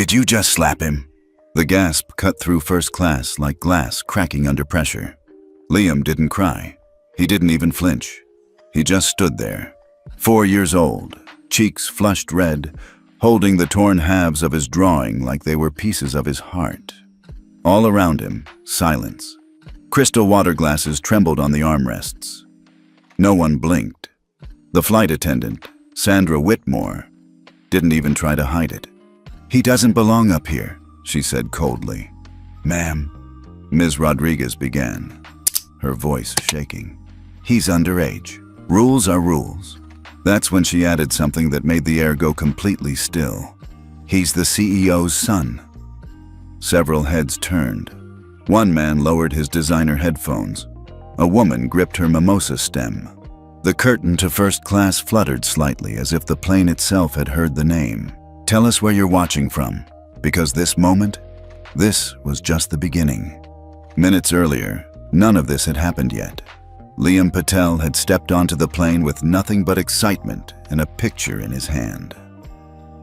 Did you just slap him? The gasp cut through first class like glass cracking under pressure. Liam didn't cry. He didn't even flinch. He just stood there, 4 years old, cheeks flushed red, holding the torn halves of his drawing like they were pieces of his heart. All around him, silence. Crystal water glasses trembled on the armrests. No one blinked. The flight attendant, Sandra Whitmore, didn't even try to hide it. "He doesn't belong up here," she said coldly. "Ma'am," Ms. Rodriguez began, her voice shaking. "He's underage. Rules are rules." That's when she added something that made the air go completely still. "He's the CEO's son." Several heads turned. One man lowered his designer headphones. A woman gripped her mimosa stem. The curtain to first class fluttered slightly as if the plane itself had heard the name. "Tell us where you're watching from, because this moment, this was just the beginning." Minutes earlier, none of this had happened yet. Liam Patel had stepped onto the plane with nothing but excitement and a picture in his hand.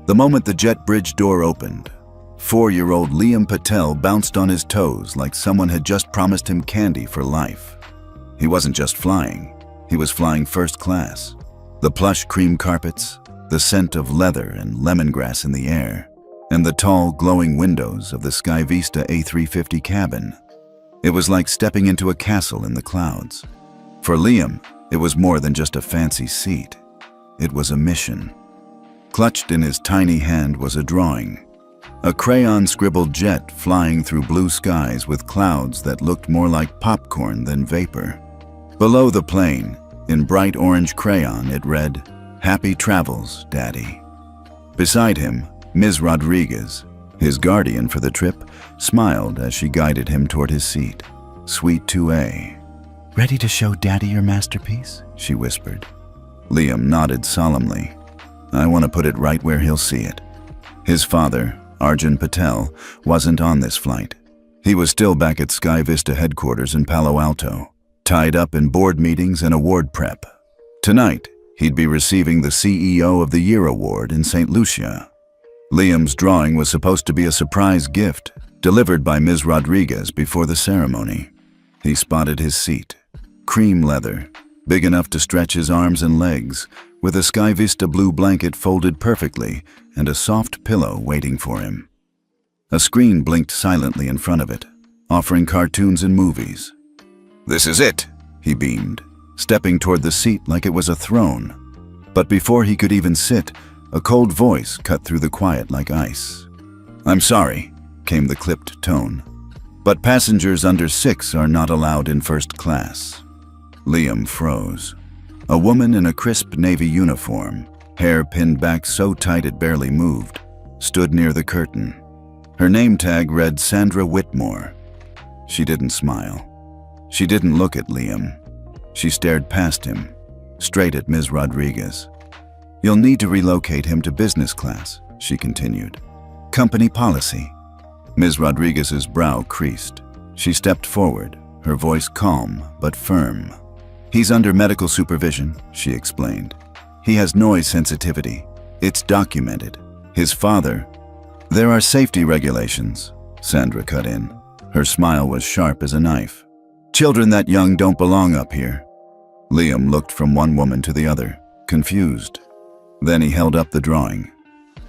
The moment the jet bridge door opened, 4-year-old Liam Patel bounced on his toes like someone had just promised him candy for life. He wasn't just flying, he was flying first class. The plush cream carpets, the scent of leather and lemongrass in the air, and the tall, glowing windows of the Sky Vista A350 cabin. It was like stepping into a castle in the clouds. For Liam, it was more than just a fancy seat. It was a mission. Clutched in his tiny hand was a drawing. A crayon-scribbled jet flying through blue skies with clouds that looked more like popcorn than vapor. Below the plane, in bright orange crayon, it read, "Happy travels, Daddy." Beside him, Ms. Rodriguez, his guardian for the trip, smiled as she guided him toward his seat. Suite 2A. "Ready to show Daddy your masterpiece?" she whispered. Liam nodded solemnly. "I want to put it right where he'll see it." His father, Arjun Patel, wasn't on this flight. He was still back at Sky Vista headquarters in Palo Alto, tied up in board meetings and award prep. Tonight, he'd be receiving the CEO of the Year award in St. Lucia. Liam's drawing was supposed to be a surprise gift, delivered by Ms. Rodriguez before the ceremony. He spotted his seat. Cream leather, big enough to stretch his arms and legs, with a Sky Vista blue blanket folded perfectly and a soft pillow waiting for him. A screen blinked silently in front of it, offering cartoons and movies. "This is it," he beamed, stepping toward the seat like it was a throne. But before he could even sit, a cold voice cut through the quiet like ice. "I'm sorry," came the clipped tone, "but passengers under 6 are not allowed in first class." Liam froze. A woman in a crisp navy uniform, hair pinned back so tight it barely moved, stood near the curtain. Her name tag read Sandra Whitmore. She didn't smile. She didn't look at Liam. She stared past him, straight at Ms. Rodriguez. "You'll need to relocate him to business class," she continued. "Company policy." Ms. Rodriguez's brow creased. She stepped forward, her voice calm but firm. "He's under medical supervision," she explained. "He has noise sensitivity. It's documented. His father—" "There are safety regulations," Sandra cut in. Her smile was sharp as a knife. "Children that young don't belong up here." Liam looked from one woman to the other, confused. Then he held up the drawing.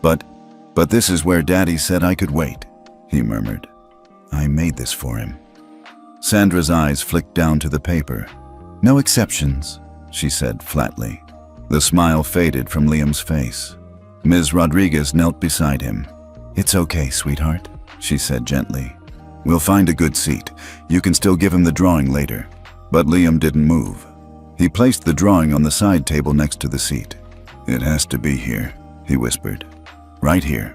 But this is where Daddy said I could wait," he murmured. "I made this for him." Sandra's eyes flicked down to the paper. "No exceptions," she said flatly. The smile faded from Liam's face. Ms. Rodriguez knelt beside him. "It's okay, sweetheart," she said gently. "We'll find a good seat. You can still give him the drawing later." But Liam didn't move. He placed the drawing on the side table next to the seat. "It has to be here," he whispered. "Right here."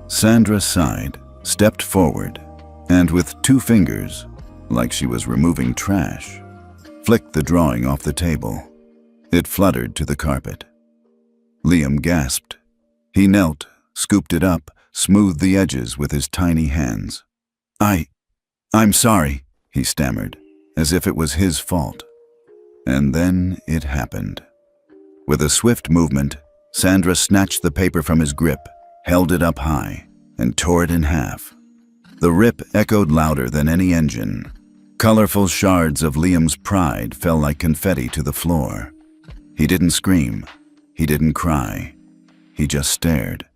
Sandra sighed, stepped forward, and with 2 fingers, like she was removing trash, flicked the drawing off the table. It fluttered to the carpet. Liam gasped. He knelt, scooped it up, smoothed the edges with his tiny hands. I'm sorry," he stammered, as if it was his fault. And then it happened. With a swift movement, Sandra snatched the paper from his grip, held it up high. and tore it in half. The rip echoed louder than any engine. Colorful shards of Liam's pride fell like confetti to the floor. He didn't scream. He didn't cry. He just stared.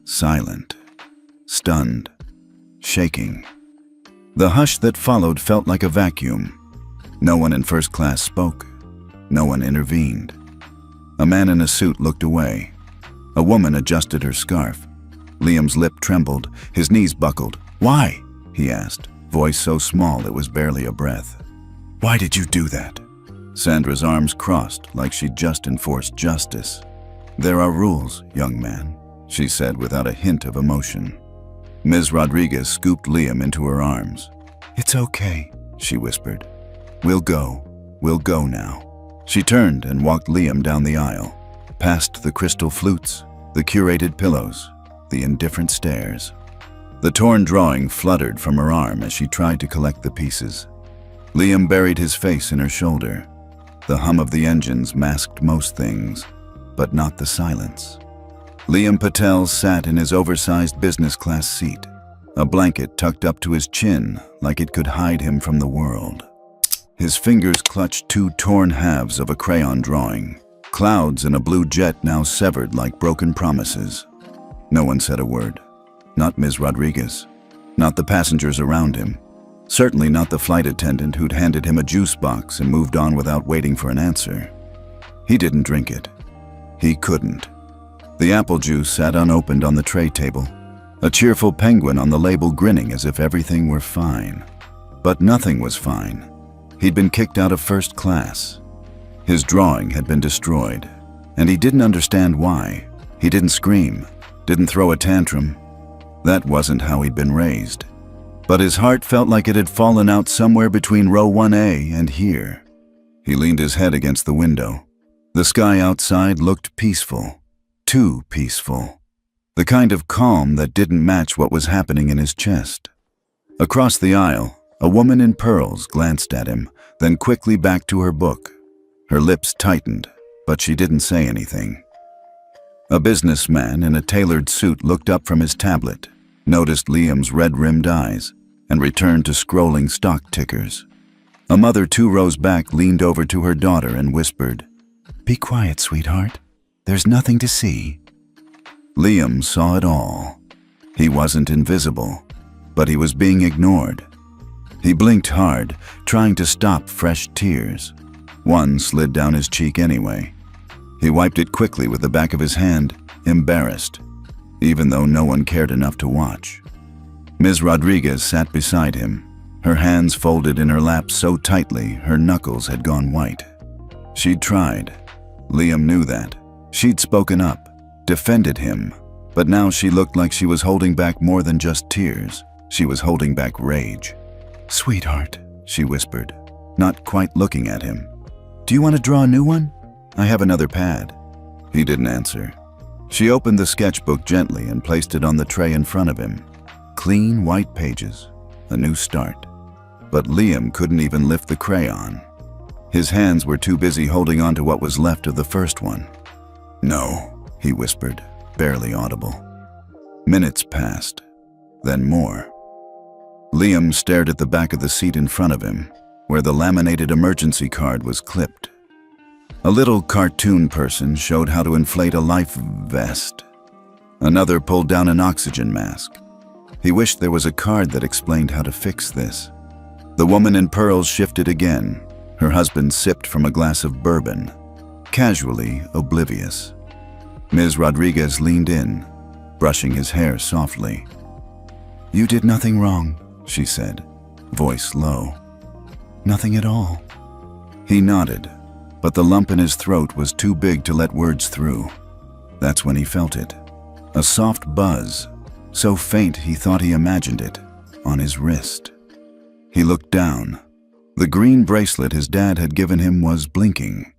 Silent. Stunned. Shaking. The hush that followed felt like a vacuum. No one in first class spoke. No one intervened. A man in a suit looked away. A woman adjusted her scarf. Liam's lip trembled. His knees buckled. "Why?" he asked, voice so small it was barely a breath. "Why did you do that?" Sandra's arms crossed like she'd just enforced justice. "There are rules, young man," she said without a hint of emotion. Ms. Rodriguez scooped Liam into her arms. "It's okay," she whispered. We'll go now." She turned and walked Liam down the aisle, past the crystal flutes, the curated pillows, the indifferent stares. The torn drawing fluttered from her arm as she tried to collect the pieces. Liam buried his face in her shoulder. The hum of the engines masked most things, but not the silence. Liam Patel sat in his oversized business class seat, a blanket tucked up to his chin like it could hide him from the world. His fingers clutched two torn halves of a crayon drawing, clouds and a blue jet now severed like broken promises. No one said a word. Not Ms. Rodriguez. Not the passengers around him. Certainly not the flight attendant who'd handed him a juice box and moved on without waiting for an answer. He didn't drink it. He couldn't. The apple juice sat unopened on the tray table, a cheerful penguin on the label grinning as if everything were fine. But nothing was fine. He'd been kicked out of first class. His drawing had been destroyed, and he didn't understand why. He didn't scream, didn't throw a tantrum. That wasn't how he'd been raised. But his heart felt like it had fallen out somewhere between row 1A and here. He leaned his head against the window. The sky outside looked peaceful. Too peaceful. The kind of calm that didn't match what was happening in his chest. Across the aisle, a woman in pearls glanced at him, then quickly back to her book. Her lips tightened, but she didn't say anything. A businessman in a tailored suit looked up from his tablet, noticed Liam's red-rimmed eyes, and returned to scrolling stock tickers. A mother 2 rows back leaned over to her daughter and whispered, "Be quiet, sweetheart. There's nothing to see." Liam saw it all. He wasn't invisible, but he was being ignored. He blinked hard, trying to stop fresh tears. One slid down his cheek anyway. He wiped it quickly with the back of his hand, embarrassed, even though no one cared enough to watch. Ms. Rodriguez sat beside him, her hands folded in her lap so tightly her knuckles had gone white. She'd tried. Liam knew that. She'd spoken up, defended him, but now she looked like she was holding back more than just tears. She was holding back rage. "Sweetheart," she whispered, not quite looking at him. "Do you want to draw a new one? I have another pad." He didn't answer. She opened the sketchbook gently and placed it on the tray in front of him. Clean white pages, a new start. But Liam couldn't even lift the crayon. His hands were too busy holding on to what was left of the first one. "No," he whispered, barely audible. Minutes passed, then more. Liam stared at the back of the seat in front of him, where the laminated emergency card was clipped. A little cartoon person showed how to inflate a life vest. Another pulled down an oxygen mask. He wished there was a card that explained how to fix this. The woman in pearls shifted again. Her husband sipped from a glass of bourbon, casually oblivious. Ms. Rodriguez leaned in, brushing his hair softly. "You did nothing wrong," she said, voice low. "Nothing at all." He nodded, but the lump in his throat was too big to let words through. That's when he felt it. A soft buzz, so faint he thought he imagined it, on his wrist. He looked down. The green bracelet his dad had given him was blinking.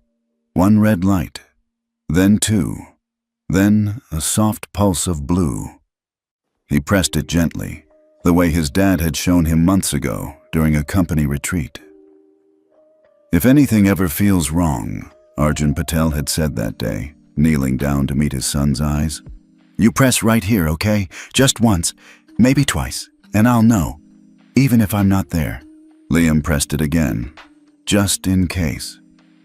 One red light, then 2, then a soft pulse of blue. He pressed it gently, the way his dad had shown him months ago during a company retreat. "If anything ever feels wrong," Arjun Patel had said that day, kneeling down to meet his son's eyes, You press right here, okay? Just once, maybe twice, and I'll know, even if I'm not there. Liam pressed it again, just in case.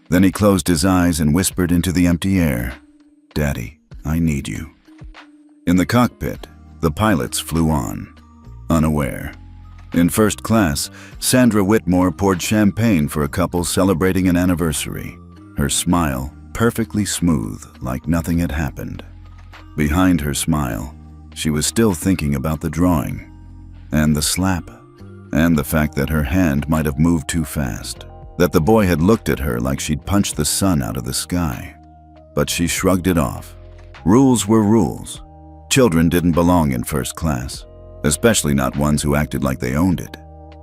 Then he closed his eyes and whispered into the empty air, "Daddy, I need you." In the cockpit, the pilots flew on, unaware. In first class, Sandra Whitmore poured champagne for a couple celebrating an anniversary, her smile perfectly smooth, like nothing had happened. Behind her smile, she was still thinking about the drawing, and the slap, and the fact that her hand might have moved too fast, that the boy had looked at her like she'd punched the sun out of the sky. But she shrugged it off. Rules were rules. Children didn't belong in first class, especially not ones who acted like they owned it.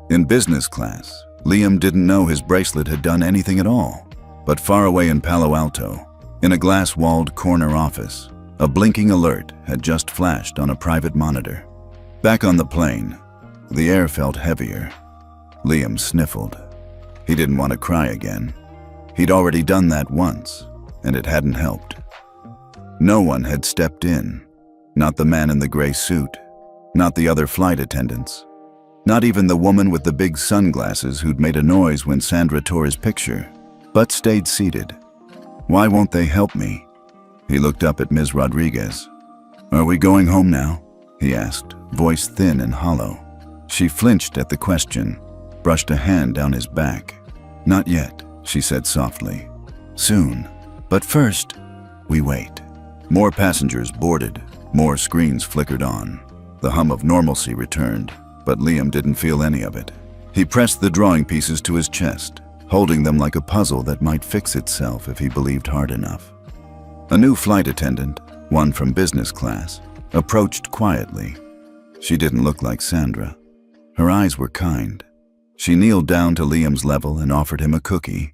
In business class, Liam didn't know his bracelet had done anything at all. But far away in Palo Alto, in a glass-walled corner office, a blinking alert had just flashed on a private monitor. Back on the plane, the air felt heavier. Liam sniffled. He didn't want to cry again. He'd already done that once, and it hadn't helped. No one had stepped in. Not the man in the gray suit. Not the other flight attendants. Not even the woman with the big sunglasses who'd made a noise when Sandra tore his picture, but stayed seated. Why won't they help me? He looked up at Ms. Rodriguez. "Are we going home now?" he asked, voice thin and hollow. She flinched at the question, brushed a hand down his back. "Not yet," she said softly. "Soon. But first, we wait." More passengers boarded. More screens flickered on. The hum of normalcy returned, but Liam didn't feel any of it. He pressed the drawing pieces to his chest, holding them like a puzzle that might fix itself if he believed hard enough. A new flight attendant, one from business class, approached quietly. She didn't look like Sandra. Her eyes were kind. She kneeled down to Liam's level and offered him a cookie.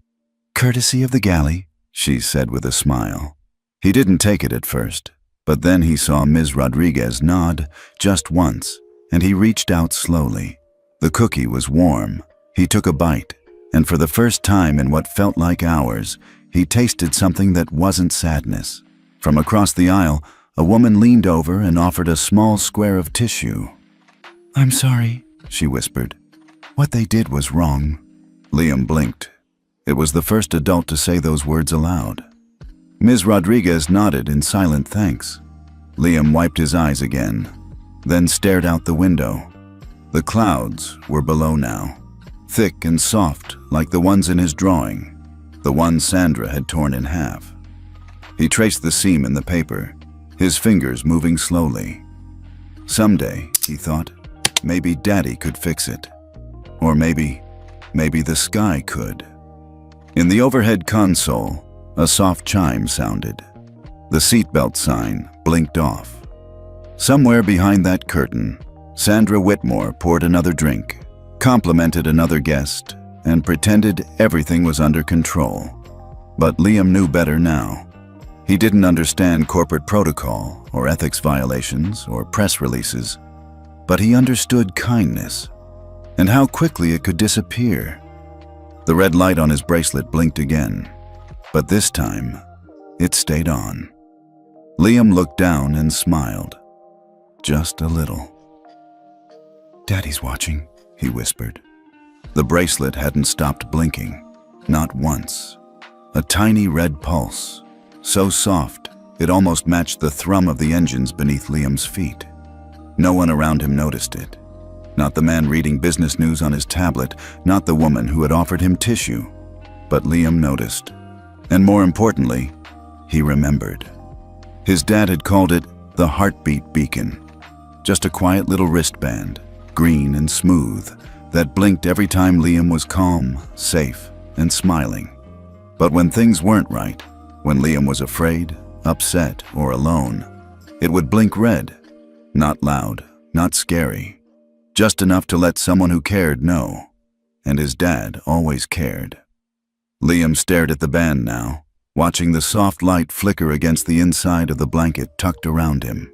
"Courtesy of the galley," she said with a smile. He didn't take it at first, but then he saw Ms. Rodriguez nod just once, and he reached out slowly. The cookie was warm. He took a bite, and for the first time in what felt like hours, he tasted something that wasn't sadness. From across the aisle, a woman leaned over and offered a small square of tissue. "I'm sorry," she whispered. "What they did was wrong." Liam blinked. It was the first adult to say those words aloud. Ms. Rodriguez nodded in silent thanks. Liam wiped his eyes again, then stared out the window. The clouds were below now, thick and soft like the ones in his drawing, the one Sandra had torn in half. He traced the seam in the paper, his fingers moving slowly. Someday, he thought, maybe Daddy could fix it. Or maybe the sky could. In the overhead console, a soft chime sounded. The seatbelt sign blinked off. Somewhere behind that curtain, Sandra Whitmore poured another drink, complimented another guest, and pretended everything was under control. But Liam knew better now. He didn't understand corporate protocol or ethics violations or press releases, but he understood kindness and how quickly it could disappear. The red light on his bracelet blinked again, but this time, it stayed on. Liam looked down and smiled, just a little. "Daddy's watching," he whispered. The bracelet hadn't stopped blinking, not once. A tiny red pulse, so soft it almost matched the thrum of the engines beneath Liam's feet. No one around him noticed it. Not the man reading business news on his tablet, not the woman who had offered him tissue. But Liam noticed. And more importantly, he remembered. His dad had called it the heartbeat beacon. Just a quiet little wristband, green and smooth, that blinked every time Liam was calm, safe, and smiling. But when things weren't right, when Liam was afraid, upset, or alone, it would blink red. Not loud, not scary, just enough to let someone who cared know. And his dad always cared. Liam stared at the band now, watching the soft light flicker against the inside of the blanket tucked around him.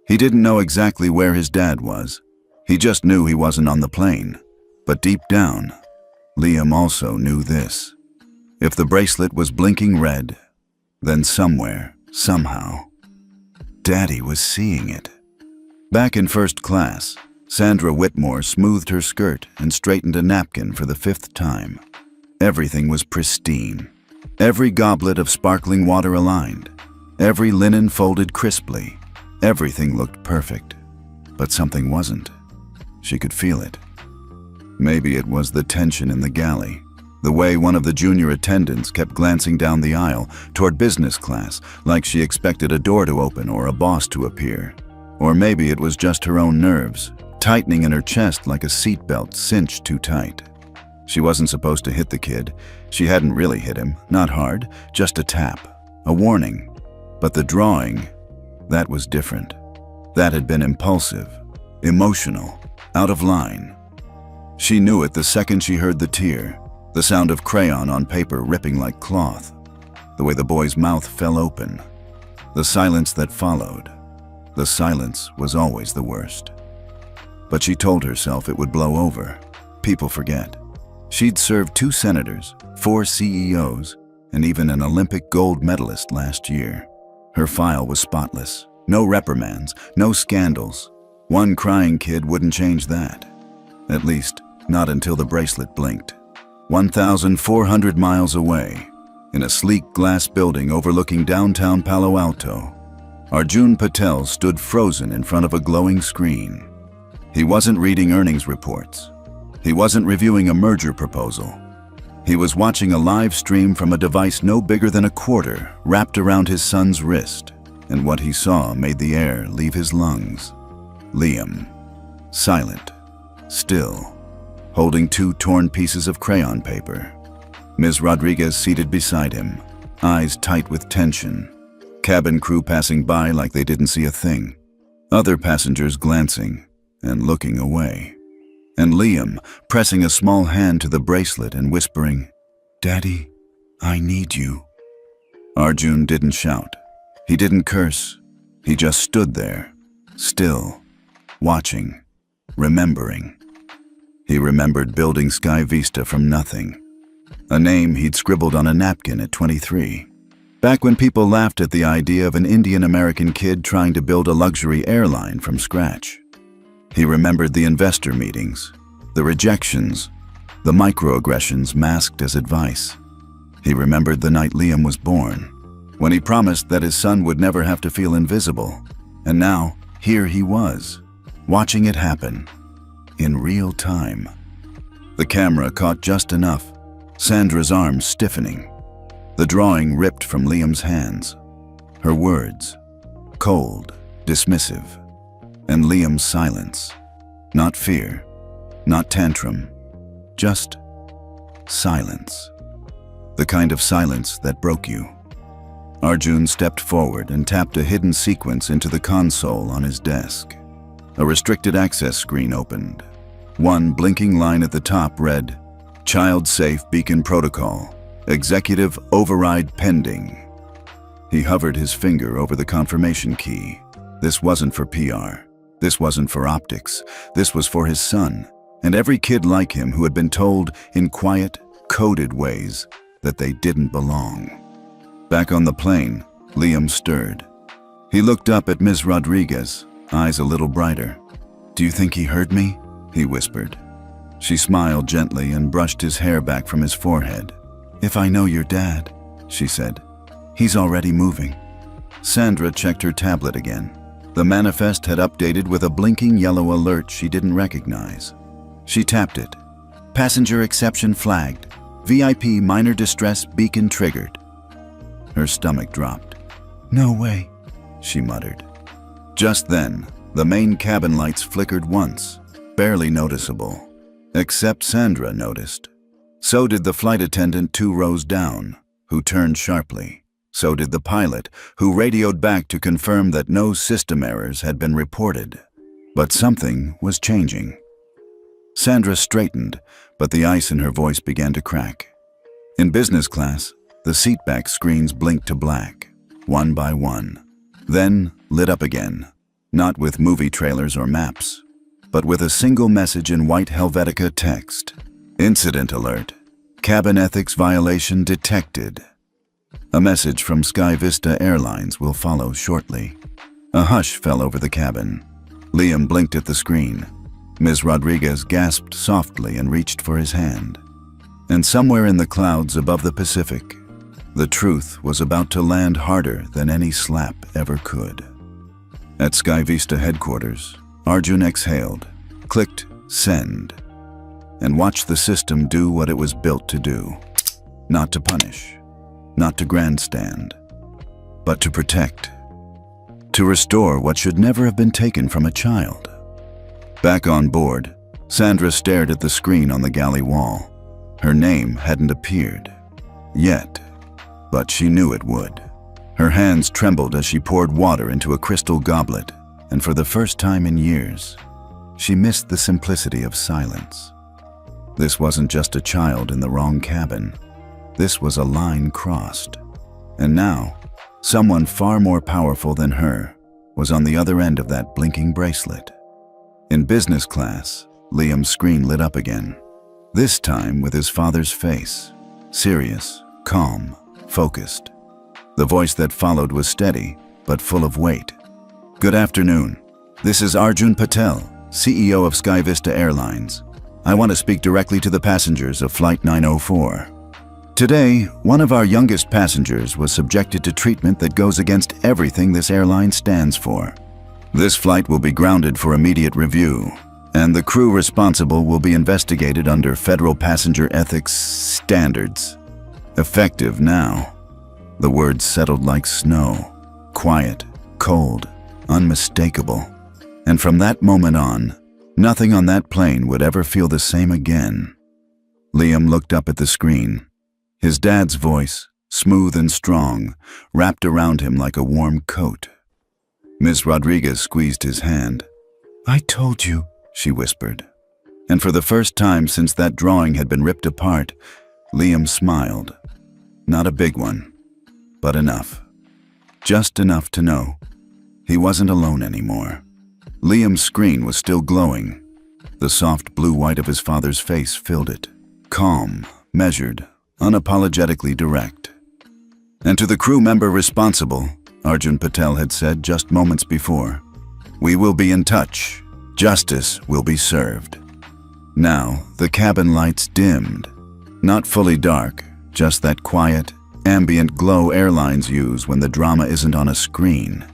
He didn't know exactly where his dad was. He just knew he wasn't on the plane. But deep down, Liam also knew this. If the bracelet was blinking red, then somewhere, somehow, Daddy was seeing it. Back in first class, Sandra Whitmore smoothed her skirt and straightened a napkin for the 5th time. Everything was pristine. Every goblet of sparkling water aligned. Every linen folded crisply. Everything looked perfect. But something wasn't. She could feel it. Maybe it was the tension in the galley, the way one of the junior attendants kept glancing down the aisle toward business class like she expected a door to open or a boss to appear. Or maybe it was just her own nerves, tightening in her chest like a seatbelt cinched too tight. She wasn't supposed to hit the kid. She hadn't really hit him, not hard, just a tap, a warning. But the drawing, that was different. That had been impulsive, emotional, out of line. She knew it the second she heard the tear, the sound of crayon on paper ripping like cloth, the way the boy's mouth fell open, the silence that followed. The silence was always the worst. But she told herself it would blow over. People forget. She'd served 2 senators, 4 CEOs, and even an Olympic gold medalist last year. Her file was spotless. No reprimands, no scandals. One crying kid wouldn't change that. At least, not until the bracelet blinked. 1,400 miles away, in a sleek glass building overlooking downtown Palo Alto, Arjun Patel stood frozen in front of a glowing screen. He wasn't reading earnings reports. He wasn't reviewing a merger proposal. He was watching a live stream from a device no bigger than a quarter wrapped around his son's wrist, and what he saw made the air leave his lungs. Liam, silent, still, holding 2 torn pieces of crayon paper. Ms. Rodriguez seated beside him, eyes tight with tension. Cabin crew passing by like they didn't see a thing. Other passengers glancing and looking away. And Liam pressing a small hand to the bracelet and whispering, "Daddy, I need you." Arjun didn't shout. He didn't curse. He just stood there, still, watching, remembering. He remembered building Sky Vista from nothing. A name he'd scribbled on a napkin at 23. Back when people laughed at the idea of an Indian-American kid trying to build a luxury airline from scratch. He remembered the investor meetings, the rejections, the microaggressions masked as advice. He remembered the night Liam was born, when he promised that his son would never have to feel invisible. And now, here he was, watching it happen, in real time. The camera caught just enough, Sandra's arms stiffening. The drawing ripped from Liam's hands. Her words, cold, dismissive. And Liam's silence. Not fear, not tantrum, just silence. The kind of silence that broke you. Arjun stepped forward and tapped a hidden sequence into the console on his desk. A restricted access screen opened. One blinking line at the top read, "Child Safe Beacon Protocol. Executive Override Pending." He hovered his finger over the confirmation key. This wasn't for PR. This wasn't for optics. This was for his son, and every kid like him who had been told in quiet, coded ways that they didn't belong. Back on the plane, Liam stirred. He looked up at Ms. Rodriguez, eyes a little brighter. "Do you think he heard me?" he whispered. She smiled gently and brushed his hair back from his forehead. "If I know your dad," she said. "He's already moving." Sandra checked her tablet again. The manifest had updated with a blinking yellow alert she didn't recognize. She tapped it. "Passenger exception flagged. VIP minor distress beacon triggered." Her stomach dropped. "No way," she muttered. Just then, the main cabin lights flickered once, barely noticeable. Except Sandra noticed. So did the flight attendant 2 rows down, who turned sharply. So did the pilot, who radioed back to confirm that no system errors had been reported. But something was changing. Sandra straightened, but the ice in her voice began to crack. In business class, the seatback screens blinked to black, one by one. Then lit up again, not with movie trailers or maps, but with a single message in white Helvetica text. "Incident alert. Cabin ethics violation detected." A message from Sky Vista Airlines will follow shortly. A hush fell over the cabin. Liam blinked at the screen. Ms. Rodriguez gasped softly and reached for his hand. And somewhere in the clouds above the Pacific, the truth was about to land harder than any slap ever could. At Sky Vista headquarters, Arjun exhaled, clicked send, and watched the system do what it was built to do. Not to punish, not to grandstand, but to protect. To restore what should never have been taken from a child. Back on board, Sandra stared at the screen on the galley wall. Her name hadn't appeared yet, but she knew it would. Her hands trembled as she poured water into a crystal goblet, and for the first time in years, she missed the simplicity of silence. This wasn't just a child in the wrong cabin. This was a line crossed. And now, someone far more powerful than her was on the other end of that blinking bracelet. In business class, Liam's screen lit up again, this time with his father's face, serious, calm, focused. The voice that followed was steady, but full of weight. "Good afternoon. This is Arjun Patel, CEO of Sky Vista Airlines. I want to speak directly to the passengers of Flight 904. Today, one of our youngest passengers was subjected to treatment that goes against everything this airline stands for. This flight will be grounded for immediate review, and the crew responsible will be investigated under federal passenger ethics standards. Effective now." The words settled like snow, quiet, cold, unmistakable. And from that moment on, nothing on that plane would ever feel the same again. Liam looked up at the screen. His dad's voice, smooth and strong, wrapped around him like a warm coat. Ms. Rodriguez squeezed his hand. "I told you," she whispered. And for the first time since that drawing had been ripped apart, Liam smiled. Not a big one, but enough. Just enough to know he wasn't alone anymore. Liam's screen was still glowing. The soft blue-white of his father's face filled it. Calm, measured, unapologetically direct. "And to the crew member responsible," Arjun Patel had said just moments before, "we will be in touch. Justice will be served." Now, the cabin lights dimmed. Not fully dark, just that quiet, ambient glow airlines use when the drama isn't on a screen.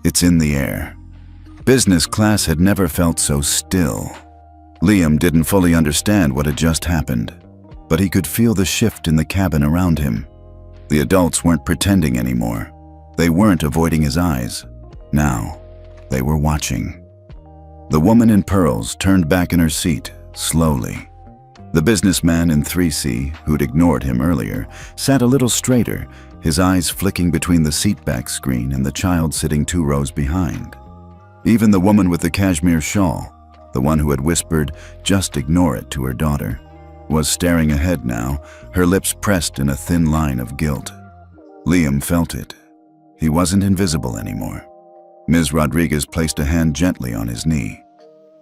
It's in the air. Business class had never felt so still. Liam didn't fully understand what had just happened, but he could feel the shift in the cabin around him. The adults weren't pretending anymore. They weren't avoiding his eyes. Now, they were watching. The woman in pearls turned back in her seat, slowly. The businessman in 3C, who'd ignored him earlier, sat a little straighter, his eyes flicking between the seatback screen and the child sitting 2 rows behind. Even the woman with the cashmere shawl, the one who had whispered, "Just ignore it," to her daughter, was staring ahead now, her lips pressed in a thin line of guilt. Liam felt it. He wasn't invisible anymore. Ms. Rodriguez placed a hand gently on his knee.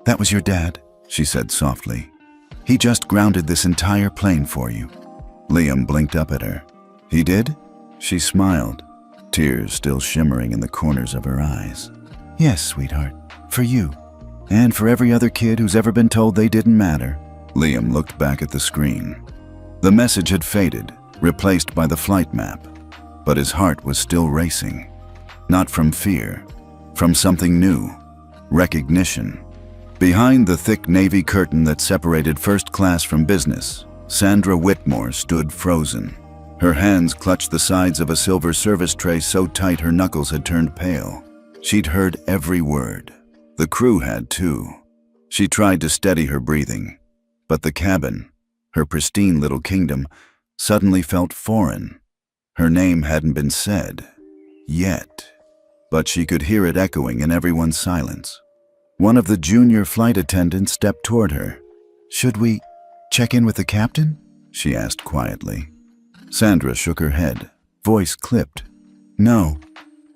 "That was your dad," she said softly. "He just grounded this entire plane for you." Liam blinked up at her. "He did?" She smiled, tears still shimmering in the corners of her eyes. "Yes, sweetheart, for you, and for every other kid who's ever been told they didn't matter." Liam looked back at the screen. The message had faded, replaced by the flight map, but his heart was still racing. Not from fear, from something new, recognition. Behind the thick navy curtain that separated first class from business, Sandra Whitmore stood frozen. Her hands clutched the sides of a silver service tray so tight her knuckles had turned pale. She'd heard every word. The crew had too. She tried to steady her breathing, but the cabin, her pristine little kingdom, suddenly felt foreign. Her name hadn't been said, yet, but she could hear it echoing in everyone's silence. One of the junior flight attendants stepped toward her. "Should we check in with the captain?" she asked quietly. Sandra shook her head, voice clipped. "No."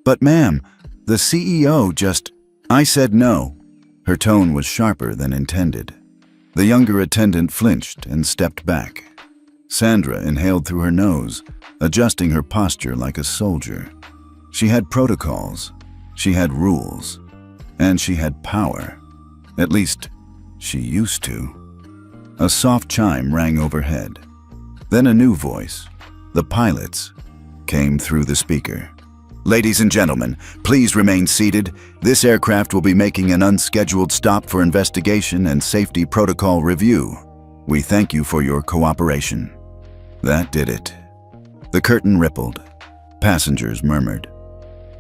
"But ma'am, the CEO just—" "I said no." Her tone was sharper than intended. The younger attendant flinched and stepped back. Sandra inhaled through her nose, adjusting her posture like a soldier. She had protocols, She had rules. And she had power. At least, she used to. A soft chime rang overhead. Then a new voice, the pilot's, came through the speaker. "Ladies and gentlemen, please remain seated. This aircraft will be making an unscheduled stop for investigation and safety protocol review. We thank you for your cooperation." That did it. The curtain rippled. Passengers murmured.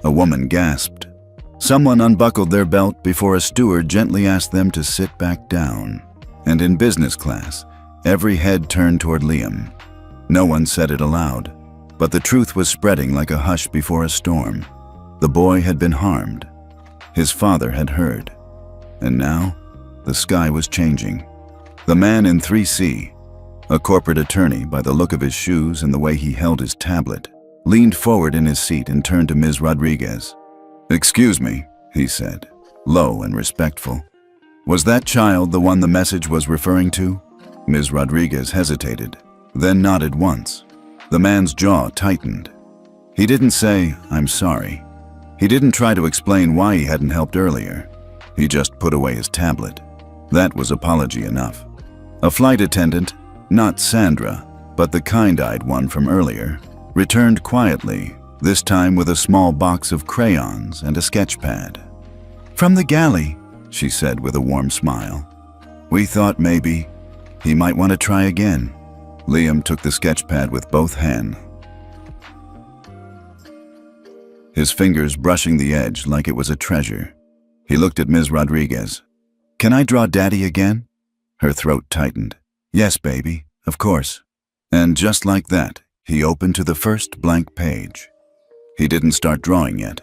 A woman gasped. Someone unbuckled their belt before a steward gently asked them to sit back down. And in business class, every head turned toward Liam. No one said it aloud, but the truth was spreading like a hush before a storm. The boy had been harmed. His father had heard. And now, the sky was changing. The man in 3C, a corporate attorney by the look of his shoes and the way he held his tablet, leaned forward in his seat and turned to Ms. Rodriguez. "Excuse me," he said, low and respectful. "Was that child the one the message was referring to?" Ms. Rodriguez hesitated, then nodded once. The man's jaw tightened. He didn't say, "I'm sorry." He didn't try to explain why he hadn't helped earlier. He just put away his tablet. That was apology enough. A flight attendant, not Sandra, but the kind-eyed one from earlier, returned quietly, this time with a small box of crayons and a sketch pad. "From the galley," she said with a warm smile. "We thought maybe he might want to try again." Liam took the sketch pad with both hands, his fingers brushing the edge like it was a treasure. He looked at Ms. Rodriguez. "Can I draw Daddy again?" Her throat tightened. "Yes, baby, of course." And just like that, he opened to the first blank page. He didn't start drawing yet.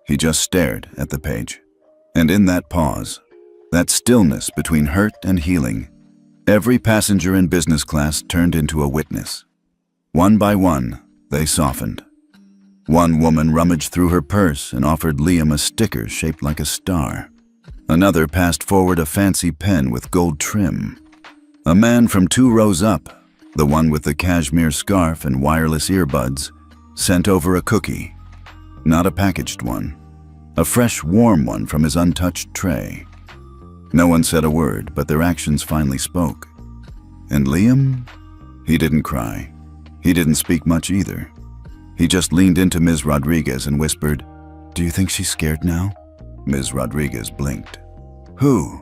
He just stared at the page. And in that pause, that stillness between hurt and healing, every passenger in business class turned into a witness. One by one, they softened. One woman rummaged through her purse and offered Liam a sticker shaped like a star. Another passed forward a fancy pen with gold trim. A man from 2 rows up, the one with the cashmere scarf and wireless earbuds, sent over a cookie. Not a packaged one. A fresh, warm one from his untouched tray. No one said a word, but their actions finally spoke. And Liam? He didn't cry. He didn't speak much either. He just leaned into Ms. Rodriguez and whispered, "Do you think she's scared now?" Ms. Rodriguez blinked. "Who?"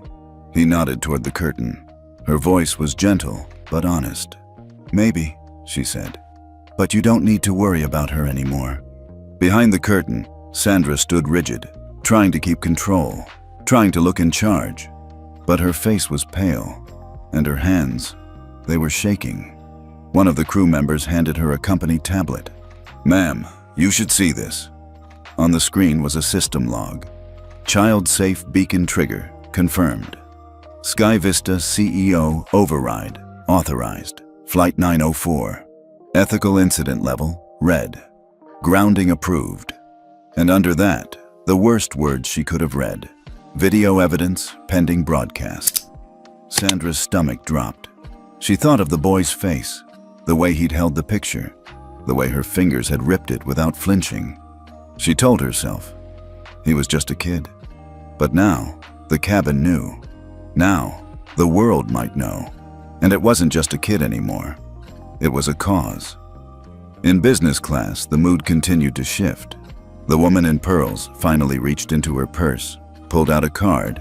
He nodded toward the curtain. Her voice was gentle, but honest. "Maybe," she said. "But you don't need to worry about her anymore." Behind the curtain, Sandra stood rigid, trying to keep control, trying to look in charge. But her face was pale, and her hands, they were shaking. One of the crew members handed her a company tablet. "Ma'am, you should see this." On the screen was a system log. Child-safe beacon trigger, confirmed. Sky Vista CEO override, authorized. Flight 904. Ethical incident level, red. Grounding approved. And under that, the worst words she could have read. Video evidence, pending broadcast. Sandra's stomach dropped. She thought of the boy's face, the way he'd held the picture, the way her fingers had ripped it without flinching. She told herself, he was just a kid. But now, the cabin knew. Now, the world might know. And it wasn't just a kid anymore. It was a cause. In business class, the mood continued to shift. The woman in pearls finally reached into her purse, pulled out a card,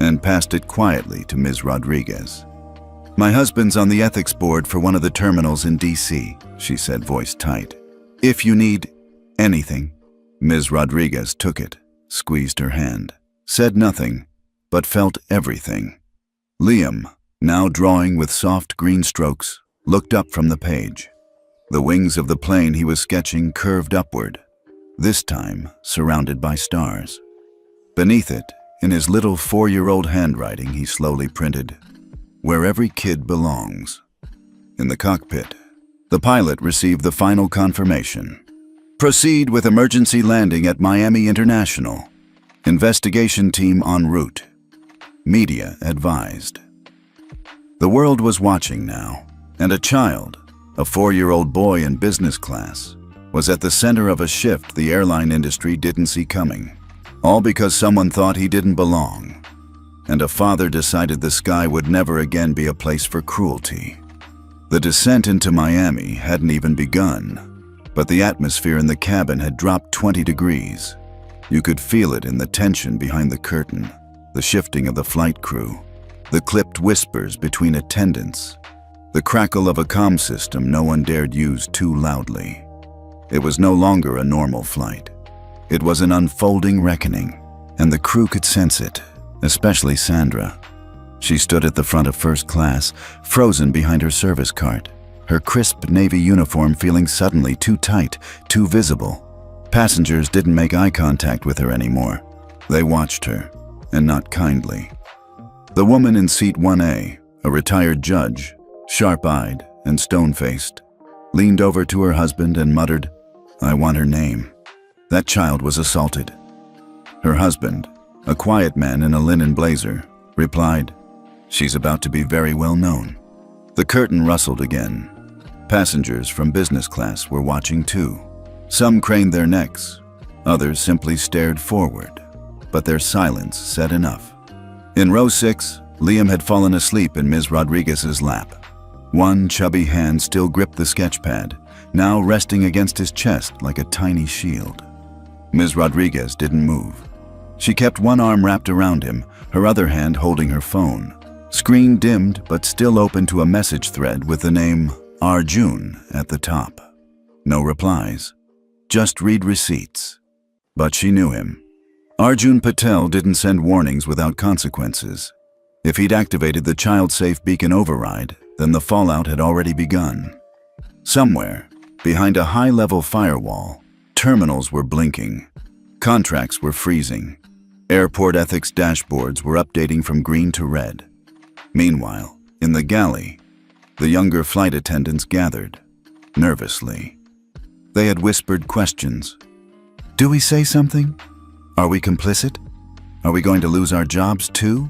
and passed it quietly to Ms. Rodriguez. "My husband's on the ethics board for one of the terminals in DC," she said, voice tight. "If you need anything." Ms. Rodriguez took it, squeezed her hand, said nothing, but felt everything. Liam, now drawing with soft green strokes, looked up from the page. The wings of the plane he was sketching curved upward, this time surrounded by stars. Beneath it, in his little 4-year-old handwriting, he slowly printed, "Where every kid belongs." In the cockpit, the pilot received the final confirmation. "Proceed with emergency landing at Miami International. Investigation team en route. Media advised." The world was watching now, and a child, a 4-year-old boy in business class, was at the center of a shift the airline industry didn't see coming. All because someone thought he didn't belong. And a father decided the sky would never again be a place for cruelty. The descent into Miami hadn't even begun, but the atmosphere in the cabin had dropped 20 degrees. You could feel it in the tension behind the curtain, the shifting of the flight crew, the clipped whispers between attendants, the crackle of a comm system no one dared use too loudly. It was no longer a normal flight. It was an unfolding reckoning, and the crew could sense it, especially Sandra. She stood at the front of first class, frozen behind her service cart, her crisp navy uniform feeling suddenly too tight, too visible. Passengers didn't make eye contact with her anymore. They watched her, and not kindly. The woman in seat 1A, a retired judge, sharp-eyed and stone-faced, leaned over to her husband and muttered, "I want her name." That child was assaulted. Her husband, a quiet man in a linen blazer, replied, "She's about to be very well known." The curtain rustled again. Passengers from business class were watching too. Some craned their necks, others simply stared forward, but their silence said enough. In row 6, Liam had fallen asleep in Ms. Rodriguez's lap. One chubby hand still gripped the sketch pad, now resting against his chest like a tiny shield. Ms. Rodriguez didn't move. She kept one arm wrapped around him, her other hand holding her phone. Screen dimmed but still open to a message thread with the name Arjun at the top. No replies. Just read receipts. But she knew him. Arjun Patel didn't send warnings without consequences. If he'd activated the child-safe beacon override, then the fallout had already begun. Somewhere, behind a high-level firewall, terminals were blinking. Contracts were freezing. Airport ethics dashboards were updating from green to red. Meanwhile, in the galley, the younger flight attendants gathered, nervously. They had whispered questions. "Do we say something? Are we complicit? Are we going to lose our jobs too?"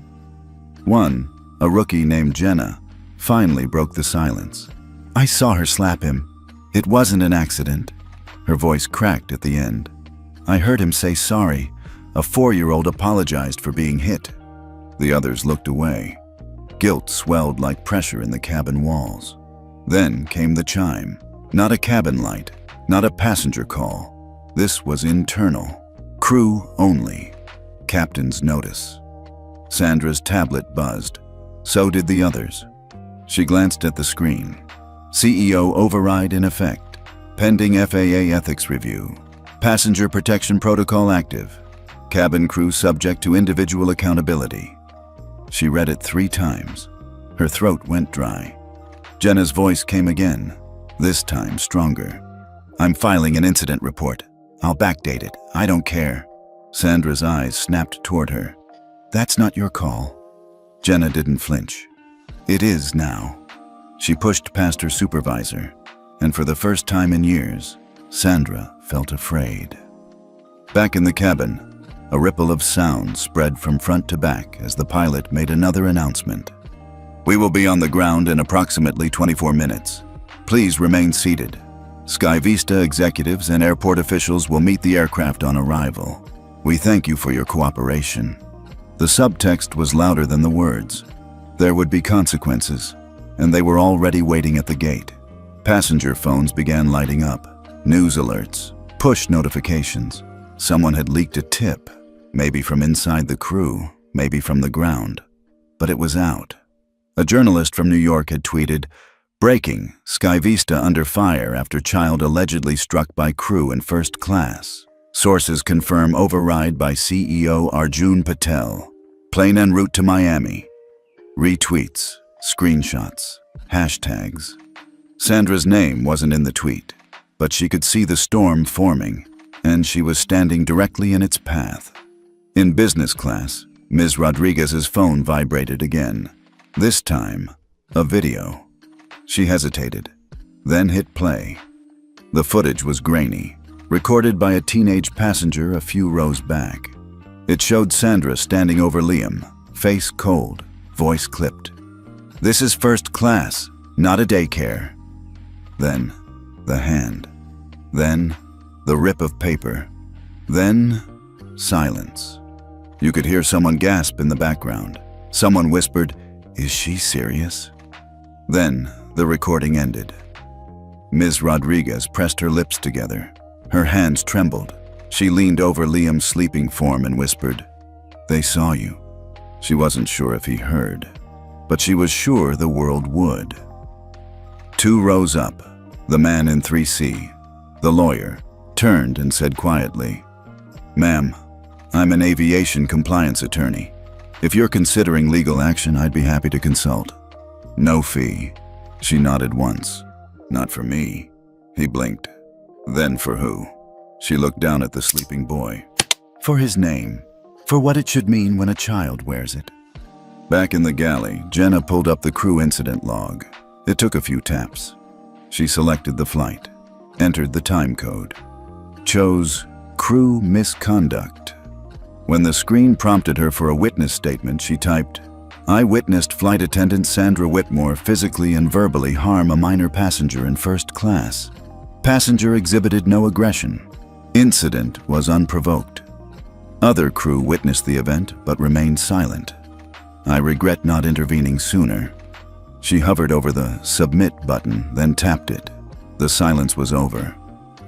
One, a rookie named Jenna, finally broke the silence. "I saw her slap him. It wasn't an accident." Her voice cracked at the end. "I heard him say sorry. A 4-year-old apologized for being hit." The others looked away. Guilt swelled like pressure in the cabin walls. Then came the chime. Not a cabin light, not a passenger call. This was internal. Crew only. Captain's notice. Sandra's tablet buzzed. So did the others. She glanced at the screen. CEO override in effect. Pending FAA ethics review. Passenger protection protocol active. Cabin crew subject to individual accountability. She read it 3 times. Her throat went dry. Jenna's voice came again, this time stronger. "I'm filing an incident report. I'll backdate it. I don't care." Sandra's eyes snapped toward her. "That's not your call." Jenna didn't flinch. "It is now." She pushed past her supervisor, and for the first time in years, Sandra felt afraid. Back in the cabin, a ripple of sound spread from front to back as the pilot made another announcement. "We will be on the ground in approximately 24 minutes. Please remain seated. Sky Vista executives and airport officials will meet the aircraft on arrival. We thank you for your cooperation." The subtext was louder than the words. There would be consequences, and they were already waiting at the gate. Passenger phones began lighting up. News alerts, push notifications. Someone had leaked a tip, maybe from inside the crew, maybe from the ground. But it was out. A journalist from New York had tweeted, "Breaking, Sky Vista under fire after child allegedly struck by crew in first class. Sources confirm override by CEO Arjun Patel. Plane en route to Miami." Retweets, screenshots, hashtags. Sandra's name wasn't in the tweet, but she could see the storm forming, and she was standing directly in its path. In business class, Ms. Rodriguez's phone vibrated again. This time, a video. She hesitated, then hit play. The footage was grainy, recorded by a teenage passenger a few rows back. It showed Sandra standing over Liam, face cold, voice clipped. "This is first class, not a daycare." Then, the hand. Then, the rip of paper. Then, silence. You could hear someone gasp in the background. Someone whispered, "Is she serious?" Then the recording ended. Ms. Rodriguez pressed her lips together. Her hands trembled. She leaned over Liam's sleeping form and whispered, "They saw you." She wasn't sure if he heard, but she was sure the world would. 2 rows up, the man in 3C, the lawyer, turned and said quietly, "Ma'am, I'm an aviation compliance attorney. If you're considering legal action, I'd be happy to consult. No fee." She nodded once. "Not for me." He blinked. "Then for who?" She looked down at the sleeping boy. "For his name. For what it should mean when a child wears it." Back in the galley, Jenna pulled up the crew incident log. It took a few taps. She selected the flight, entered the time code, chose crew misconduct. When the screen prompted her for a witness statement, she typed, "I witnessed flight attendant Sandra Whitmore physically and verbally harm a minor passenger in first class. Passenger exhibited no aggression. Incident was unprovoked. Other crew witnessed the event but remained silent. I regret not intervening sooner." She hovered over the submit button, then tapped it. The silence was over.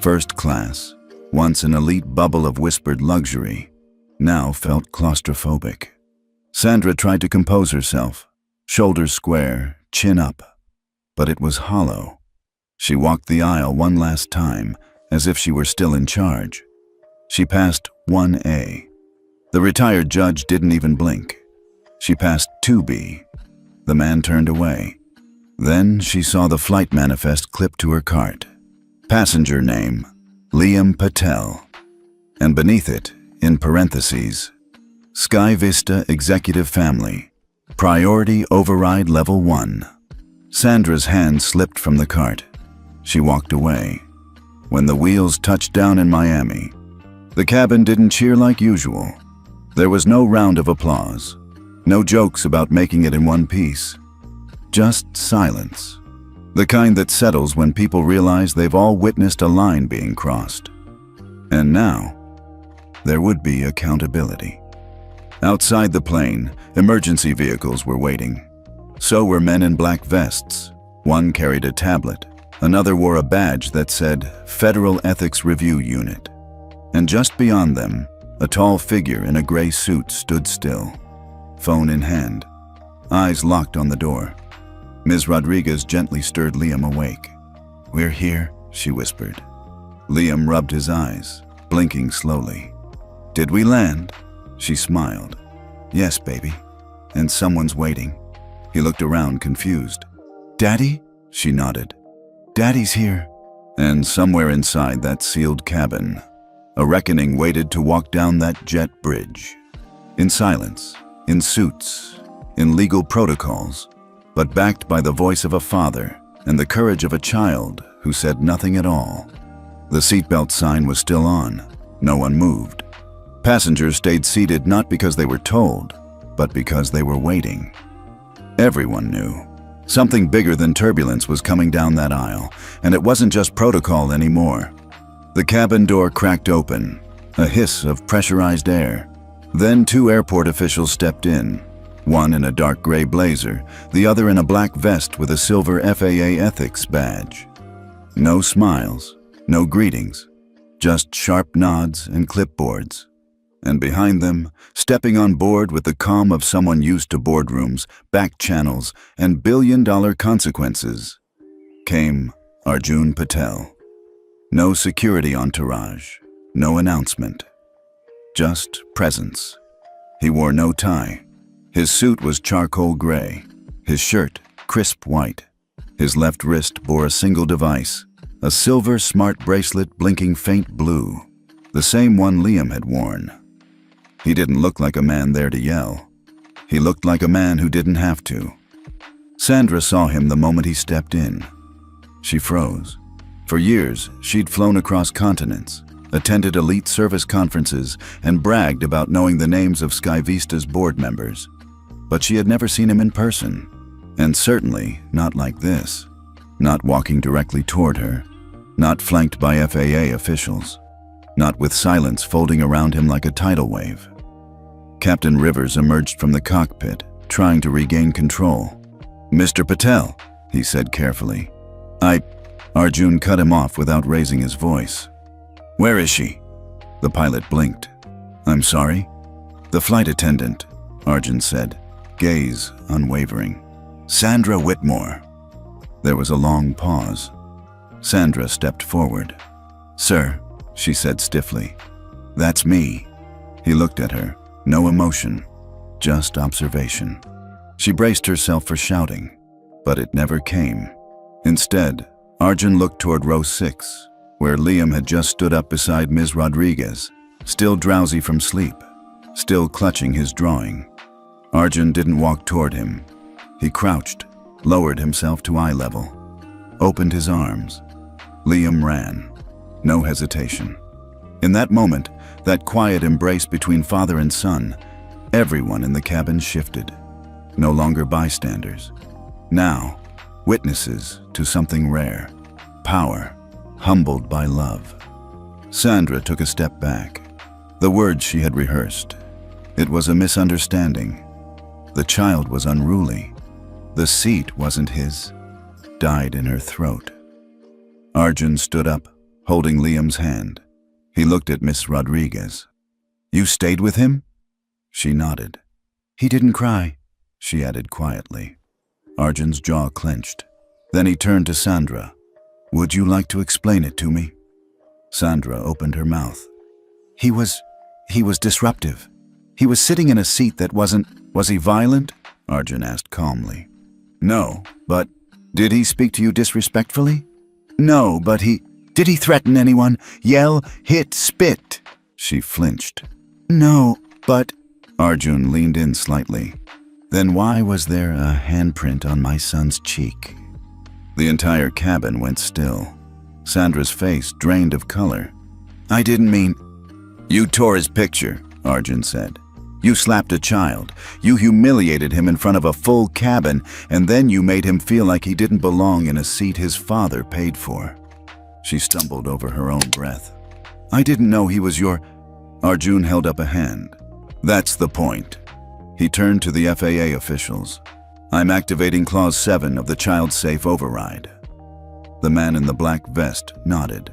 First class, once an elite bubble of whispered luxury, now felt claustrophobic. Sandra tried to compose herself, shoulders square, chin up, but it was hollow. She walked the aisle one last time, as if she were still in charge. She passed 1A. The retired judge didn't even blink. She passed 2B. The man turned away. Then she saw the flight manifest clipped to her cart. Passenger name, Liam Patel. And beneath it, in parentheses, Sky Vista Executive Family, Priority Override Level 1. Sandra's hand slipped from the cart. She walked away. When the wheels touched down in Miami, the cabin didn't cheer like usual. There was no round of applause. No jokes about making it in one piece. Just silence. The kind that settles when people realize they've all witnessed a line being crossed. And now, there would be accountability. Outside the plane, emergency vehicles were waiting. So were men in black vests. One carried a tablet. Another wore a badge that said Federal Ethics Review Unit. And just beyond them, a tall figure in a gray suit stood still, phone in hand, eyes locked on the door. Ms. Rodriguez gently stirred Liam awake. "We're here," she whispered. Liam rubbed his eyes, blinking slowly. "Did we land?" She smiled. "Yes, baby. And someone's waiting." He looked around, confused. "Daddy?" She nodded. "Daddy's here." And somewhere inside that sealed cabin, a reckoning waited to walk down that jet bridge. In silence, in suits, in legal protocols, but backed by the voice of a father and the courage of a child who said nothing at all. The seatbelt sign was still on. No one moved. Passengers stayed seated not because they were told, but because they were waiting. Everyone knew. Something bigger than turbulence was coming down that aisle, and it wasn't just protocol anymore. The cabin door cracked open, a hiss of pressurized air. Then 2 airport officials stepped in, one in a dark gray blazer, the other in a black vest with a silver FAA ethics badge. No smiles, no greetings, just sharp nods and clipboards. And behind them, stepping on board with the calm of someone used to boardrooms, back channels, and billion-dollar consequences, came Arjun Patel. No security entourage, no announcement, just presence. He wore no tie. His suit was charcoal gray, his shirt crisp white. His left wrist bore a single device, a silver smart bracelet blinking faint blue, the same one Liam had worn. He didn't look like a man there to yell. He looked like a man who didn't have to. Sandra saw him the moment he stepped in. She froze. For years, she'd flown across continents, attended elite service conferences, and bragged about knowing the names of Sky Vista's board members. But she had never seen him in person, and certainly not like this. Not walking directly toward her, not flanked by FAA officials. not with silence folding around him like a tidal wave. Captain Rivers emerged from the cockpit, trying to regain control. "Mr. Patel," he said carefully. Arjun cut him off without raising his voice. "Where is she?" The pilot blinked. "I'm sorry?" "The flight attendant," Arjun said, gaze unwavering. "Sandra Whitmore." There was a long pause. Sandra stepped forward. "Sir," she said stiffly. "That's me." He looked at her, no emotion, just observation. She braced herself for shouting, but it never came. Instead, Arjun looked toward row 6, where Liam had just stood up beside Ms. Rodriguez, still drowsy from sleep, still clutching his drawing. Arjun didn't walk toward him. He crouched, lowered himself to eye level, opened his arms. Liam ran. No hesitation. In that moment, that quiet embrace between father and son, everyone in the cabin shifted. No longer bystanders. Now, witnesses to something rare. Power, humbled by love. Sandra took a step back. The words she had rehearsed. It was a misunderstanding. The child was unruly. The seat wasn't his. Died in her throat. Arjun stood up, holding Liam's hand. He looked at Miss Rodriguez. "You stayed with him?" She nodded. "He didn't cry," she added quietly. Arjun's jaw clenched. Then he turned to Sandra. "Would you like to explain it to me?" Sandra opened her mouth. He was disruptive. He was sitting in a seat that wasn't... Was he violent?" Arjun asked calmly. "No, but... Did he speak to you disrespectfully?" "No, but he... Did he threaten anyone? Yell, hit, spit?" She flinched. "No, but..." Arjun leaned in slightly. "Then why was there a handprint on my son's cheek?" The entire cabin went still. Sandra's face drained of color. "I didn't mean..." "You tore his picture," Arjun said. "You slapped a child. You humiliated him in front of a full cabin, and then you made him feel like he didn't belong in a seat his father paid for." She stumbled over her own breath. "I didn't know he was your..." Arjun held up a hand. "That's the point." He turned to the FAA officials. "I'm activating Clause 7 of the Child Safe Override." The man in the black vest nodded.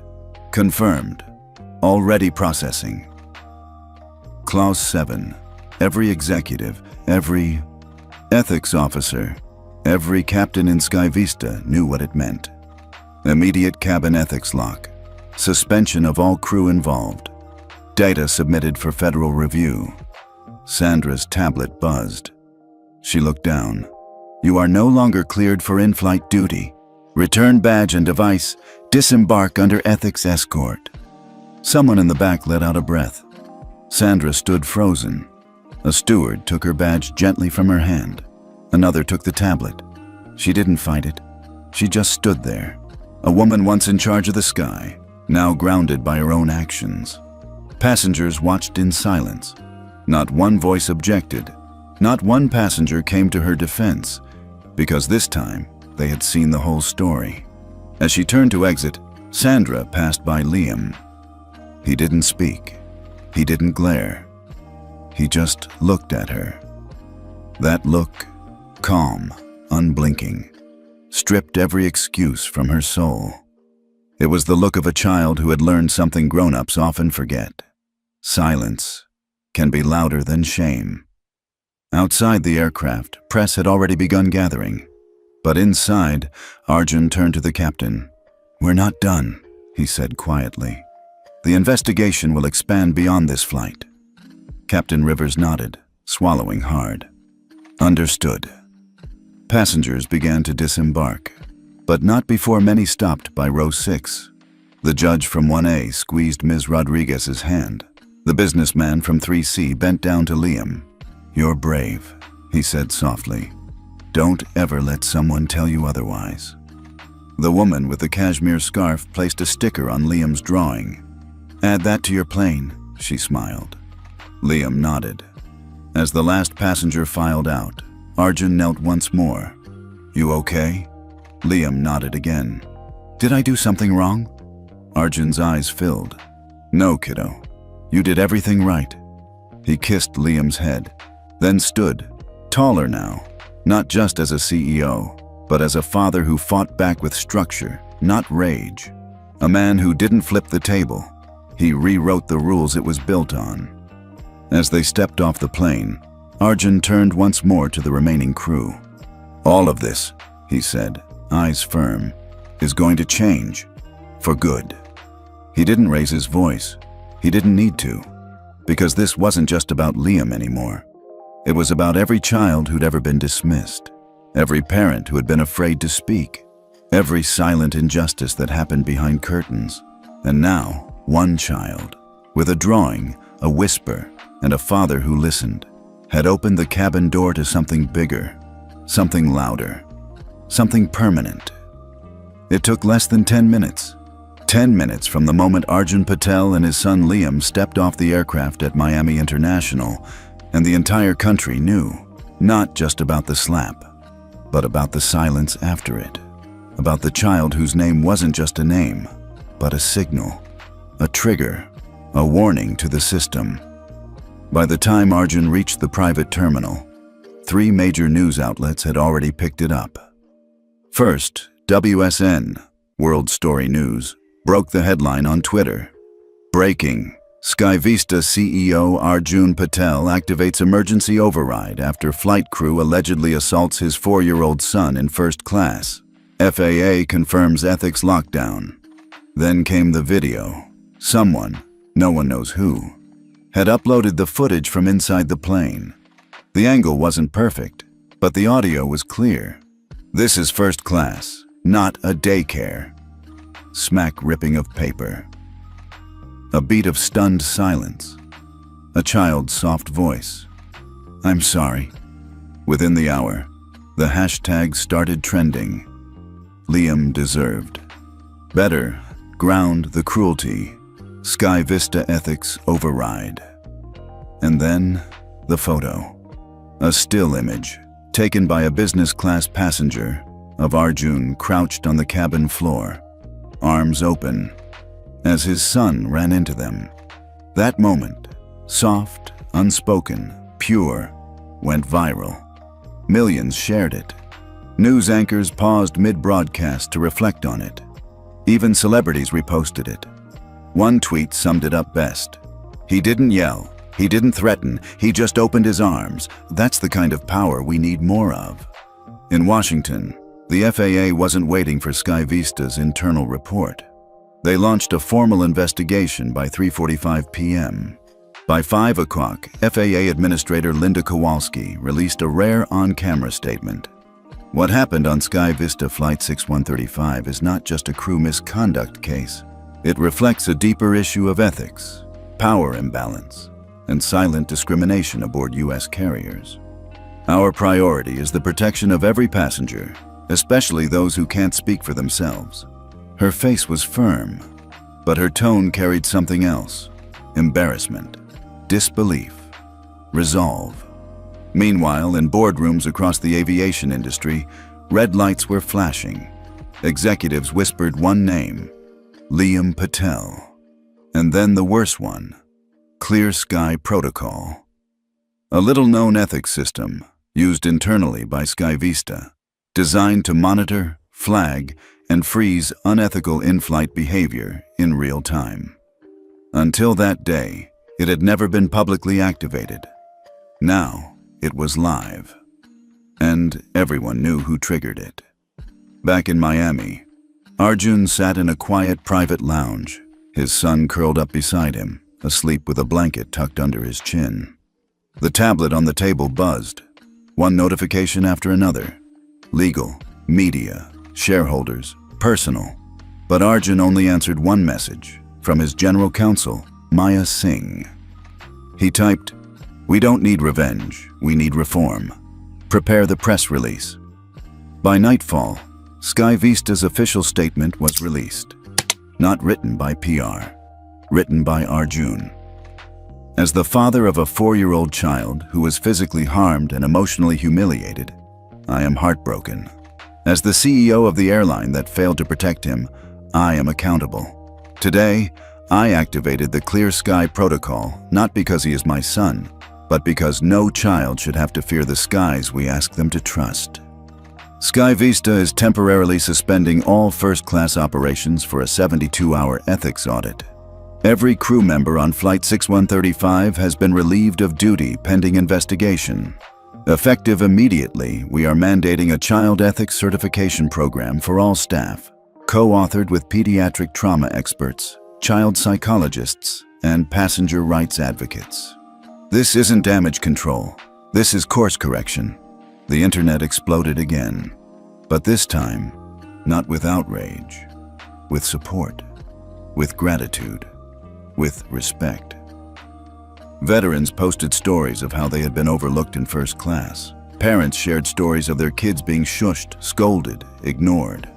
"Confirmed. Already processing." Clause 7. Every executive, every ethics officer, every captain in Sky Vista knew what it meant. Immediate cabin ethics lock. Suspension of all crew involved. Data submitted for federal review. Sandra's tablet buzzed. She looked down. "You are no longer cleared for in-flight duty. Return badge and device. Disembark under ethics escort." Someone in the back let out a breath. Sandra stood frozen. A steward took her badge gently from her hand. Another took the tablet. She didn't fight it. She just stood there. A woman once in charge of the sky, now grounded by her own actions. Passengers watched in silence. Not one voice objected. Not one passenger came to her defense, because this time they had seen the whole story. As she turned to exit, Sandra passed by Liam. He didn't speak. He didn't glare. He just looked at her. That look, calm, unblinking, stripped every excuse from her soul. It was the look of a child who had learned something grown-ups often forget. Silence can be louder than shame. Outside the aircraft, press had already begun gathering. But inside, Arjun turned to the captain. "We're not done," he said quietly. "The investigation will expand beyond this flight." Captain Rivers nodded, swallowing hard. "Understood." Passengers began to disembark, but not before many stopped by row 6. The judge from 1A squeezed Ms. Rodriguez's hand. The businessman from 3C bent down to Liam. "You're brave," he said softly. "Don't ever let someone tell you otherwise." The woman with the cashmere scarf placed a sticker on Liam's drawing. "Add that to your plane," she smiled. Liam nodded. As the last passenger filed out, Arjun knelt once more. "You okay?" Liam nodded again. "Did I do something wrong?" Arjun's eyes filled. No, kiddo. You did everything right. He kissed Liam's head, then stood, taller now, not just as a CEO, but as a father who fought back with structure, not rage. A man who didn't flip the table. He rewrote the rules it was built on. As they stepped off the plane, Arjun turned once more to the remaining crew. All of this, he said, eyes firm, is going to change. For good. He didn't raise his voice. He didn't need to. Because this wasn't just about Liam anymore. It was about every child who'd ever been dismissed. Every parent who had been afraid to speak. Every silent injustice that happened behind curtains. And now, one child, with a drawing, a whisper, and a father who listened, had opened the cabin door to something bigger, something louder, something permanent. It took less than 10 minutes. 10 minutes from the moment Arjun Patel and his son Liam stepped off the aircraft at Miami International, and the entire country knew, not just about the slap, but about the silence after it, about the child whose name wasn't just a name, but a signal, a trigger, a warning to the system. By the time Arjun reached the private terminal, 3 major news outlets had already picked it up. First, WSN, World Story News, broke the headline on Twitter. Breaking. SkyVista CEO Arjun Patel activates emergency override after flight crew allegedly assaults his 4-year-old son in first class. FAA confirms ethics lockdown. Then came the video. Someone, no one knows who, had uploaded the footage from inside the plane. The angle wasn't perfect, but the audio was clear. This is first class, not a daycare. Smack ripping of paper. A beat of stunned silence. A child's soft voice. I'm sorry. Within the hour, the hashtag started trending. Liam deserved. Better, ground the cruelty. SkyVista ethics override. And then, the photo. A still image, taken by a business class passenger, of Arjun crouched on the cabin floor, arms open, as his son ran into them. That moment, soft, unspoken, pure, went viral. Millions shared it. News anchors paused mid-broadcast to reflect on it. Even celebrities reposted it. One tweet summed it up best. He didn't yell. He didn't threaten. He just opened his arms. That's the kind of power we need more of. In Washington, the FAA wasn't waiting for SkyVista's internal report. They launched a formal investigation by 3:45 p.m. By 5 o'clock, FAA Administrator Linda Kowalski released a rare on-camera statement. What happened on SkyVista Flight 6135 is not just a crew misconduct case. It reflects a deeper issue of ethics, power imbalance, and silent discrimination aboard U.S. carriers. Our priority is the protection of every passenger, especially those who can't speak for themselves. Her face was firm, but her tone carried something else: embarrassment, disbelief, resolve. Meanwhile, in boardrooms across the aviation industry, red lights were flashing. Executives whispered one name: Liam Patel. And then the worst one: Clear Sky Protocol. A little-known ethics system, used internally by SkyVista, designed to monitor, flag, and freeze unethical in-flight behavior in real time. Until that day, it had never been publicly activated. Now, it was live. And everyone knew who triggered it. Back in Miami, Arjun sat in a quiet private lounge, his son curled up beside him, asleep with a blanket tucked under his chin. The tablet on the table buzzed, one notification after another. Legal, media, shareholders, personal. But Arjun only answered one message, from his general counsel, Maya Singh. He typed, "We don't need revenge, we need reform. Prepare the press release." By nightfall, SkyVista's official statement was released. Not written by PR, written by Arjun. As the father of a 4-year-old child who was physically harmed and emotionally humiliated, I am heartbroken. As the CEO of the airline that failed to protect him, I am accountable. Today, I activated the Clear Sky Protocol, not because he is my son, but because no child should have to fear the skies we ask them to trust. Sky Vista is temporarily suspending all first-class operations for a 72-hour ethics audit. Every crew member on Flight 6135 has been relieved of duty pending investigation. Effective immediately, we are mandating a child ethics certification program for all staff, co-authored with pediatric trauma experts, child psychologists, and passenger rights advocates. This isn't damage control. This is course correction. The internet exploded again, but this time, not with outrage, with support, with gratitude, with respect. Veterans posted stories of how they had been overlooked in first class. Parents shared stories of their kids being shushed, scolded, ignored.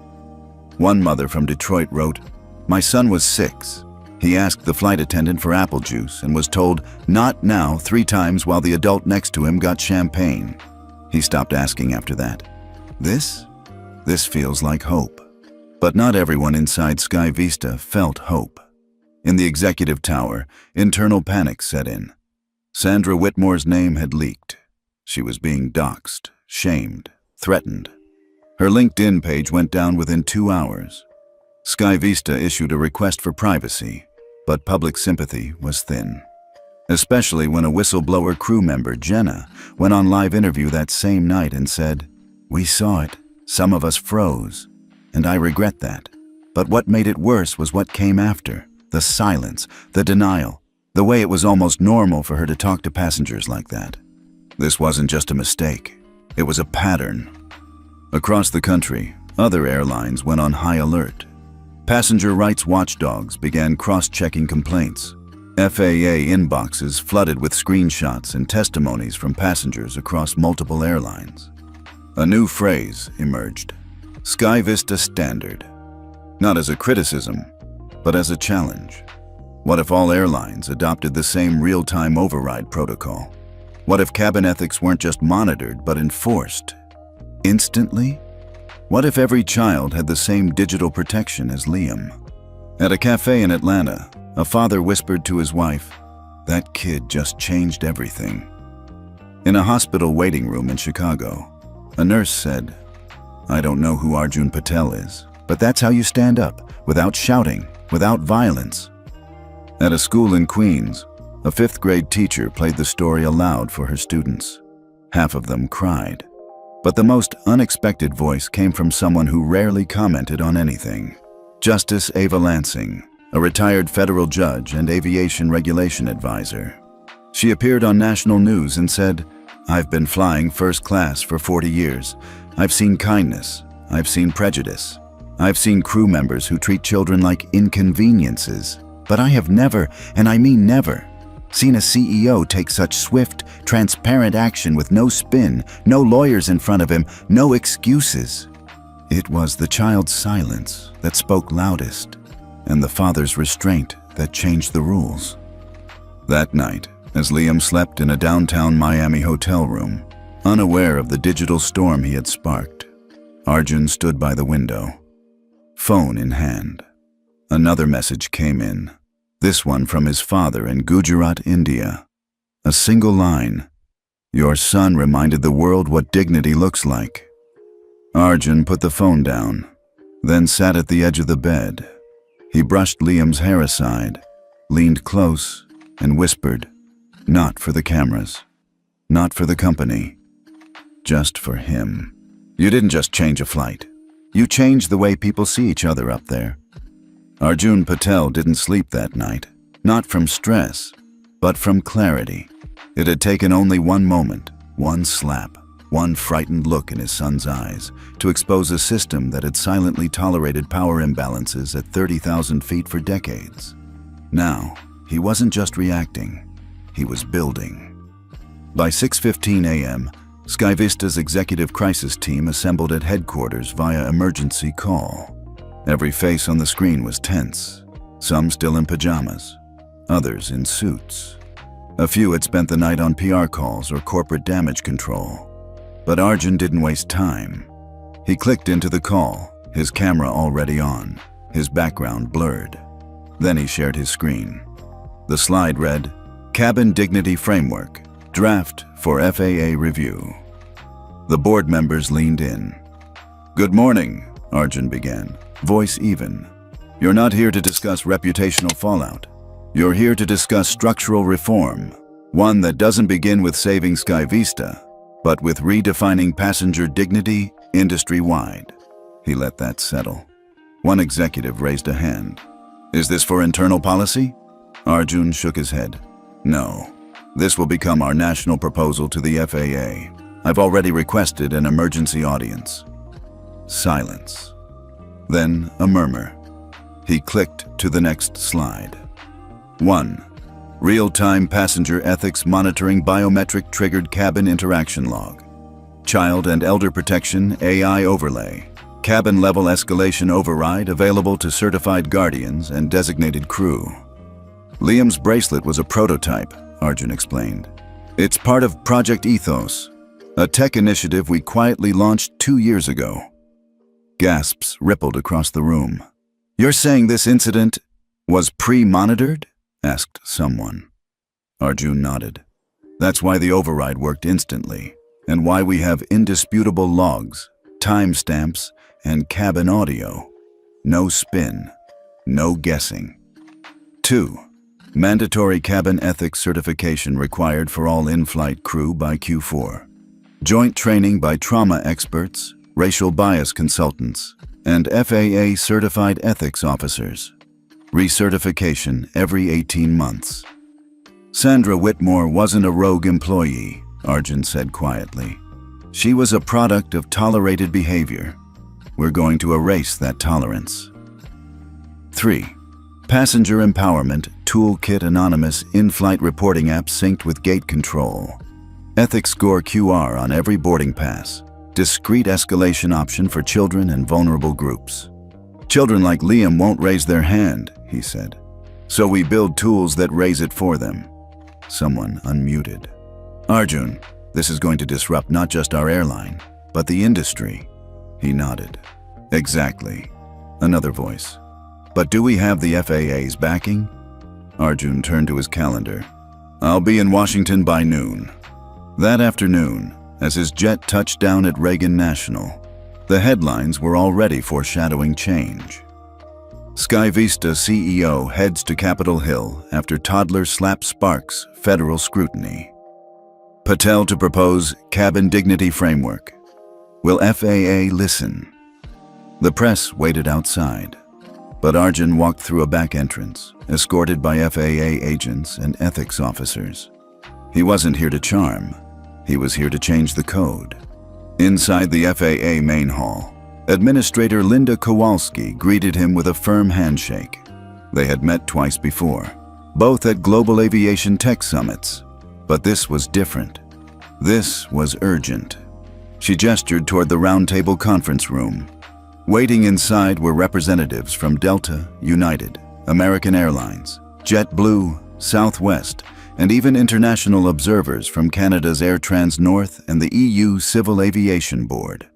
One mother from Detroit wrote, "My son was 6. He asked the flight attendant for apple juice and was told, 'Not now,' 3 times while the adult next to him got champagne. He stopped asking after that." This feels like hope. But not everyone inside Sky Vista felt hope. In the executive tower, internal panic set in. Sandra Whitmore's name had leaked. She was being doxxed, shamed, threatened. Her LinkedIn page went down within 2 hours. Sky Vista issued a request for privacy, but public sympathy was thin. Especially when a whistleblower crew member, Jenna, went on live interview that same night and said, "We saw it. Some of us froze. And I regret that. But what made it worse was what came after. The silence, the denial, the way it was almost normal for her to talk to passengers like that. This wasn't just a mistake. It was a pattern." Across the country, other airlines went on high alert. Passenger rights watchdogs began cross-checking complaints. FAA inboxes flooded with screenshots and testimonies from passengers across multiple airlines. A new phrase emerged: Sky Vista Standard. Not as a criticism, but as a challenge. What if all airlines adopted the same real-time override protocol? What if cabin ethics weren't just monitored, but enforced instantly? What if every child had the same digital protection as Liam? At a cafe in Atlanta, a father whispered to his wife, "That kid just changed everything." In a hospital waiting room in Chicago, a nurse said, "I don't know who Arjun Patel is, but that's how you stand up, without shouting, without violence." At a school in Queens, a 5th grade teacher played the story aloud for her students. Half of them cried. But the most unexpected voice came from someone who rarely commented on anything. Justice Ava Lansing, a retired federal judge and aviation regulation advisor. She appeared on national news and said, "I've been flying first class for 40 years. I've seen kindness. I've seen prejudice. I've seen crew members who treat children like inconveniences. But I have never, and I mean never, seen a CEO take such swift, transparent action with no spin, no lawyers in front of him, no excuses." It was the child's silence that spoke loudest, and the father's restraint that changed the rules. That night, as Liam slept in a downtown Miami hotel room, unaware of the digital storm he had sparked, Arjun stood by the window, phone in hand. Another message came in, this one from his father in Gujarat, India. A single line, "Your son reminded the world what dignity looks like." Arjun put the phone down, then sat at the edge of the bed. He brushed Liam's hair aside, leaned close, and whispered, "Not for the cameras, not for the company, just for him. You didn't just change a flight. You changed the way people see each other up there." Arjun Patel didn't sleep that night, not from stress, but from clarity. It had taken only one moment, one slap, one frightened look in his son's eyes to expose a system that had silently tolerated power imbalances at 30,000 feet for decades. Now, he wasn't just reacting, he was building. By 6:15 a.m., Sky Vista's executive crisis team assembled at headquarters via emergency call. Every face on the screen was tense, some still in pajamas, others in suits. A few had spent the night on PR calls or corporate damage control. But Arjun didn't waste time. He clicked into the call, his camera already on, his background blurred. Then he shared his screen. The slide read, Cabin Dignity Framework, Draft for FAA Review. The board members leaned in. Good morning, Arjun began, voice even. You're not here to discuss reputational fallout. You're here to discuss structural reform, one that doesn't begin with saving Sky Vista, but with redefining passenger dignity industry-wide. He let that settle. One executive raised a hand. Is this for internal policy? Arjun shook his head. No. This will become our national proposal to the FAA. I've already requested an emergency audience. Silence. Then a murmur. He clicked to the next slide. 1. Real-time passenger ethics monitoring biometric triggered cabin interaction log. Child and elder protection AI overlay. Cabin level escalation override available to certified guardians and designated crew. Liam's bracelet was a prototype, Arjun explained. It's part of Project Ethos, a tech initiative we quietly launched 2 years ago. Gasps rippled across the room. You're saying this incident was pre-monitored? Asked someone. Arjun nodded. That's why the override worked instantly, and why we have indisputable logs, timestamps, and cabin audio. No spin, no guessing. 2. Mandatory cabin ethics certification required for all in-flight crew by Q4. Joint training by trauma experts, racial bias consultants, and FAA certified ethics officers. Recertification every 18 months. Sandra Whitmore wasn't a rogue employee, Arjun said quietly. She was a product of tolerated behavior. We're going to erase that tolerance. 3. Passenger Empowerment Toolkit Anonymous in-flight reporting app synced with gate control. Ethics score QR on every boarding pass. Discrete escalation option for children and vulnerable groups. Children like Liam won't raise their hand, he said. So we build tools that raise it for them. Someone unmuted. Arjun, this is going to disrupt not just our airline, but the industry. He nodded. Exactly. Another voice. But do we have the FAA's backing? Arjun turned to his calendar. I'll be in Washington by noon. That afternoon, as his jet touched down at Reagan National, the headlines were already foreshadowing change. Sky Vista CEO heads to Capitol Hill after Toddler slaps sparks federal scrutiny. Patel to propose cabin dignity framework. Will FAA listen? The press waited outside, but Arjun walked through a back entrance, escorted by FAA agents and ethics officers. He wasn't here to charm. He was here to change the code. Inside the FAA main hall, Administrator Linda Kowalski greeted him with a firm handshake. They had met twice before, both at Global Aviation Tech Summits. But this was different. This was urgent. She gestured toward the roundtable conference room. Waiting inside were representatives from Delta, United, American Airlines, JetBlue, Southwest, and even international observers from Canada's Air Trans North and the EU Civil Aviation Board.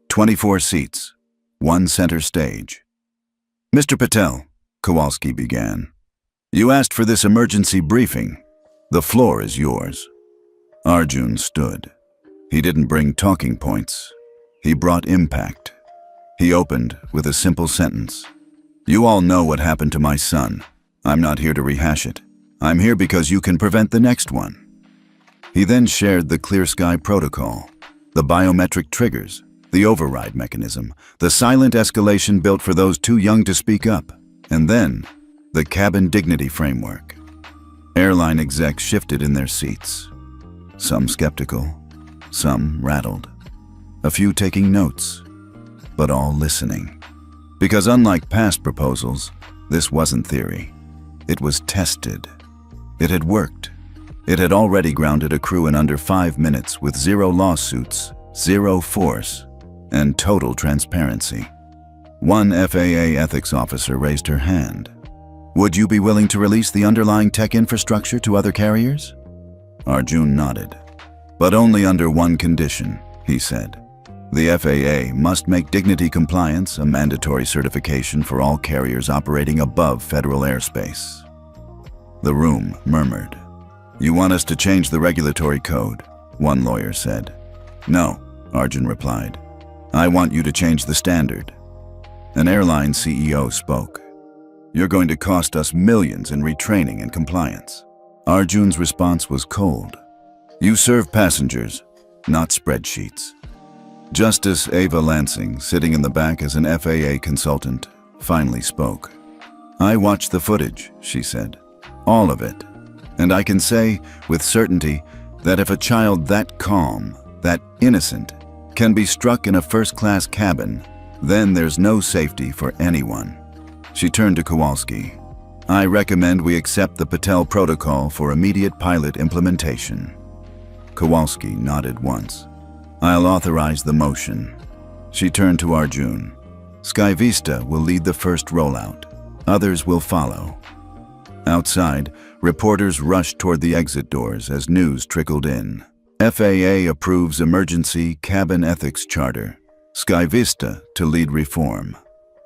24 seats, one center stage. Mr. Patel, Kowalski began, you asked for this emergency briefing. The floor is yours. Arjun stood. He didn't bring talking points. He brought impact. He opened with a simple sentence. You all know what happened to my son. I'm not here to rehash it. I'm here because you can prevent the next one. He then shared the Clear Sky Protocol, the biometric triggers, the override mechanism, the silent escalation built for those too young to speak up, and then the cabin dignity framework. Airline execs shifted in their seats, some skeptical, some rattled, a few taking notes, but all listening. Because unlike past proposals, this wasn't theory. It was tested. It had worked. It had already grounded a crew in under 5 minutes with 0 lawsuits, 0 force, and total transparency. One FAA ethics officer raised her hand. Would you be willing to release the underlying tech infrastructure to other carriers? Arjun nodded. But only under one condition, he said. The FAA must make dignity compliance a mandatory certification for all carriers operating above federal airspace. The room murmured. "You want us to change the regulatory code," one lawyer said. "No," Arjun replied. "I want you to change the standard." An airline CEO spoke. "You're going to cost us millions in retraining and compliance." Arjun's response was cold. "You serve passengers, not spreadsheets." Justice Ava Lansing, sitting in the back as an FAA consultant, finally spoke. "I watched the footage," she said. "All of it. And I can say with certainty that if a child that calm, that innocent, can be struck in a first-class cabin, then there's no safety for anyone." She turned to Kowalski. "I recommend we accept the Patel Protocol for immediate pilot implementation." Kowalski nodded once. "I'll authorize the motion." She turned to Arjun. "Sky Vista will lead the first rollout. Others will follow." Outside, reporters rushed toward the exit doors as news trickled in. FAA approves emergency cabin ethics charter. Sky Vista to lead reform.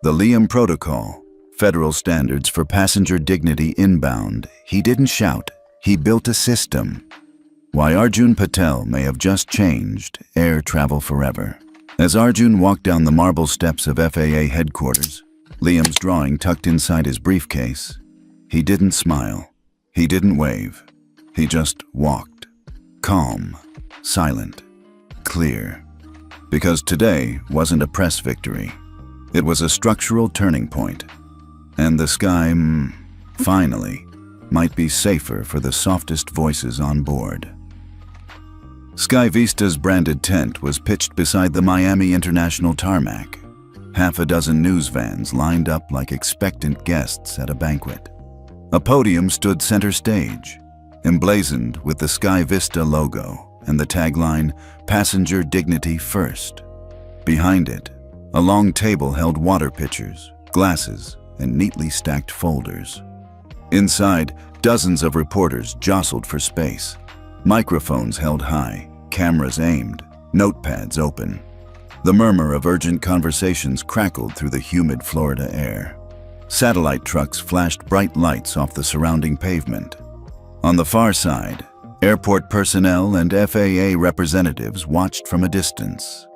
The Liam Protocol, federal standards for passenger dignity inbound. He didn't shout, he built a system. Why Arjun Patel may have just changed air travel forever. As Arjun walked down the marble steps of FAA headquarters, Liam's drawing tucked inside his briefcase, he didn't smile. He didn't wave. He just walked. Calm, silent, clear. Because today wasn't a press victory. It was a structural turning point. And the sky, finally, might be safer for the softest voices on board. Sky Vista's branded tent was pitched beside the Miami International tarmac. Half a dozen news vans lined up like expectant guests at a banquet. A podium stood center stage, emblazoned with the Sky Vista logo and the tagline, "Passenger Dignity First." Behind it, a long table held water pitchers, glasses, and neatly stacked folders. Inside, dozens of reporters jostled for space. Microphones held high, cameras aimed, notepads open. The murmur of urgent conversations crackled through the humid Florida air. Satellite trucks flashed bright lights off the surrounding pavement. On the far side, airport personnel and FAA representatives watched from a distance,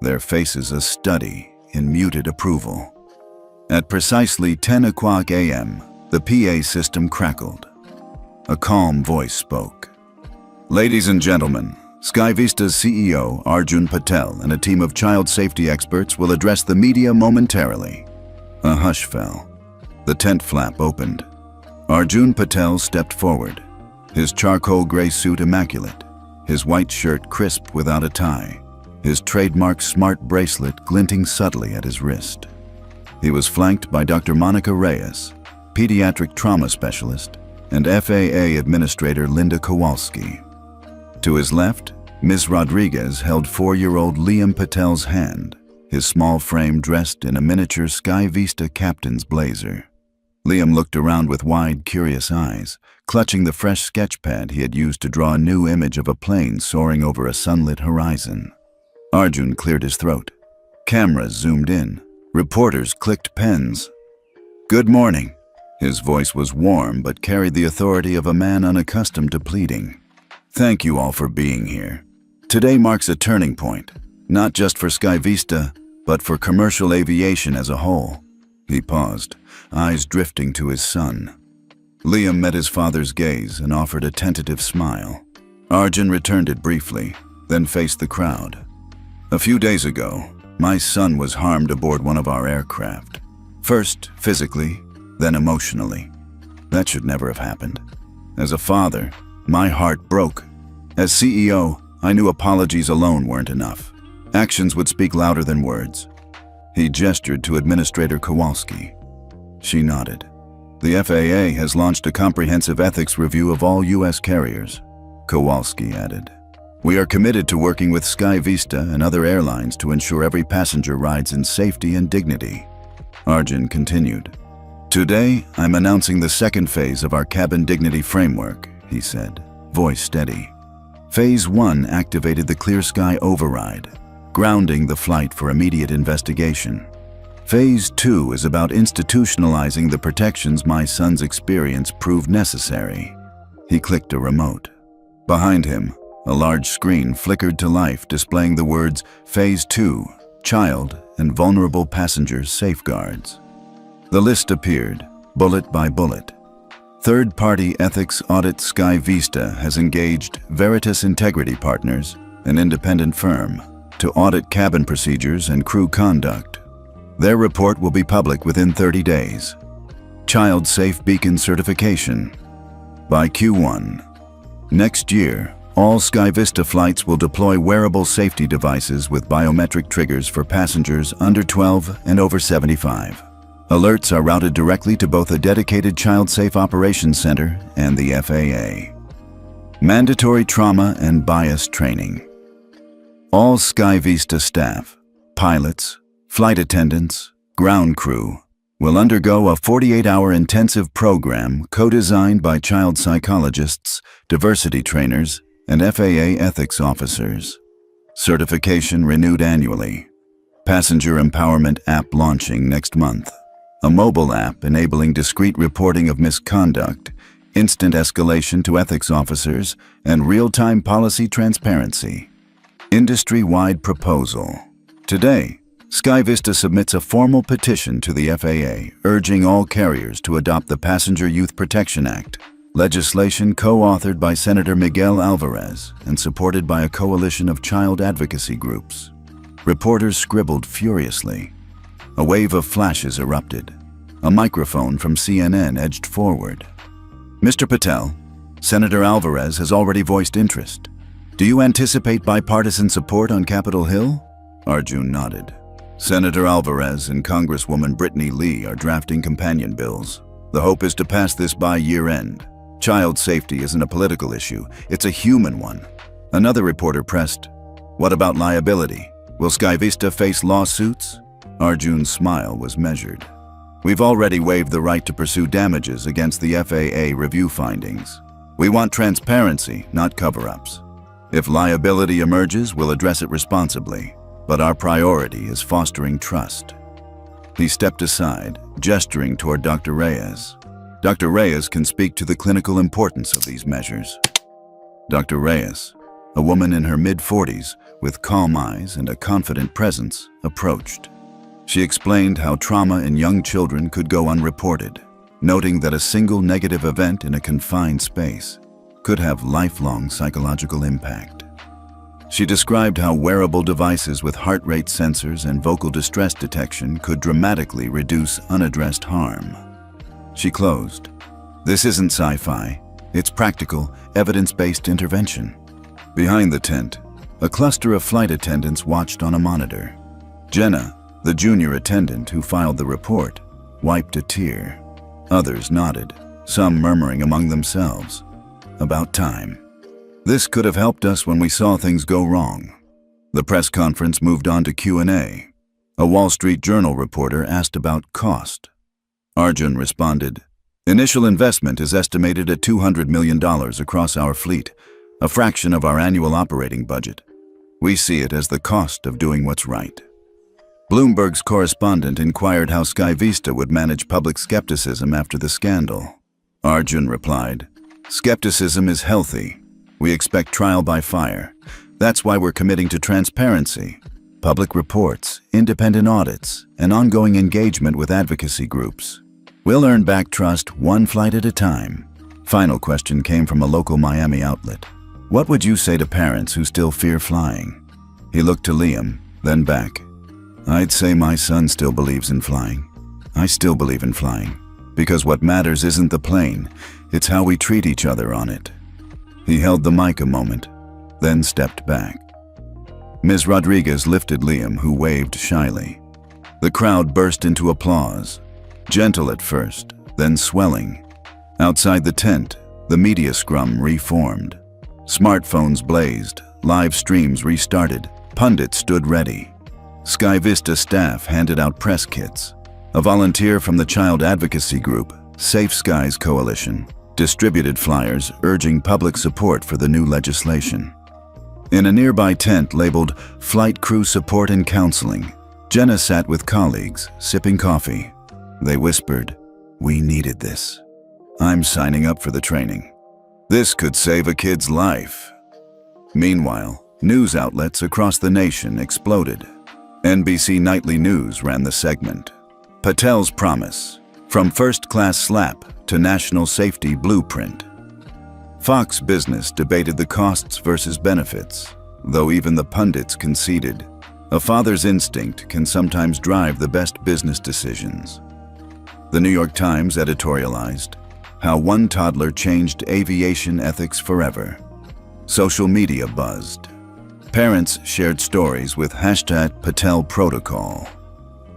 their faces a study in muted approval. At precisely 10 o'clock a.m., the PA system crackled. A calm voice spoke. "Ladies and gentlemen, Sky Vista's CEO, Arjun Patel, and a team of child safety experts will address the media momentarily." A hush fell. The tent flap opened. Arjun Patel stepped forward, his charcoal gray suit immaculate, his white shirt crisp without a tie, his trademark smart bracelet glinting subtly at his wrist. He was flanked by Dr. Monica Reyes, pediatric trauma specialist, and FAA Administrator Linda Kowalski. To his left, Ms. Rodriguez held 4-year-old Liam Patel's hand, his small frame dressed in a miniature Sky Vista captain's blazer. Liam looked around with wide, curious eyes, clutching the fresh sketch pad he had used to draw a new image of a plane soaring over a sunlit horizon. Arjun cleared his throat. Cameras zoomed in. Reporters clicked pens. "Good morning." His voice was warm but carried the authority of a man unaccustomed to pleading. "Thank you all for being here. Today marks a turning point, not just for Sky Vista, but for commercial aviation as a whole." He paused, eyes drifting to his son. Liam met his father's gaze and offered a tentative smile. Arjun returned it briefly, then faced the crowd. "A few days ago, my son was harmed aboard one of our aircraft. First physically, then emotionally. That should never have happened. As a father, my heart broke. As CEO, I knew apologies alone weren't enough. Actions would speak louder than words." He gestured to Administrator Kowalski. She nodded. "The FAA has launched a comprehensive ethics review of all U.S. carriers," Kowalski added. "We are committed to working with Sky Vista and other airlines to ensure every passenger rides in safety and dignity." Arjun continued. "Today, I'm announcing the second phase of our cabin dignity framework," he said, voice steady. Phase 1 activated the Clear Sky Override, grounding the flight for immediate investigation. Phase 2 is about institutionalizing the protections my son's experience proved necessary. He clicked a remote. Behind him, a large screen flickered to life, displaying the words Phase 2, Child and Vulnerable Passengers Safeguards. The list appeared, bullet by bullet. Third-party ethics audit Sky Vista has engaged Veritas Integrity Partners, an independent firm, to audit cabin procedures and crew conduct. Their report will be public within 30 days. Child Safe Beacon Certification. By Q1. Next year, all Sky Vista flights will deploy wearable safety devices with biometric triggers for passengers under 12 and over 75. Alerts are routed directly to both a dedicated Child Safe Operations Center and the FAA. Mandatory trauma and bias training. All Sky Vista staff, pilots, flight attendants, ground crew, will undergo a 48-hour intensive program co-designed by child psychologists, diversity trainers, and FAA ethics officers. Certification renewed annually. Passenger Empowerment app launching next month. A mobile app enabling discreet reporting of misconduct, instant escalation to ethics officers, and real-time policy transparency. Industry-wide proposal. Today, Sky Vista submits a formal petition to the FAA urging all carriers to adopt the Passenger Youth Protection Act, legislation co-authored by Senator Miguel Alvarez and supported by a coalition of child advocacy groups. Reporters scribbled furiously. A wave of flashes erupted. A microphone from CNN edged forward. Mr. Patel, Senator Alvarez has already voiced interest. Do you anticipate bipartisan support on Capitol Hill? Arjun nodded. Senator Alvarez and Congresswoman Brittany Lee are drafting companion bills. The hope is to pass this by year-end. Child safety isn't a political issue, it's a human one. Another reporter pressed, "What about liability? Will Sky Vista face lawsuits?" Arjun's smile was measured. "We've already waived the right to pursue damages against the FAA review findings. We want transparency, not cover-ups. If liability emerges, we'll address it responsibly. But our priority is fostering trust." He stepped aside, gesturing toward Dr. Reyes. Dr. Reyes can speak to the clinical importance of these measures. Dr. Reyes, a woman in her mid-40s with calm eyes and a confident presence, approached. She explained how trauma in young children could go unreported, noting that a single negative event in a confined space could have lifelong psychological impact. She described how wearable devices with heart rate sensors and vocal distress detection could dramatically reduce unaddressed harm. She closed. "This isn't sci-fi. It's practical, evidence-based intervention." Behind the tent, a cluster of flight attendants watched on a monitor. Jenna, the junior attendant who filed the report, wiped a tear. Others nodded, some murmuring among themselves. About time. This could have helped us when we saw things go wrong. The press conference moved on to Q&A. A Wall Street Journal reporter asked about cost. Arjun responded, "Initial investment is estimated at $200 million across our fleet, a fraction of our annual operating budget. We see it as the cost of doing what's right." Bloomberg's correspondent inquired how Sky Vista would manage public skepticism after the scandal. Arjun replied, "Skepticism is healthy. We expect trial by fire. That's why we're committing to transparency, public reports, independent audits, and ongoing engagement with advocacy groups. We'll earn back trust one flight at a time." Final question came from a local Miami outlet. "What would you say to parents who still fear flying?" He looked to Liam, then back. "I'd say my son still believes in flying. I still believe in flying. Because what matters isn't the plane, it's how we treat each other on it." He held the mic a moment, then stepped back. Ms. Rodriguez lifted Liam, who waved shyly. The crowd burst into applause, gentle at first, then swelling. Outside the tent, the media scrum reformed. Smartphones blazed, live streams restarted, pundits stood ready. Sky Vista staff handed out press kits. A volunteer from the child advocacy group, Safe Skies Coalition, distributed flyers urging public support for the new legislation. In a nearby tent labeled Flight Crew Support and Counseling, Jenna sat with colleagues, sipping coffee. They whispered, "We needed this. I'm signing up for the training. This could save a kid's life." Meanwhile, news outlets across the nation exploded. NBC Nightly News ran the segment, "Patel's Promise, From First-Class Slap to National Safety Blueprint." Fox Business debated the costs versus benefits, though even the pundits conceded a father's instinct can sometimes drive the best business decisions. The New York Times editorialized, "How one toddler changed aviation ethics forever." Social media buzzed. Parents shared stories with #PatelProtocol.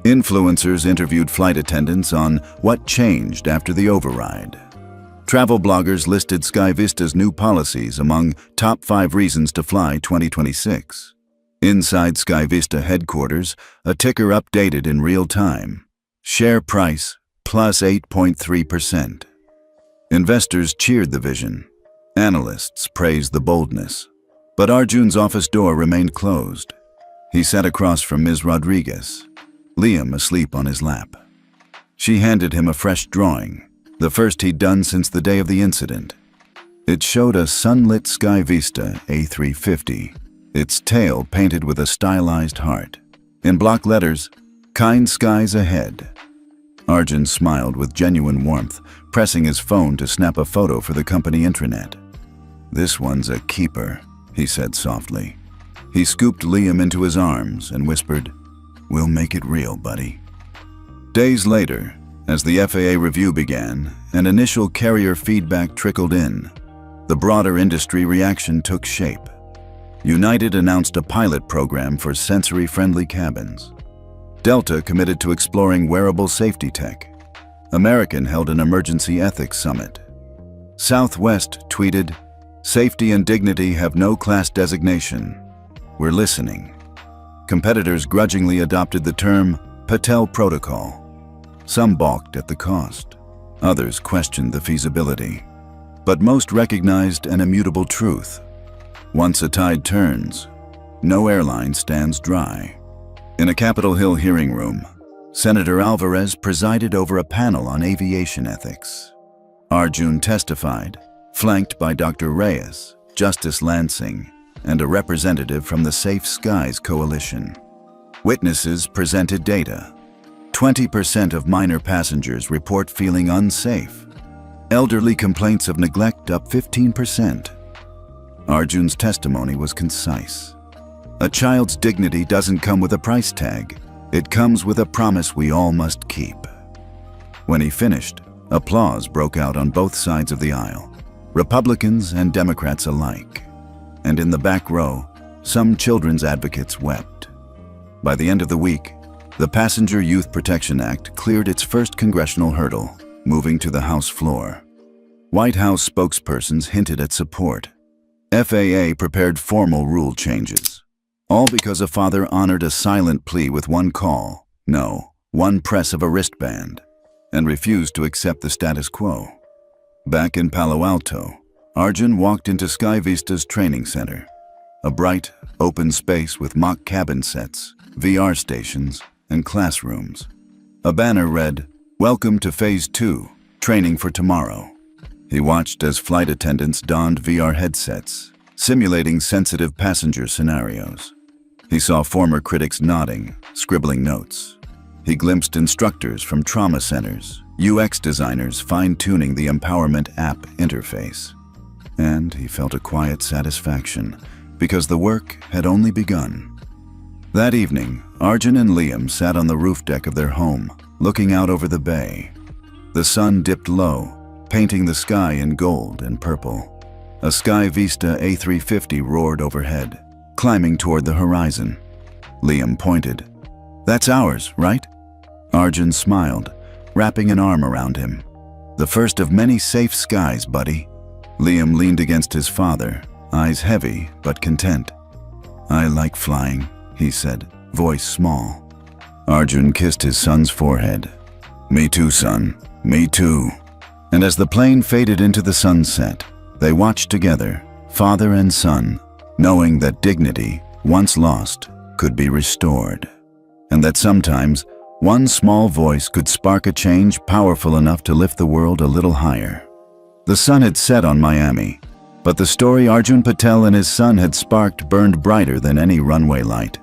Influencers interviewed flight attendants on what changed after the override. Travel bloggers listed SkyVista's new policies among top 5 reasons to fly 2026. Inside SkyVista headquarters, a ticker updated in real time. Share price plus 8.3%. Investors cheered the vision. Analysts praised the boldness. But Arjun's office door remained closed. He sat across from Ms. Rodriguez, Liam asleep on his lap. She handed him a fresh drawing, the first he'd done since the day of the incident. It showed a sunlit SkyVista A350, its tail painted with a stylized heart. In block letters, "Kind skies ahead." Arjun smiled with genuine warmth, pressing his phone to snap a photo for the company intranet. "This one's a keeper," he said softly. He scooped Liam into his arms and whispered, "We'll make it real, buddy." Days later, as the FAA review began and initial carrier feedback trickled in, the broader industry reaction took shape. United announced a pilot program for sensory-friendly cabins. Delta committed to exploring wearable safety tech. American held an emergency ethics summit. Southwest tweeted, "Safety and dignity have no class designation. We're listening." Competitors grudgingly adopted the term Patel Protocol. Some balked at the cost. Others questioned the feasibility. But most recognized an immutable truth. Once a tide turns, no airline stands dry. In a Capitol Hill hearing room, Senator Alvarez presided over a panel on aviation ethics. Arjun testified, flanked by Dr. Reyes, Justice Lansing, and a representative from the Safe Skies Coalition. Witnesses presented data. 20% of minor passengers report feeling unsafe. Elderly complaints of neglect up 15%. Arjun's testimony was concise. A child's dignity doesn't come with a price tag. It comes with a promise we all must keep. When he finished, applause broke out on both sides of the aisle, Republicans and Democrats alike. And in the back row, some children's advocates wept. By the end of the week, the Passenger Youth Protection Act cleared its first congressional hurdle, moving to the House floor. White House spokespersons hinted at support. FAA prepared formal rule changes. All because a father honored a silent plea with one call, no, one press of a wristband, and refused to accept the status quo. Back in Palo Alto, Arjun walked into SkyVista's training center, a bright, open space with mock cabin sets, VR stations, and classrooms. A banner read, "Welcome to Phase 2, Training for Tomorrow." He watched as flight attendants donned VR headsets, simulating sensitive passenger scenarios. He saw former critics nodding, scribbling notes. He glimpsed instructors from trauma centers, UX designers fine-tuning the Empowerment app interface. And he felt a quiet satisfaction, because the work had only begun. That evening, Arjun and Liam sat on the roof deck of their home, looking out over the bay. The sun dipped low, painting the sky in gold and purple. A SkyVista A350 roared overhead, climbing toward the horizon. Liam pointed. "That's ours, right?" Arjun smiled, wrapping an arm around him. "The first of many safe skies, buddy." Liam leaned against his father, eyes heavy but content. "I like flying," he said, voice small. Arjun kissed his son's forehead. "Me too, son. Me too." And as the plane faded into the sunset, they watched together, father and son, knowing that dignity, once lost, could be restored, and that sometimes one small voice could spark a change powerful enough to lift the world a little higher. The sun had set on Miami, but the story Arjun Patel and his son had sparked burned brighter than any runway light.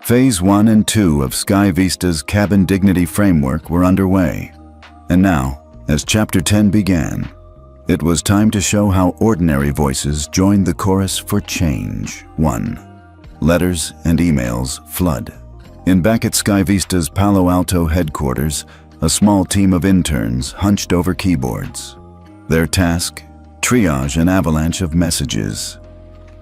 Phase 1 and 2 of Sky Vista's Cabin Dignity Framework were underway, and now, as Chapter 10 began, it was time to show how ordinary voices joined the chorus for change. 1. Letters and emails flood. Back at Sky Vista's Palo Alto headquarters, a small team of interns hunched over keyboards. Their task? Triage an avalanche of messages.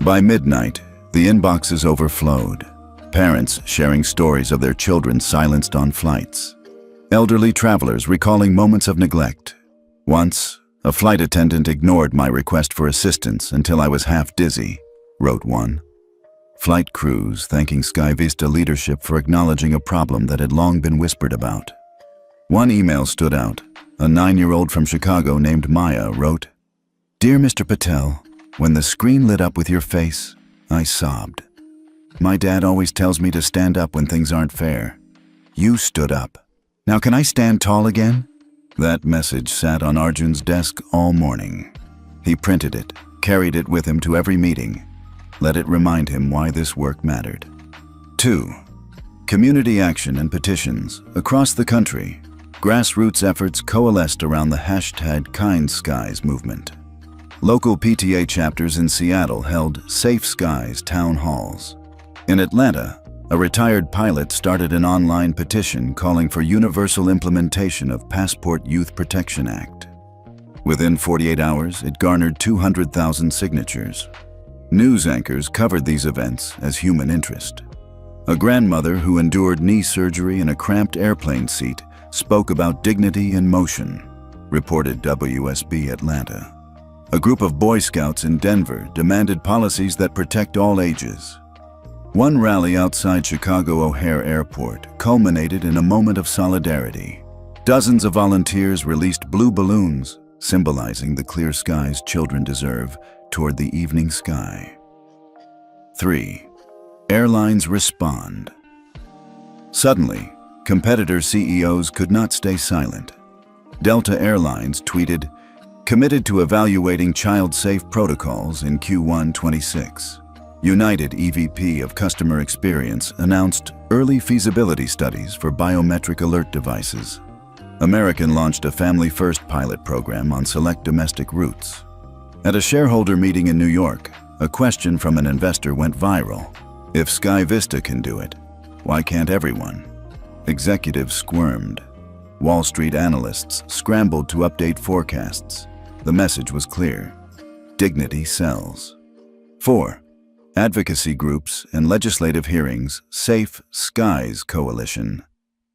By midnight, the inboxes overflowed. Parents sharing stories of their children silenced on flights. Elderly travelers recalling moments of neglect. Once, a flight attendant ignored my request for assistance until I was half dizzy, wrote one. Flight crews thanking Sky Vista leadership for acknowledging a problem that had long been whispered about. One email stood out. A 9-year-old from Chicago named Maya wrote, "Dear Mr. Patel, when the screen lit up with your face, I sobbed. My dad always tells me to stand up when things aren't fair. You stood up. Now can I stand tall again?" That message sat on Arjun's desk all morning. He printed it, carried it with him to every meeting. Let it remind him why this work mattered. 2. Community action and petitions. Across the country, grassroots efforts coalesced around the #KindSkies movement. Local PTA chapters in Seattle held Safe Skies town halls. In Atlanta, a retired pilot started an online petition calling for universal implementation of Passport Youth Protection Act. Within 48 hours, it garnered 200,000 signatures. News anchors covered these events as human interest. A grandmother who endured knee surgery in a cramped airplane seat spoke about dignity in motion, reported WSB Atlanta. A group of Boy Scouts in Denver demanded policies that protect all ages. One rally outside Chicago O'Hare Airport culminated in a moment of solidarity. Dozens of volunteers released blue balloons, symbolizing the clear skies children deserve, toward the evening sky. 3. Airlines respond. Suddenly, competitor CEOs could not stay silent. Delta Airlines tweeted, "Committed to evaluating child-safe protocols in Q1 '26. United EVP of Customer Experience announced early feasibility studies for biometric alert devices. American launched a family-first pilot program on select domestic routes. At a shareholder meeting in New York, a question from an investor went viral. If Sky Vista can do it, why can't everyone? Executives squirmed. Wall Street analysts scrambled to update forecasts. The message was clear. Dignity sells. 4. Advocacy groups and legislative hearings. Safe Skies Coalition.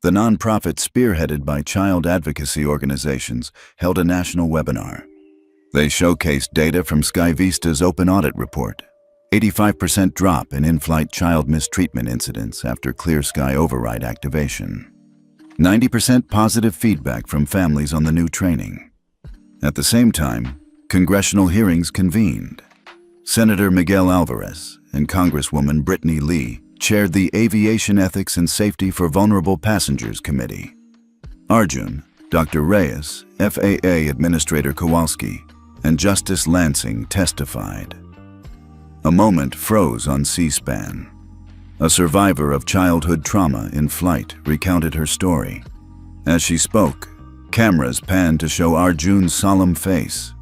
The nonprofit spearheaded by child advocacy organizations held a national webinar. They showcased data from Sky Vista's open audit report. 85% drop in in-flight child mistreatment incidents after Clear Sky override activation. 90% positive feedback from families on the new training. At the same time, congressional hearings convened. Senator Miguel Alvarez and Congresswoman Brittany Lee chaired the Aviation Ethics and Safety for Vulnerable Passengers Committee. Arjun, Dr. Reyes, FAA Administrator Kowalski, and Justice Lansing testified. A moment froze on C-SPAN. A survivor of childhood trauma in flight recounted her story. As she spoke, cameras panned to show Arjun's solemn face.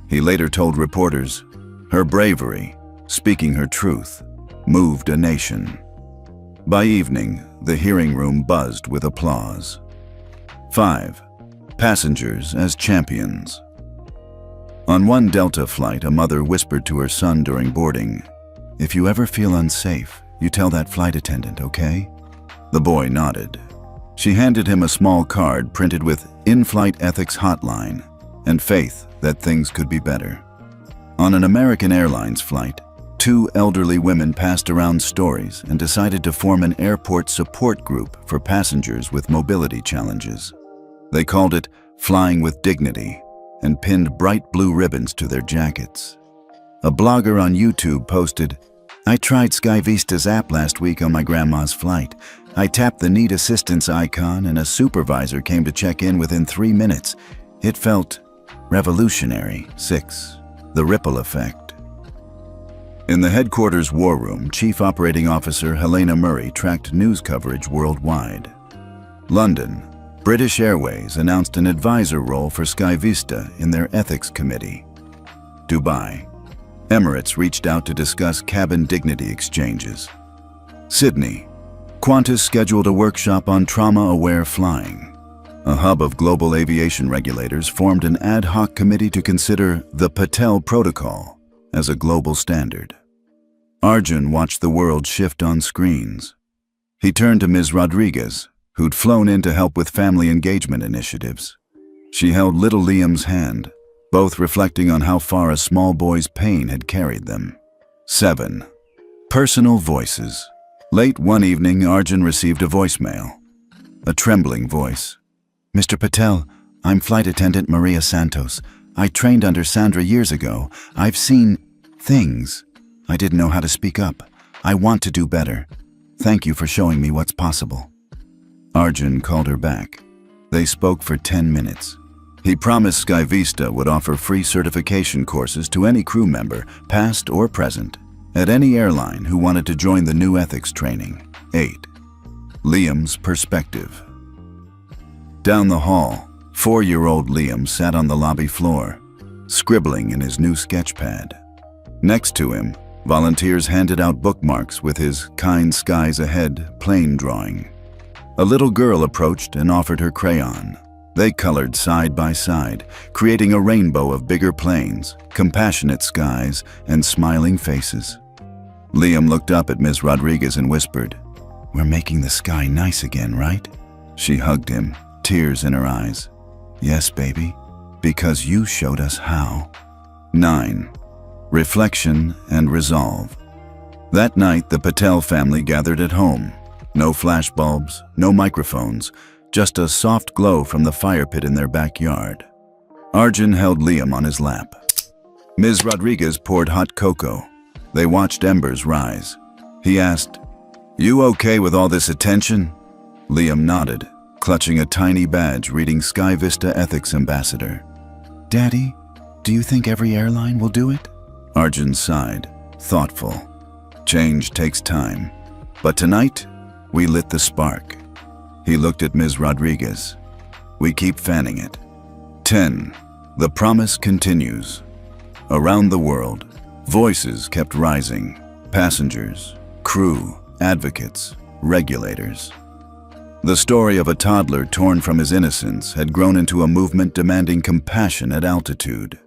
He later told reporters, her bravery, speaking her truth, moved a nation. By evening, the hearing room buzzed with applause. 5. Passengers as champions. On one Delta flight, a mother whispered to her son during boarding, "If you ever feel unsafe, you tell that flight attendant, okay?" The boy nodded. She handed him a small card printed with "In-Flight Ethics Hotline" and faith that things could be better. On an American Airlines flight, 2 elderly women passed around stories and decided to form an airport support group for passengers with mobility challenges. They called it Flying with Dignity and pinned bright blue ribbons to their jackets. A blogger on YouTube posted, "I tried SkyVista's app last week on my grandma's flight. I tapped the Need Assistance icon and a supervisor came to check in within 3 minutes. It felt revolutionary." 6. The ripple effect. In the headquarters war room, Chief Operating Officer Helena Murray tracked news coverage worldwide. London, British Airways announced an advisor role for SkyVista in their ethics committee. Dubai, Emirates reached out to discuss cabin dignity exchanges. Sydney, Qantas scheduled a workshop on trauma-aware flying. A hub of global aviation regulators formed an ad hoc committee to consider the Patel Protocol as a global standard. Arjun watched the world shift on screens. He turned to Ms. Rodriguez, who'd flown in to help with family engagement initiatives. She held little Liam's hand, both reflecting on how far a small boy's pain had carried them. 7. Personal voices. Late one evening, Arjun received a voicemail. A trembling voice. "Mr. Patel, I'm Flight Attendant Maria Santos. I trained under Sandra years ago. I've seen things. I didn't know how to speak up. I want to do better. Thank you for showing me what's possible." Arjun called her back. They spoke for 10 minutes. He promised SkyVista would offer free certification courses to any crew member, past or present, at any airline who wanted to join the new ethics training. 8. Liam's perspective. Down the hall, 4-year-old Liam sat on the lobby floor, scribbling in his new sketch pad. Next to him, volunteers handed out bookmarks with his "Kind Skies Ahead" plane drawing. A little girl approached and offered her crayon. They colored side by side, creating a rainbow of bigger planes, compassionate skies, and smiling faces. Liam looked up at Ms. Rodriguez and whispered, "We're making the sky nice again, right?" She hugged him, tears in her eyes. "Yes, baby, because you showed us how." 9. Reflection and resolve. That night, the Patel family gathered at home. No flashbulbs, no microphones, just a soft glow from the fire pit in their backyard. Arjun held Liam on his lap. Ms. Rodriguez poured hot cocoa. They watched embers rise. He asked, "You okay with all this attention?" Liam nodded, clutching a tiny badge reading SkyVista Ethics Ambassador. "Daddy, do you think every airline will do it?" Arjun sighed, thoughtful. Change takes time. But tonight, we lit the spark. He looked at Ms. Rodriguez. "We keep fanning it." 10. The promise continues. Around the world, voices kept rising. Passengers, crew, advocates, regulators. The story of a toddler torn from his innocence had grown into a movement demanding compassion at altitude.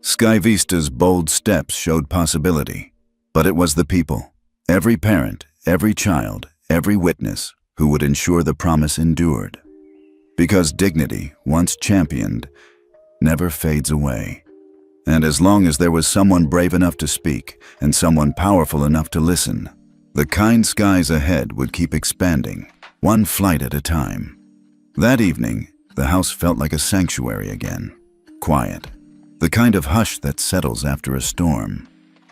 SkyVista's bold steps showed possibility, but it was the people, every parent, every child, every witness, who would ensure the promise endured. Because dignity, once championed, never fades away. And as long as there was someone brave enough to speak and someone powerful enough to listen, the kind skies ahead would keep expanding, one flight at a time. That evening, the house felt like a sanctuary again. Quiet. The kind of hush that settles after a storm.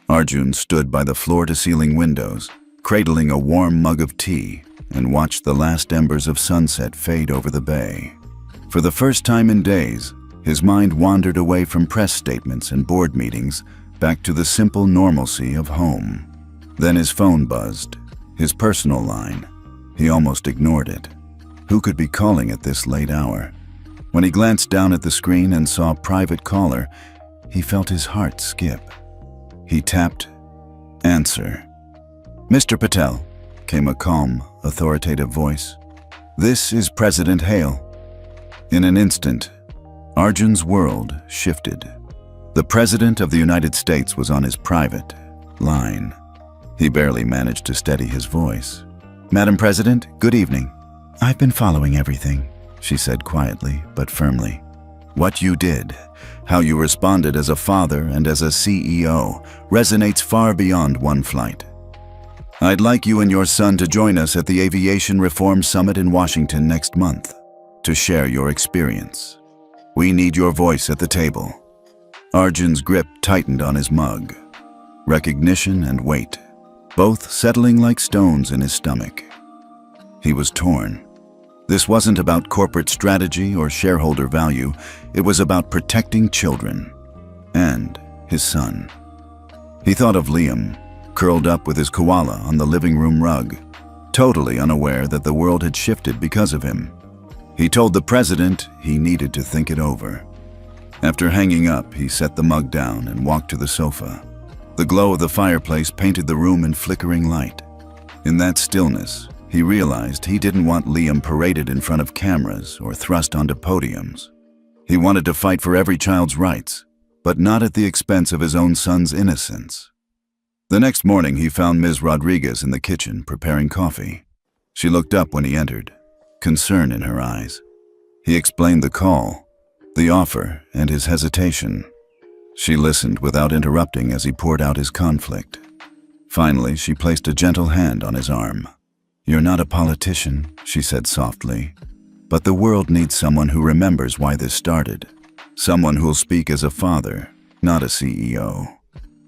Arjun stood by the floor-to-ceiling windows, cradling a warm mug of tea, and watched the last embers of sunset fade over the bay. For the first time in days, his mind wandered away from press statements and board meetings back to the simple normalcy of home. Then his phone buzzed, his personal line. He almost ignored it. Who could be calling at this late hour? When he glanced down at the screen and saw private caller, he felt his heart skip. He tapped answer. "Mr. Patel," came a calm, authoritative voice. "This is President Hale." In an instant, Arjun's world shifted. The President of the United States was on his private line. He barely managed to steady his voice. "Madam President, good evening." "I've been following everything," she said quietly but firmly. "What you did, how you responded as a father and as a CEO, resonates far beyond one flight. I'd like you and your son to join us at the Aviation Reform Summit in Washington next month to share your experience. We need your voice at the table." Arjun's grip tightened on his mug. recognition and weight, both settling like stones in his stomach. He was torn. This wasn't about corporate strategy or shareholder value. It was about protecting children and his son. He thought of Liam, curled up with his koala on the living room rug, totally unaware that the world had shifted because of him. He told the president he needed to think it over. After hanging up, he set the mug down and walked to the sofa. The glow of the fireplace painted the room in flickering light. In that stillness, he realized he didn't want Liam paraded in front of cameras or thrust onto podiums. He wanted to fight for every child's rights, but not at the expense of his own son's innocence. The next morning, he found Ms. Rodriguez in the kitchen preparing coffee. She looked up when he entered, concern in her eyes. He explained the call, the offer, and his hesitation. She listened without interrupting as he poured out his conflict. Finally, she placed a gentle hand on his arm. "You're not a politician," she said softly, "but the world needs someone who remembers why this started. Someone who'll speak as a father, not a CEO."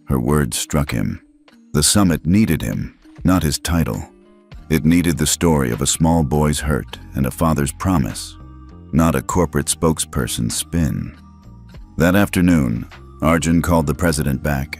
Her words struck him. The summit needed him, not his title. It needed the story of a small boy's hurt and a father's promise, not a corporate spokesperson's spin. That afternoon, Arjun called the president back.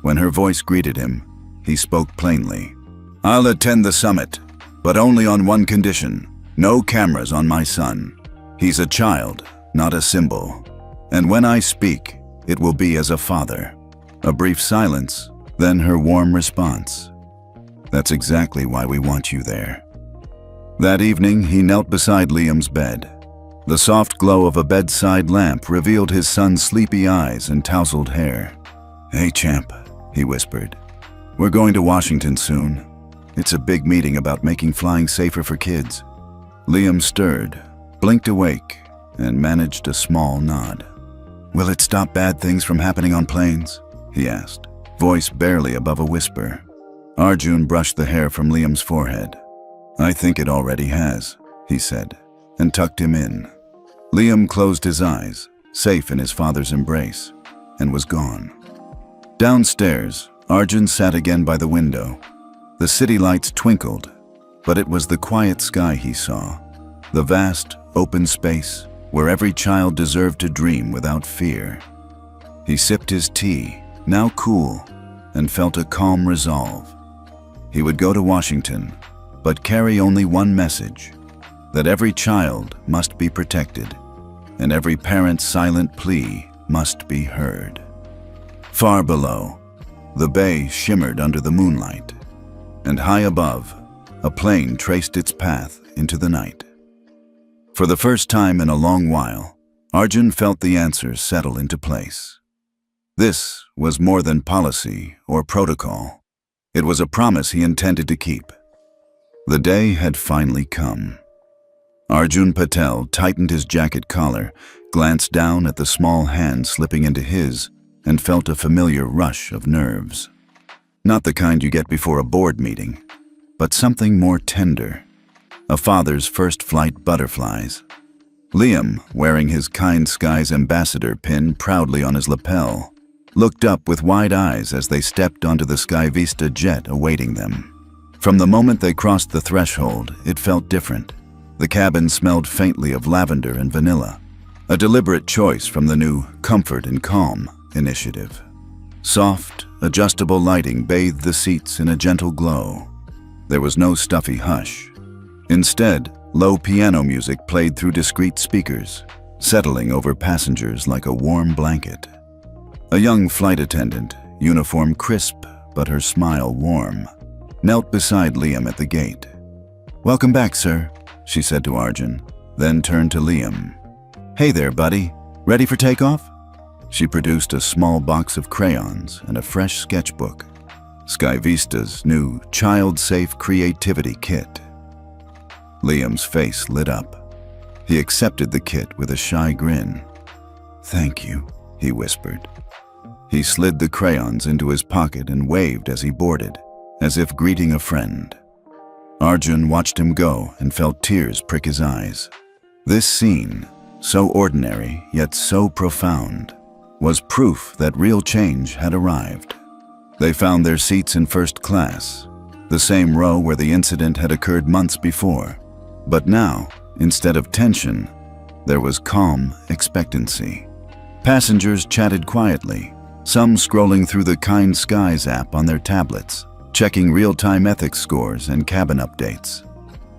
When her voice greeted him, he spoke plainly. "I'll attend the summit, but only on one condition: no cameras on my son. He's a child, not a symbol. And when I speak, it will be as a father." A brief silence, then her warm response. "That's exactly why we want you there." That evening, he knelt beside Liam's bed. The soft glow of a bedside lamp revealed his son's sleepy eyes and tousled hair. "Hey, champ," he whispered. "We're going to Washington soon. It's a big meeting about making flying safer for kids." Liam stirred, blinked awake, and managed a small nod. "Will it stop bad things from happening on planes?" he asked, voice barely above a whisper. Arjun brushed the hair from Liam's forehead. "I think it already has," he said, and tucked him in. Liam closed his eyes, safe in his father's embrace, and was gone. Downstairs, Arjun sat again by the window. The city lights twinkled, but it was the quiet sky he saw, the vast, open space where every child deserved to dream without fear. He sipped his tea, now cool, and felt a calm resolve. He would go to Washington, but carry only one message: that every child must be protected, and every parent's silent plea must be heard. Far below, the bay shimmered under the moonlight, and high above, a plane traced its path into the night. For the first time in a long while, Arjun felt the answers settle into place. This was more than policy or protocol. It was a promise he intended to keep. The day had finally come. Arjun Patel tightened his jacket collar, glanced down at the small hand slipping into his, and felt a familiar rush of nerves. Not the kind you get before a board meeting, but something more tender. A father's first flight butterflies. Liam, wearing his Kind Skies ambassador pin proudly on his lapel, looked up with wide eyes as they stepped onto the Sky Vista jet awaiting them. From the moment they crossed the threshold, it felt different. The cabin smelled faintly of lavender and vanilla, a deliberate choice from the new Comfort and Calm initiative. Soft, adjustable lighting bathed the seats in a gentle glow. There was no stuffy hush. Instead, low piano music played through discreet speakers, settling over passengers like a warm blanket. A young flight attendant, uniform crisp but her smile warm, knelt beside Liam at the gate. "Welcome back, sir," she said to Arjun, then turned to Liam. "Hey there, buddy. Ready for takeoff?" She produced a small box of crayons and a fresh sketchbook. Sky Vista's new child-safe creativity kit. Liam's face lit up. He accepted the kit with a shy grin. "Thank you," he whispered. He slid the crayons into his pocket and waved as he boarded, as if greeting a friend. Arjun watched him go and felt tears prick his eyes. This scene, so ordinary yet so profound, was proof that real change had arrived. They found their seats in first class, the same row where the incident had occurred months before. But now, instead of tension, there was calm expectancy. Passengers chatted quietly, some scrolling through the Kind Skies app on their tablets, checking real-time ethics scores and cabin updates.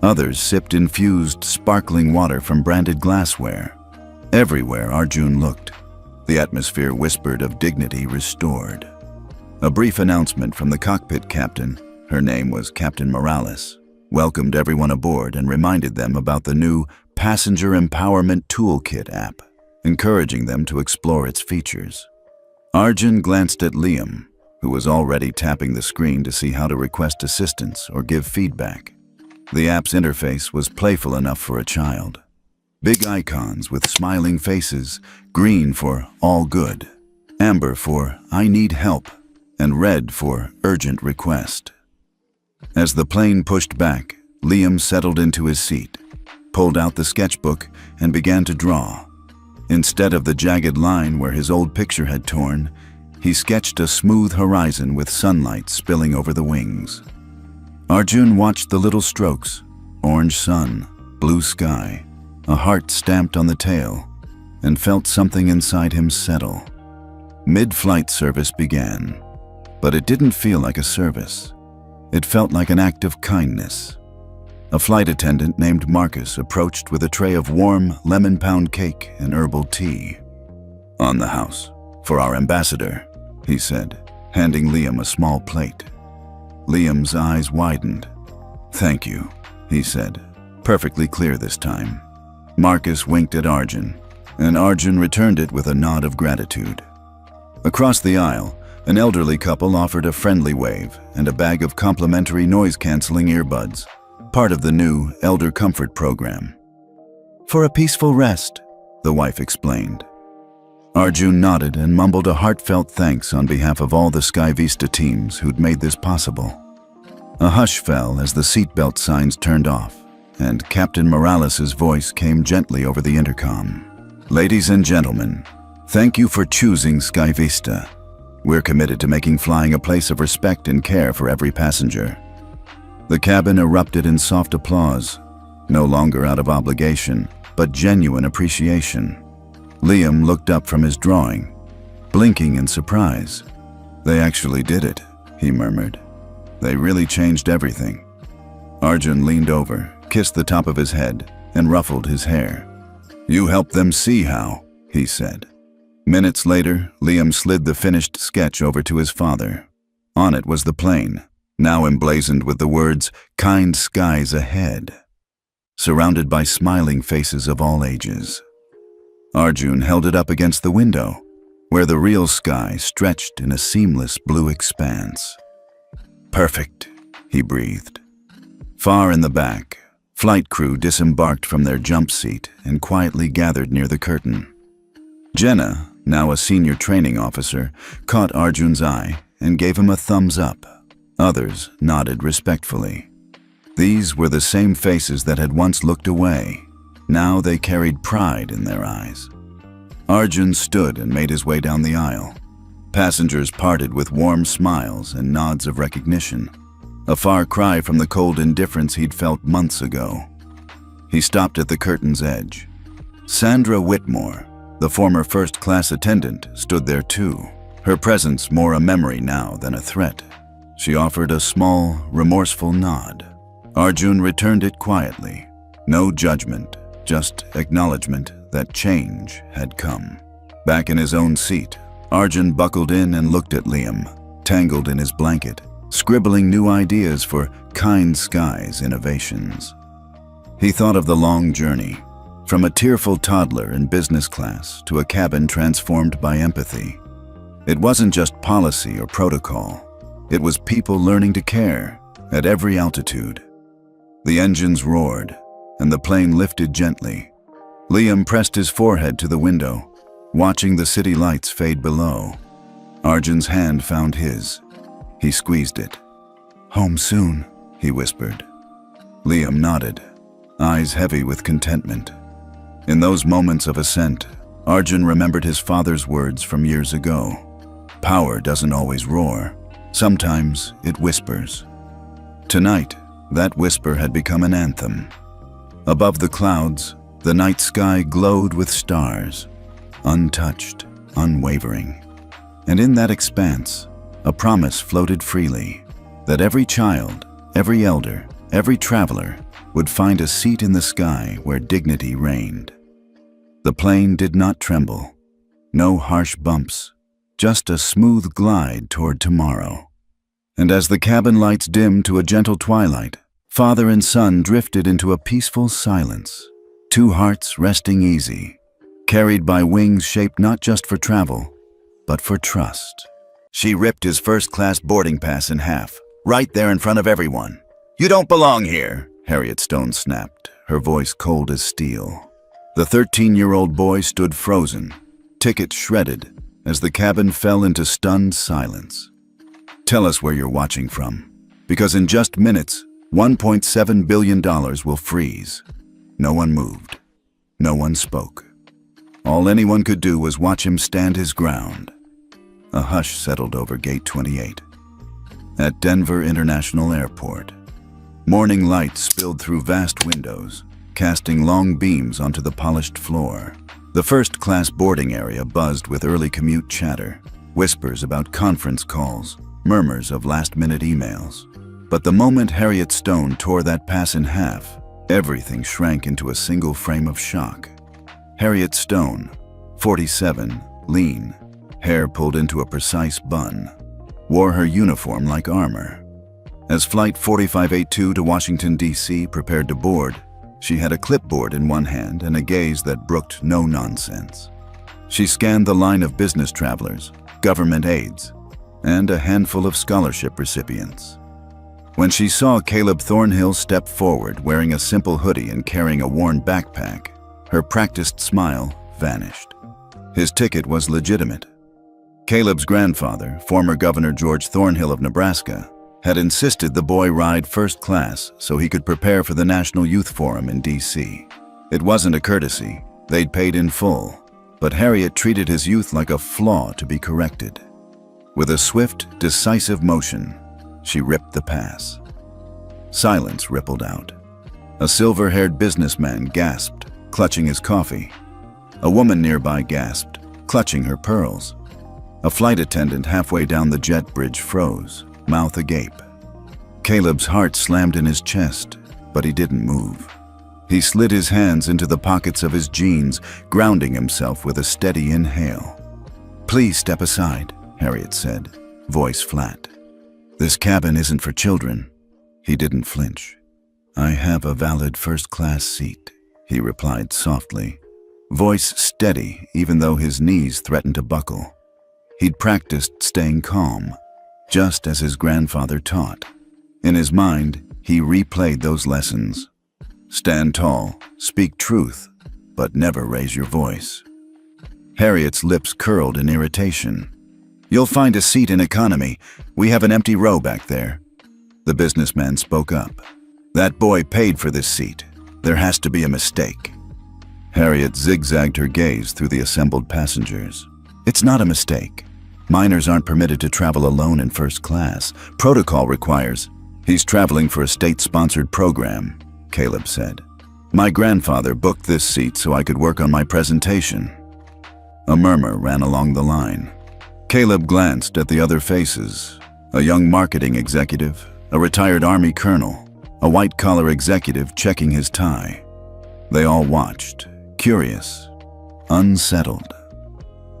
Others sipped infused, sparkling water from branded glassware. Everywhere Arjun looked, the atmosphere whispered of dignity restored. A brief announcement from the cockpit captain, her name was Captain Morales, welcomed everyone aboard and reminded them about the new Passenger Empowerment Toolkit app, encouraging them to explore its features. Arjun glanced at Liam, who was already tapping the screen to see how to request assistance or give feedback. The app's interface was playful enough for a child. Big icons with smiling faces, green for all good, amber for I need help, and red for urgent request. As the plane pushed back, Liam settled into his seat, pulled out the sketchbook, and began to draw. Instead of the jagged line where his old picture had torn, he sketched a smooth horizon with sunlight spilling over the wings. Arjun watched the little strokes: orange sun, blue sky, a heart stamped on the tail, and felt something inside him settle. Mid-flight service began, but it didn't feel like a service. It felt like an act of kindness. A flight attendant named Marcus approached with a tray of warm lemon pound cake and herbal tea. "On the house, for our ambassador," he said, handing Liam a small plate. Liam's eyes widened. "Thank you," he said, perfectly clear this time. Marcus winked at Arjun, and Arjun returned it with a nod of gratitude. Across the aisle, an elderly couple offered a friendly wave and a bag of complimentary noise-canceling earbuds, part of the new Elder Comfort program. "For a peaceful rest," the wife explained. Arjun nodded and mumbled a heartfelt thanks on behalf of all the Sky Vista teams who'd made this possible. A hush fell as the seatbelt signs turned off, and Captain Morales' voice came gently over the intercom. "Ladies and gentlemen, thank you for choosing Sky Vista. We're committed to making flying a place of respect and care for every passenger." The cabin erupted in soft applause, no longer out of obligation, but genuine appreciation. Liam looked up from his drawing, blinking in surprise. "They actually did it," he murmured. "They really changed everything." Arjun leaned over, kissed the top of his head, and ruffled his hair. "You helped them see how," he said. Minutes later, Liam slid the finished sketch over to his father. On it was the plane, now emblazoned with the words, "Kind Skies Ahead," surrounded by smiling faces of all ages. Arjun held it up against the window, where the real sky stretched in a seamless blue expanse. "Perfect," he breathed. Far in the back, flight crew disembarked from their jump seat and quietly gathered near the curtain. Jenna, now a senior training officer, caught Arjun's eye and gave him a thumbs up. Others nodded respectfully. These were the same faces that had once looked away. Now they carried pride in their eyes. Arjun stood and made his way down the aisle. Passengers parted with warm smiles and nods of recognition, a far cry from the cold indifference he'd felt months ago. He stopped at the curtain's edge. Sandra Whitmore, the former first-class attendant, stood there too, her presence more a memory now than a threat. She offered a small, remorseful nod. Arjun returned it quietly. No judgment, just acknowledgement that change had come. Back in his own seat, Arjun buckled in and looked at Liam, tangled in his blanket, scribbling new ideas for Kind Skies innovations. He thought of the long journey, from a tearful toddler in business class to a cabin transformed by empathy. It wasn't just policy or protocol. It was people learning to care at every altitude. The engines roared, and the plane lifted gently. Liam pressed his forehead to the window, watching the city lights fade below. Arjun's hand found his. He squeezed it. "Home soon," he whispered. Liam nodded, eyes heavy with contentment. In those moments of ascent, Arjun remembered his father's words from years ago. Power doesn't always roar. Sometimes it whispers. Tonight, that whisper had become an anthem. Above the clouds, the night sky glowed with stars, untouched, unwavering. And in that expanse, a promise floated freely that every child, every elder, every traveler would find a seat in the sky where dignity reigned. The plane did not tremble. No harsh bumps, just a smooth glide toward tomorrow. And as the cabin lights dimmed to a gentle twilight, father and son drifted into a peaceful silence, two hearts resting easy, carried by wings shaped not just for travel, but for trust. She ripped his first-class boarding pass in half, right there in front of everyone. "You don't belong here," Harriet Stone snapped, her voice cold as steel. The 13-year-old boy stood frozen, ticket shredded, as the cabin fell into stunned silence. "Tell us where you're watching from, because in just minutes, $1.7 billion will freeze." No one moved. No one spoke. All anyone could do was watch him stand his ground. A hush settled over Gate 28. At Denver International Airport, morning light spilled through vast windows, casting long beams onto the polished floor. The first-class boarding area buzzed with early commute chatter, whispers about conference calls, murmurs of last-minute emails. But the moment Harriet Stone tore that pass in half, everything shrank into a single frame of shock. Harriet Stone, 47, lean, hair pulled into a precise bun, wore her uniform like armor. As Flight 4582 to Washington, D.C. prepared to board, she had a clipboard in one hand and a gaze that brooked no nonsense. She scanned the line of business travelers, government aides, and a handful of scholarship recipients. When she saw Caleb Thornhill step forward wearing a simple hoodie and carrying a worn backpack, her practiced smile vanished. His ticket was legitimate. Caleb's grandfather, former Governor George Thornhill of Nebraska, had insisted the boy ride first class so he could prepare for the National Youth Forum in D.C. It wasn't a courtesy, they'd paid in full, but Harriet treated his youth like a flaw to be corrected. With a swift, decisive motion, she ripped the pass. Silence rippled out. A silver-haired businessman gasped, clutching his coffee. A woman nearby gasped, clutching her pearls. A flight attendant halfway down the jet bridge froze, mouth agape. Caleb's heart slammed in his chest, but he didn't move. He slid his hands into the pockets of his jeans, grounding himself with a steady inhale. "Please step aside," Harriet said, voice flat. "This cabin isn't for children." He didn't flinch. "I have a valid first-class seat," he replied softly, voice steady even though his knees threatened to buckle. He'd practiced staying calm, just as his grandfather taught. In his mind, he replayed those lessons. Stand tall, speak truth, but never raise your voice. Harriet's lips curled in irritation. "You'll find a seat in economy. We have an empty row back there." The businessman spoke up. "That boy paid for this seat. There has to be a mistake." Harriet zigzagged her gaze through the assembled passengers. "It's not a mistake. Minors aren't permitted to travel alone in first class. Protocol requires." "He's traveling for a state-sponsored program," Caleb said. "My grandfather booked this seat so I could work on my presentation." A murmur ran along the line. Caleb glanced at the other faces. A young marketing executive, a retired Army colonel, a white-collar executive checking his tie. They all watched, curious, unsettled.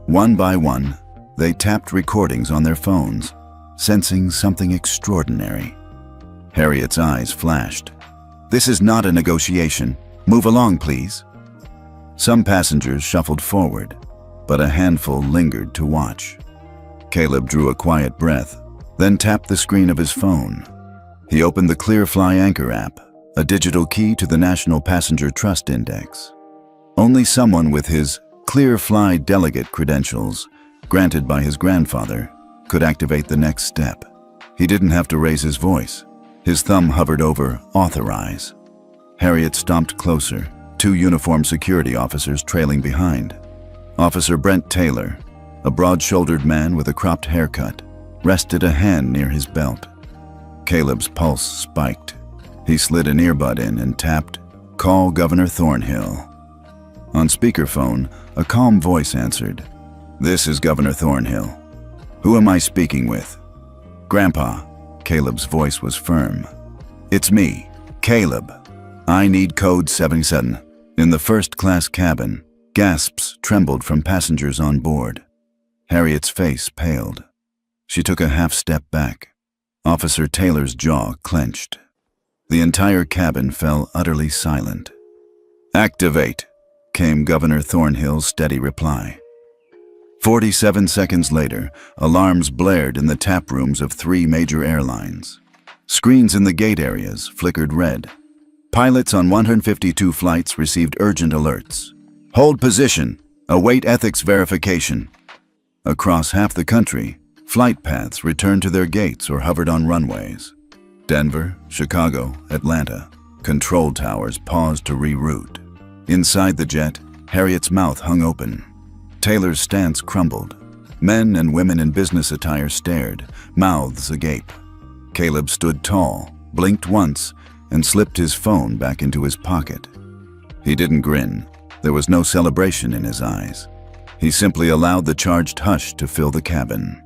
One by one, they tapped recordings on their phones, sensing something extraordinary. Harriet's eyes flashed. "This is not a negotiation. Move along, please." Some passengers shuffled forward, but a handful lingered to watch. Caleb drew a quiet breath, then tapped the screen of his phone. He opened the ClearFly Anchor app, a digital key to the National Passenger Trust Index. Only someone with his ClearFly delegate credentials, granted by his grandfather, could activate the next step. He didn't have to raise his voice. His thumb hovered over Authorize. Harriet stomped closer, two uniformed security officers trailing behind. Officer Brent Taylor, a broad-shouldered man with a cropped haircut, rested a hand near his belt. Caleb's pulse spiked. He slid an earbud in and tapped, "Call Governor Thornhill." On speakerphone, a calm voice answered, "This is Governor Thornhill. Who am I speaking with?" "Grandpa." Caleb's voice was firm. "It's me, Caleb. I need code 77. In the first-class cabin, gasps trembled from passengers on board. Harriet's face paled. She took a half-step back. Officer Taylor's jaw clenched. The entire cabin fell utterly silent. "Activate," came Governor Thornhill's steady reply. 47 seconds later, alarms blared in the tap rooms of 3 major airlines. Screens in the gate areas flickered red. Pilots on 152 flights received urgent alerts. "Hold position. Await ethics verification." Across half the country, flight paths returned to their gates or hovered on runways. Denver, Chicago, Atlanta. Control towers paused to reroute. Inside the jet, Harriet's mouth hung open. Taylor's stance crumbled. Men and women in business attire stared, mouths agape. Caleb stood tall, blinked once, and slipped his phone back into his pocket. He didn't grin. There was no celebration in his eyes. He simply allowed the charged hush to fill the cabin.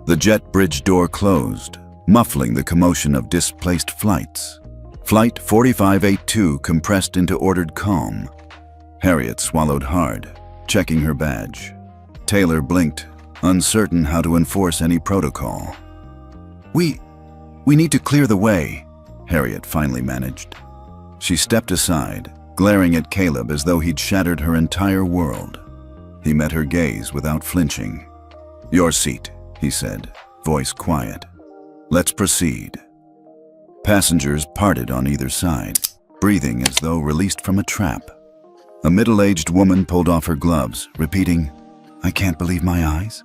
The jet bridge door closed, muffling the commotion of displaced flights. Flight 4582 compressed into ordered calm. Harriet swallowed hard, checking her badge. Taylor blinked, uncertain how to enforce any protocol. We need to clear the way," Harriet finally managed. She stepped aside, glaring at Caleb as though he'd shattered her entire world. He met her gaze without flinching. "Your seat," he said, voice quiet. "Let's proceed." Passengers parted on either side, breathing as though released from a trap. A middle-aged woman pulled off her gloves, repeating, "I can't believe my eyes."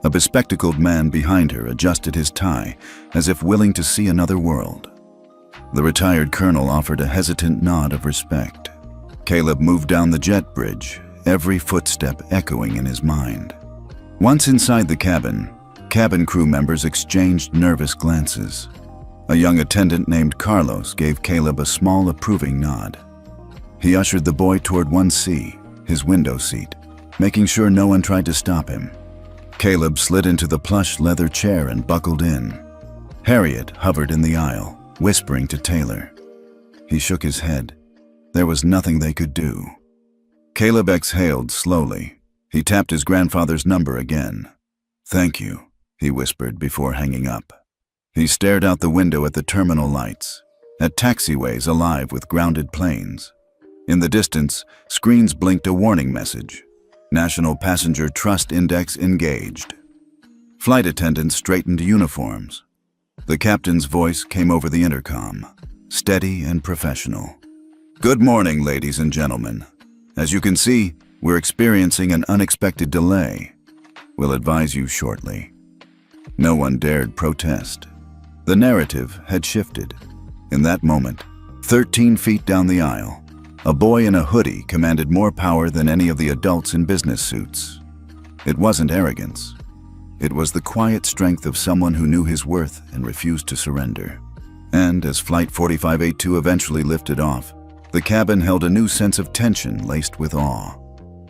A bespectacled man behind her adjusted his tie, as if willing to see another world. The retired colonel offered a hesitant nod of respect. Caleb moved down the jet bridge, every footstep echoing in his mind. Once inside the cabin crew members exchanged nervous glances. A young attendant named Carlos gave Caleb a small approving nod. He ushered the boy toward 1C, his window seat, making sure no one tried to stop him. Caleb slid into the plush leather chair and buckled in. Harriet hovered in the aisle, whispering to Taylor. He shook his head. There was nothing they could do. Caleb exhaled slowly. He tapped his grandfather's number again. "Thank you," he whispered before hanging up. He stared out the window at the terminal lights, at taxiways alive with grounded planes. In the distance, screens blinked a warning message. National Passenger Trust Index engaged. Flight attendants straightened uniforms. The captain's voice came over the intercom, steady and professional. "Good morning, ladies and gentlemen. As you can see, we're experiencing an unexpected delay. We'll advise you shortly." No one dared protest. The narrative had shifted. In that moment, 13 feet down the aisle, a boy in a hoodie commanded more power than any of the adults in business suits. It wasn't arrogance. It was the quiet strength of someone who knew his worth and refused to surrender. And as Flight 4582 eventually lifted off, the cabin held a new sense of tension laced with awe.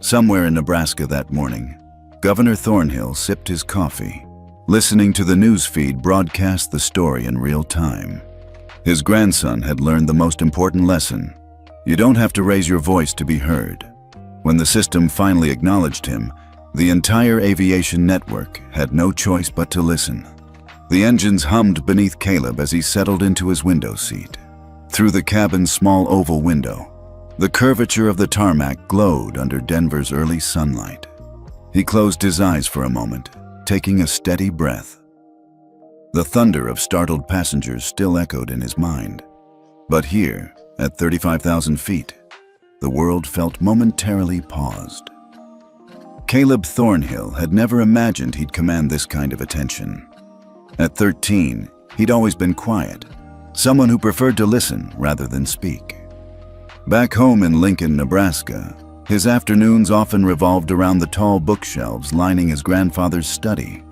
Somewhere in Nebraska that morning, Governor Thornhill sipped his coffee, listening to the news feed broadcast the story in real time. His grandson had learned the most important lesson. You don't have to raise your voice to be heard. When the system finally acknowledged him, the entire aviation network had no choice but to listen. The engines hummed beneath Caleb as he settled into his window seat. Through the cabin's small oval window, the curvature of the tarmac glowed under Denver's early sunlight. He closed his eyes for a moment, taking a steady breath. The thunder of startled passengers still echoed in his mind. But here, at 35,000 feet, the world felt momentarily paused. Caleb Thornhill had never imagined he'd command this kind of attention. At 13, he'd always been quiet, someone who preferred to listen rather than speak. Back home in Lincoln, Nebraska, his afternoons often revolved around the tall bookshelves lining his grandfather's study.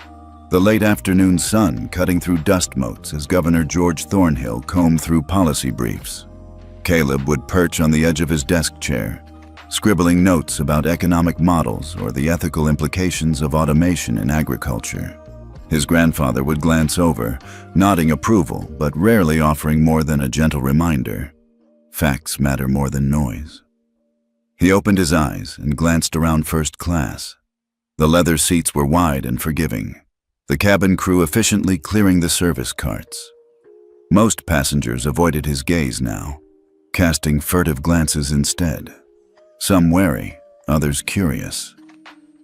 The late afternoon sun cutting through dust motes as Governor George Thornhill combed through policy briefs. Caleb would perch on the edge of his desk chair, scribbling notes about economic models or the ethical implications of automation in agriculture. His grandfather would glance over, nodding approval, but rarely offering more than a gentle reminder. Facts matter more than noise. He opened his eyes and glanced around first class. The leather seats were wide and forgiving, the cabin crew efficiently clearing the service carts. Most passengers avoided his gaze now, casting furtive glances instead. Some wary, others curious.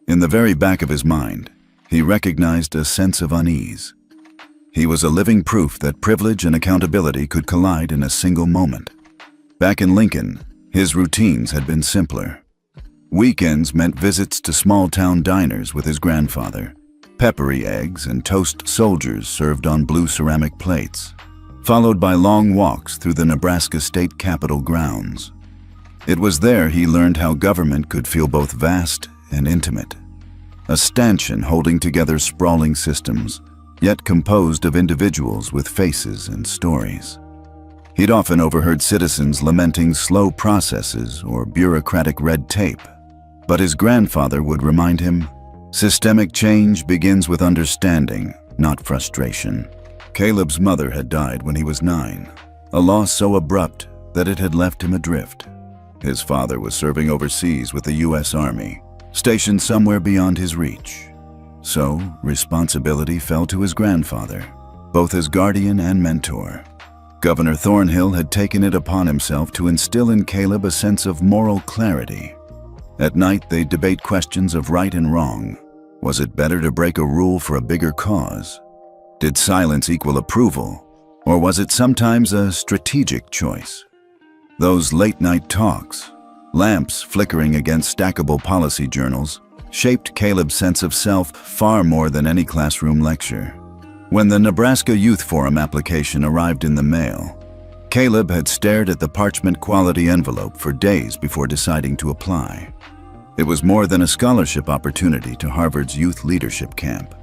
In the very back of his mind, he recognized a sense of unease. He was a living proof that privilege and accountability could collide in a single moment. Back in Lincoln, his routines had been simpler. Weekends meant visits to small-town diners with his grandfather, peppery eggs and toast soldiers served on blue ceramic plates, followed by long walks through the Nebraska State Capitol grounds. It was there he learned how government could feel both vast and intimate. A stanchion holding together sprawling systems, yet composed of individuals with faces and stories. He'd often overheard citizens lamenting slow processes or bureaucratic red tape, but his grandfather would remind him, systemic change begins with understanding, not frustration. Caleb's mother had died when he was 9, a loss so abrupt that it had left him adrift. His father was serving overseas with the U.S. Army, stationed somewhere beyond his reach. So, responsibility fell to his grandfather, both as guardian and mentor. Governor Thornhill had taken it upon himself to instill in Caleb a sense of moral clarity. At night, they'd debate questions of right and wrong. Was it better to break a rule for a bigger cause? Did silence equal approval? Or was it sometimes a strategic choice? Those late-night talks, lamps flickering against stackable policy journals, shaped Caleb's sense of self far more than any classroom lecture. When the Nebraska Youth Forum application arrived in the mail, Caleb had stared at the parchment-quality envelope for days before deciding to apply. It was more than a scholarship opportunity to Harvard's youth leadership camp.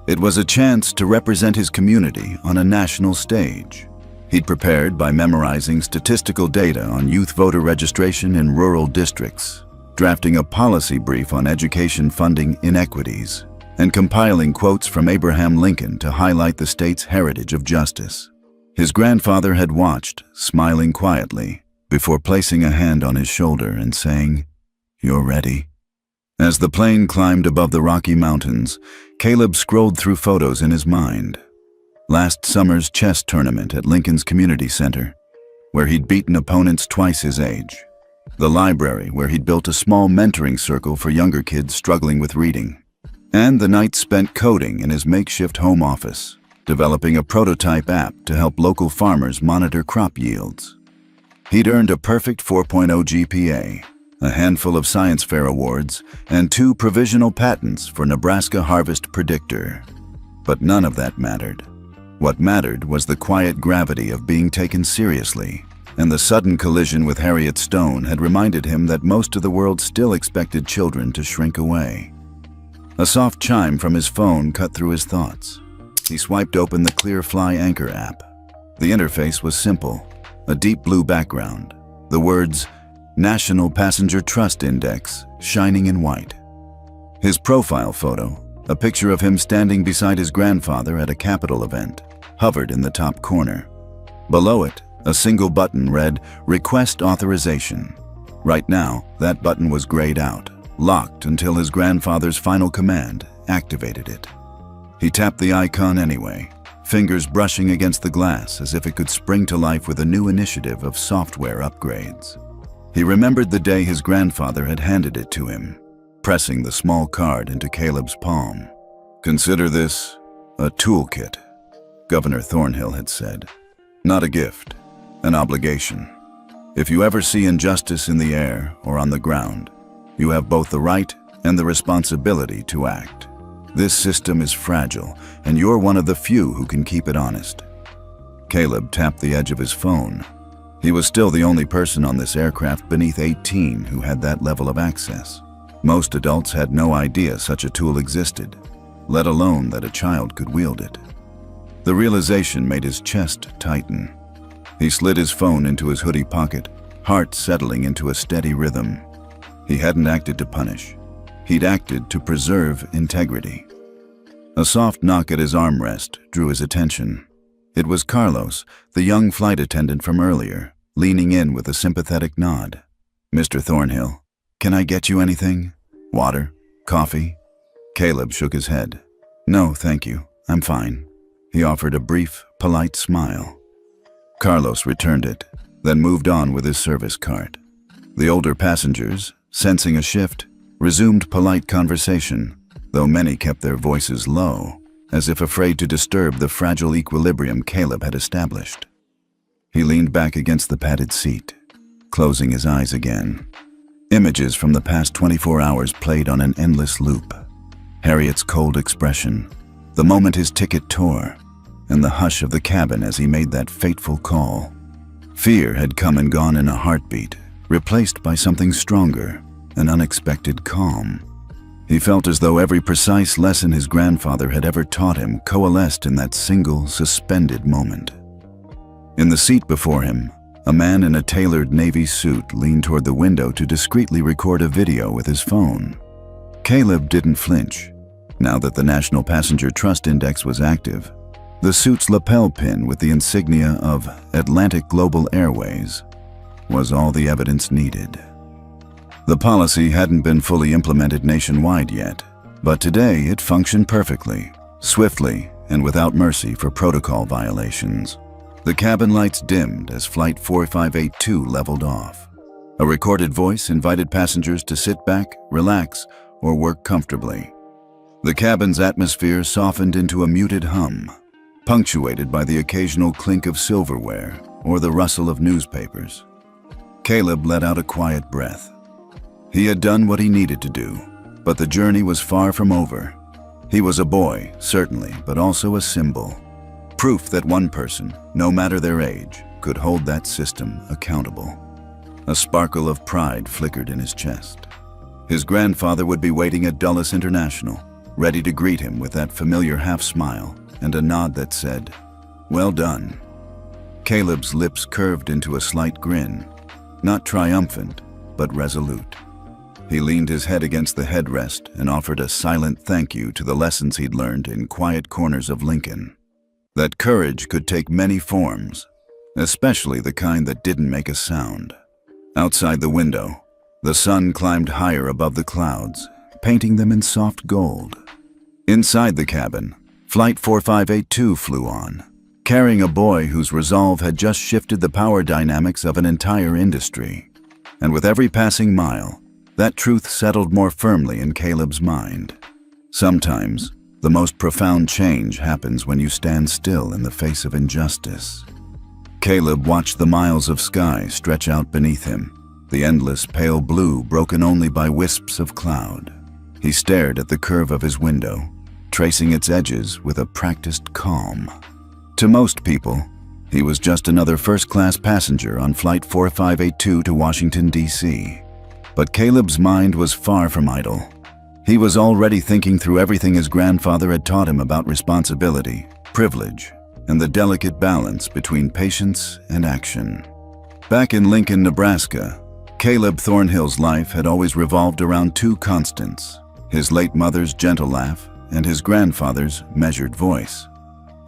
It was a chance to represent his community on a national stage. He'd prepared by memorizing statistical data on youth voter registration in rural districts, drafting a policy brief on education funding inequities, and compiling quotes from Abraham Lincoln to highlight the state's heritage of justice. His grandfather had watched, smiling quietly, before placing a hand on his shoulder and saying, "You're ready." As the plane climbed above the Rocky Mountains, Caleb scrolled through photos in his mind. Last summer's chess tournament at Lincoln's Community Center, where he'd beaten opponents twice his age. The library, where he'd built a small mentoring circle for younger kids struggling with reading. And the nights spent coding in his makeshift home office, developing a prototype app to help local farmers monitor crop yields. He'd earned a perfect 4.0 GPA, a handful of science fair awards, and 2 provisional patents for Nebraska Harvest Predictor. But none of that mattered. What mattered was the quiet gravity of being taken seriously, and the sudden collision with Harriet Stone had reminded him that most of the world still expected children to shrink away. A soft chime from his phone cut through his thoughts. He swiped open the Clearfly Anchor app. The interface was simple, a deep blue background, the words, National Passenger Trust Index, shining in white. His profile photo, a picture of him standing beside his grandfather at a Capitol event, hovered in the top corner. Below it, a single button read, Request Authorization. Right now, that button was grayed out, locked until his grandfather's final command activated it. He tapped the icon anyway, fingers brushing against the glass as if it could spring to life with a new initiative of software upgrades. He remembered the day his grandfather had handed it to him, pressing the small card into Caleb's palm. "Consider this a toolkit," Governor Thornhill had said. "Not a gift, an obligation. If you ever see injustice in the air or on the ground, you have both the right and the responsibility to act. This system is fragile, and you're one of the few who can keep it honest." Caleb tapped the edge of his phone. He was still the only person on this aircraft beneath 18 who had that level of access. Most adults had no idea such a tool existed. let alone that a child could wield it. The realization made his chest tighten. He slid his phone into his hoodie pocket, heart settling into a steady rhythm. He hadn't acted to punish. He'd acted to preserve integrity. A soft knock at his armrest drew his attention. It was Carlos, the young flight attendant from earlier, leaning in with a sympathetic nod. "Mr. Thornhill, can I get you anything? Water? Coffee?" Caleb shook his head. "No, thank you. I'm fine." He offered a brief, polite smile. Carlos returned it, then moved on with his service cart. The older passengers, sensing a shift, resumed polite conversation, though many kept their voices low, as if afraid to disturb the fragile equilibrium Caleb had established. He leaned back against the padded seat, closing his eyes again. Images from the past 24 hours played on an endless loop. Harriet's cold expression, the moment his ticket tore, and the hush of the cabin as he made that fateful call. Fear had come and gone in a heartbeat, replaced by something stronger, an unexpected calm. He felt as though every precise lesson his grandfather had ever taught him coalesced in that single, suspended moment. In the seat before him, a man in a tailored navy suit leaned toward the window to discreetly record a video with his phone. Caleb didn't flinch. Now that the National Passenger Trust Index was active, the suit's lapel pin with the insignia of Atlantic Global Airways was all the evidence needed. The policy hadn't been fully implemented nationwide yet, but today it functioned perfectly, swiftly, and without mercy for protocol violations. The cabin lights dimmed as Flight 4582 leveled off. A recorded voice invited passengers to sit back, relax, or work comfortably. The cabin's atmosphere softened into a muted hum, punctuated by the occasional clink of silverware or the rustle of newspapers. Caleb let out a quiet breath. He had done what he needed to do, but the journey was far from over. He was a boy, certainly, but also a symbol. Proof that one person, no matter their age, could hold that system accountable. A sparkle of pride flickered in his chest. His grandfather would be waiting at Dulles International, ready to greet him with that familiar half-smile and a nod that said, "Well done." Caleb's lips curved into a slight grin, not triumphant, but resolute. He leaned his head against the headrest and offered a silent thank you to the lessons he'd learned in quiet corners of Lincoln. That courage could take many forms, especially the kind that didn't make a sound. Outside the window, the sun climbed higher above the clouds, painting them in soft gold. Inside the cabin, Flight 4582 flew on, carrying a boy whose resolve had just shifted the power dynamics of an entire industry. And with every passing mile, that truth settled more firmly in Caleb's mind. Sometimes, the most profound change happens when you stand still in the face of injustice. Caleb watched the miles of sky stretch out beneath him, the endless pale blue broken only by wisps of cloud. He stared at the curve of his window, tracing its edges with a practiced calm. To most people, he was just another first-class passenger on Flight 4582 to Washington, D.C. But Caleb's mind was far from idle. He was already thinking through everything his grandfather had taught him about responsibility, privilege, and the delicate balance between patience and action. Back in Lincoln, Nebraska, Caleb Thornhill's life had always revolved around two constants: his late mother's gentle laugh and his grandfather's measured voice.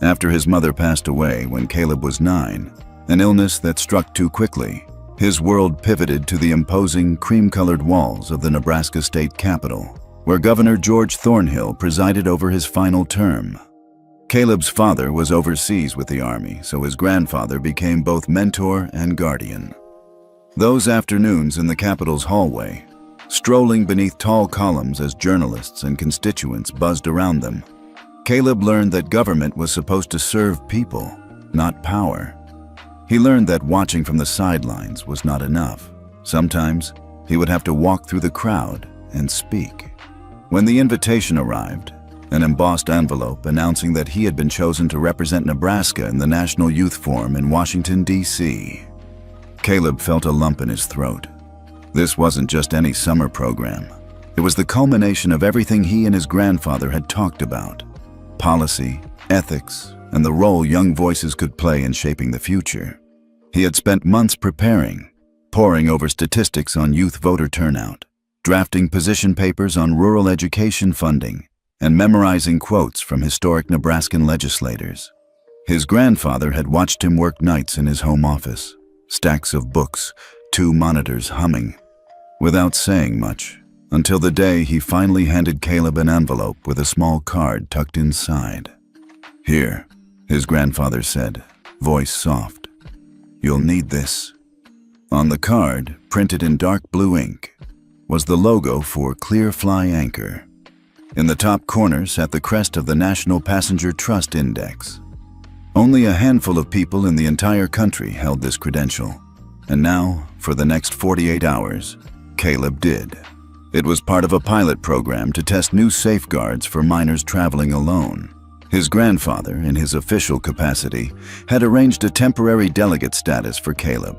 After his mother passed away when Caleb was 9, an illness that struck too quickly, his world pivoted to the imposing cream-colored walls of the Nebraska State Capitol, where Governor George Thornhill presided over his final term. Caleb's father was overseas with the Army, so his grandfather became both mentor and guardian. Those afternoons in the Capitol's hallway, strolling beneath tall columns as journalists and constituents buzzed around them, Caleb learned that government was supposed to serve people, not power. He learned that watching from the sidelines was not enough. Sometimes, he would have to walk through the crowd and speak. When the invitation arrived, an embossed envelope announcing that he had been chosen to represent Nebraska in the National Youth Forum in Washington, D.C., Caleb felt a lump in his throat. This wasn't just any summer program. It was the culmination of everything he and his grandfather had talked about: policy, ethics, and the role young voices could play in shaping the future. He had spent months preparing, poring over statistics on youth voter turnout, drafting position papers on rural education funding, and memorizing quotes from historic Nebraskan legislators. His grandfather had watched him work nights in his home office, stacks of books, 2 monitors humming, without saying much, until the day he finally handed Caleb an envelope with a small card tucked inside. "Here," his grandfather said, voice soft. "You'll need this." On the card, printed in dark blue ink, was the logo for Clearfly Anchor. In the top corner sat the crest of the National Passenger Trust Index. Only a handful of people in the entire country held this credential, and now, for the next 48 hours, Caleb did. It was part of a pilot program to test new safeguards for minors traveling alone. His grandfather, in his official capacity, had arranged a temporary delegate status for Caleb.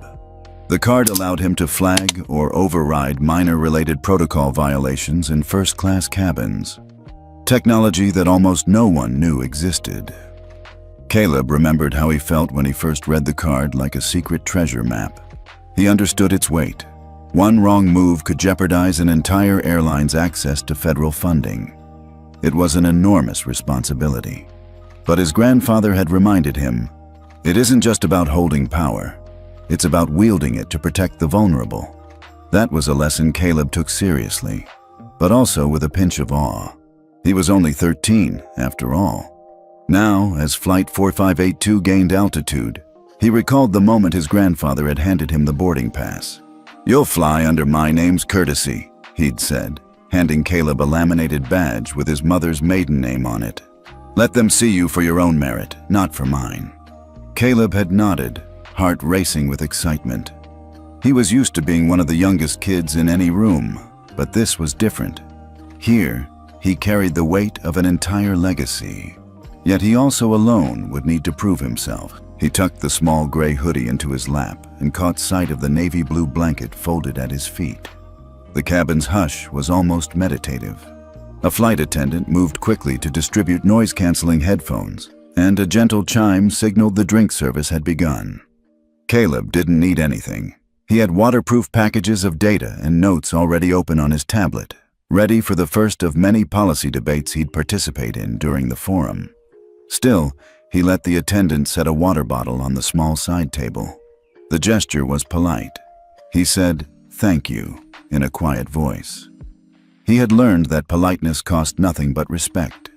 The card allowed him to flag or override minor-related protocol violations in first-class cabins, technology that almost no one knew existed. Caleb remembered how he felt when he first read the card like a secret treasure map. He understood its weight. One wrong move could jeopardize an entire airline's access to federal funding. It was an enormous responsibility. But his grandfather had reminded him, it isn't just about holding power. It's about wielding it to protect the vulnerable. That was a lesson Caleb took seriously, but also with a pinch of awe. He was only 13, after all. Now, as Flight 4582 gained altitude, he recalled the moment his grandfather had handed him the boarding pass. "You'll fly under my name's courtesy," he'd said, handing Caleb a laminated badge with his mother's maiden name on it. "Let them see you for your own merit, not for mine." Caleb had nodded, heart racing with excitement. He was used to being one of the youngest kids in any room, but this was different. Here, he carried the weight of an entire legacy. Yet he also alone would need to prove himself. He tucked the small gray hoodie into his lap and caught sight of the navy blue blanket folded at his feet. The cabin's hush was almost meditative. A flight attendant moved quickly to distribute noise-canceling headphones, and a gentle chime signaled the drink service had begun. Caleb didn't need anything. He had waterproof packages of data and notes already open on his tablet, ready for the first of many policy debates he'd participate in during the forum. Still, he let the attendant set a water bottle on the small side table. The gesture was polite. He said, "Thank you," in a quiet voice. He had learned that politeness cost nothing but respect.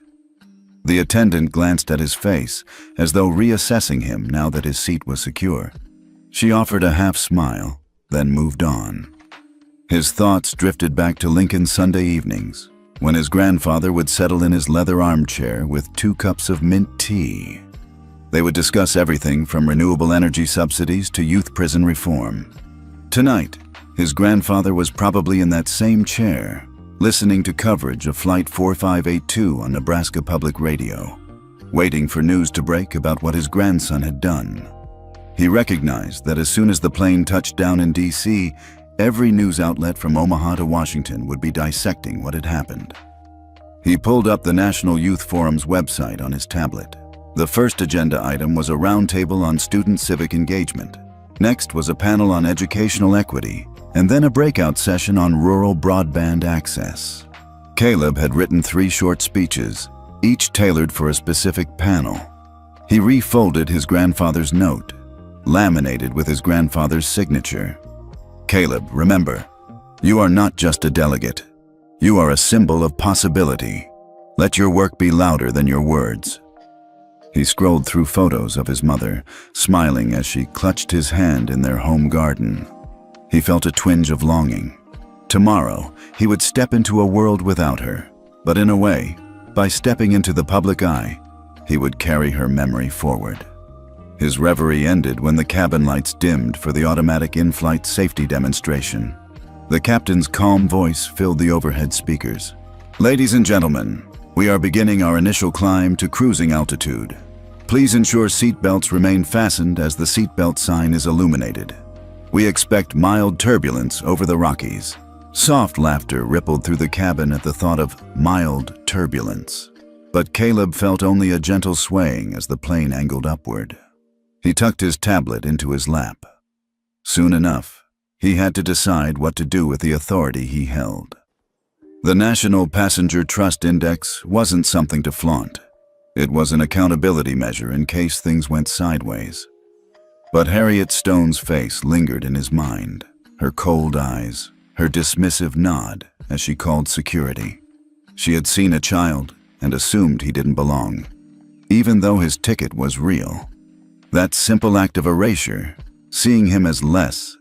The attendant glanced at his face, as though reassessing him now that his seat was secure. She offered a half smile, then moved on. His thoughts drifted back to Lincoln's Sunday evenings, when his grandfather would settle in his leather armchair with 2 cups of mint tea. They would discuss everything from renewable energy subsidies to youth prison reform. Tonight, his grandfather was probably in that same chair, listening to coverage of Flight 4582 on Nebraska Public Radio, waiting for news to break about what his grandson had done. He recognized that as soon as the plane touched down in D.C., every news outlet from Omaha to Washington would be dissecting what had happened. He pulled up the National Youth Forum's website on his tablet. The first agenda item was a roundtable on student civic engagement. Next was a panel on educational equity, and then a breakout session on rural broadband access. Caleb had written 3 short speeches, each tailored for a specific panel. He refolded his grandfather's note, laminated with his grandfather's signature. "Caleb, remember, you are not just a delegate. You are a symbol of possibility. Let your work be louder than your words." He scrolled through photos of his mother, smiling as she clutched his hand in their home garden. He felt a twinge of longing. Tomorrow, he would step into a world without her, but in a way, by stepping into the public eye, he would carry her memory forward. His reverie ended when the cabin lights dimmed for the automatic in-flight safety demonstration. The captain's calm voice filled the overhead speakers. "Ladies and gentlemen, we are beginning our initial climb to cruising altitude. Please ensure seat belts remain fastened as the seatbelt sign is illuminated. We expect mild turbulence over the Rockies. Soft laughter rippled through the cabin at the thought of mild turbulence. But Caleb felt only a gentle swaying as the plane angled upward. He tucked his tablet into his lap. Soon enough, he had to decide what to do with the authority he held. The National Passenger Trust Index wasn't something to flaunt. It was an accountability measure in case things went sideways. But Harriet Stone's face lingered in his mind, her cold eyes, her dismissive nod as she called security. She had seen a child and assumed he didn't belong, even though his ticket was real. That simple act of erasure, seeing him as less,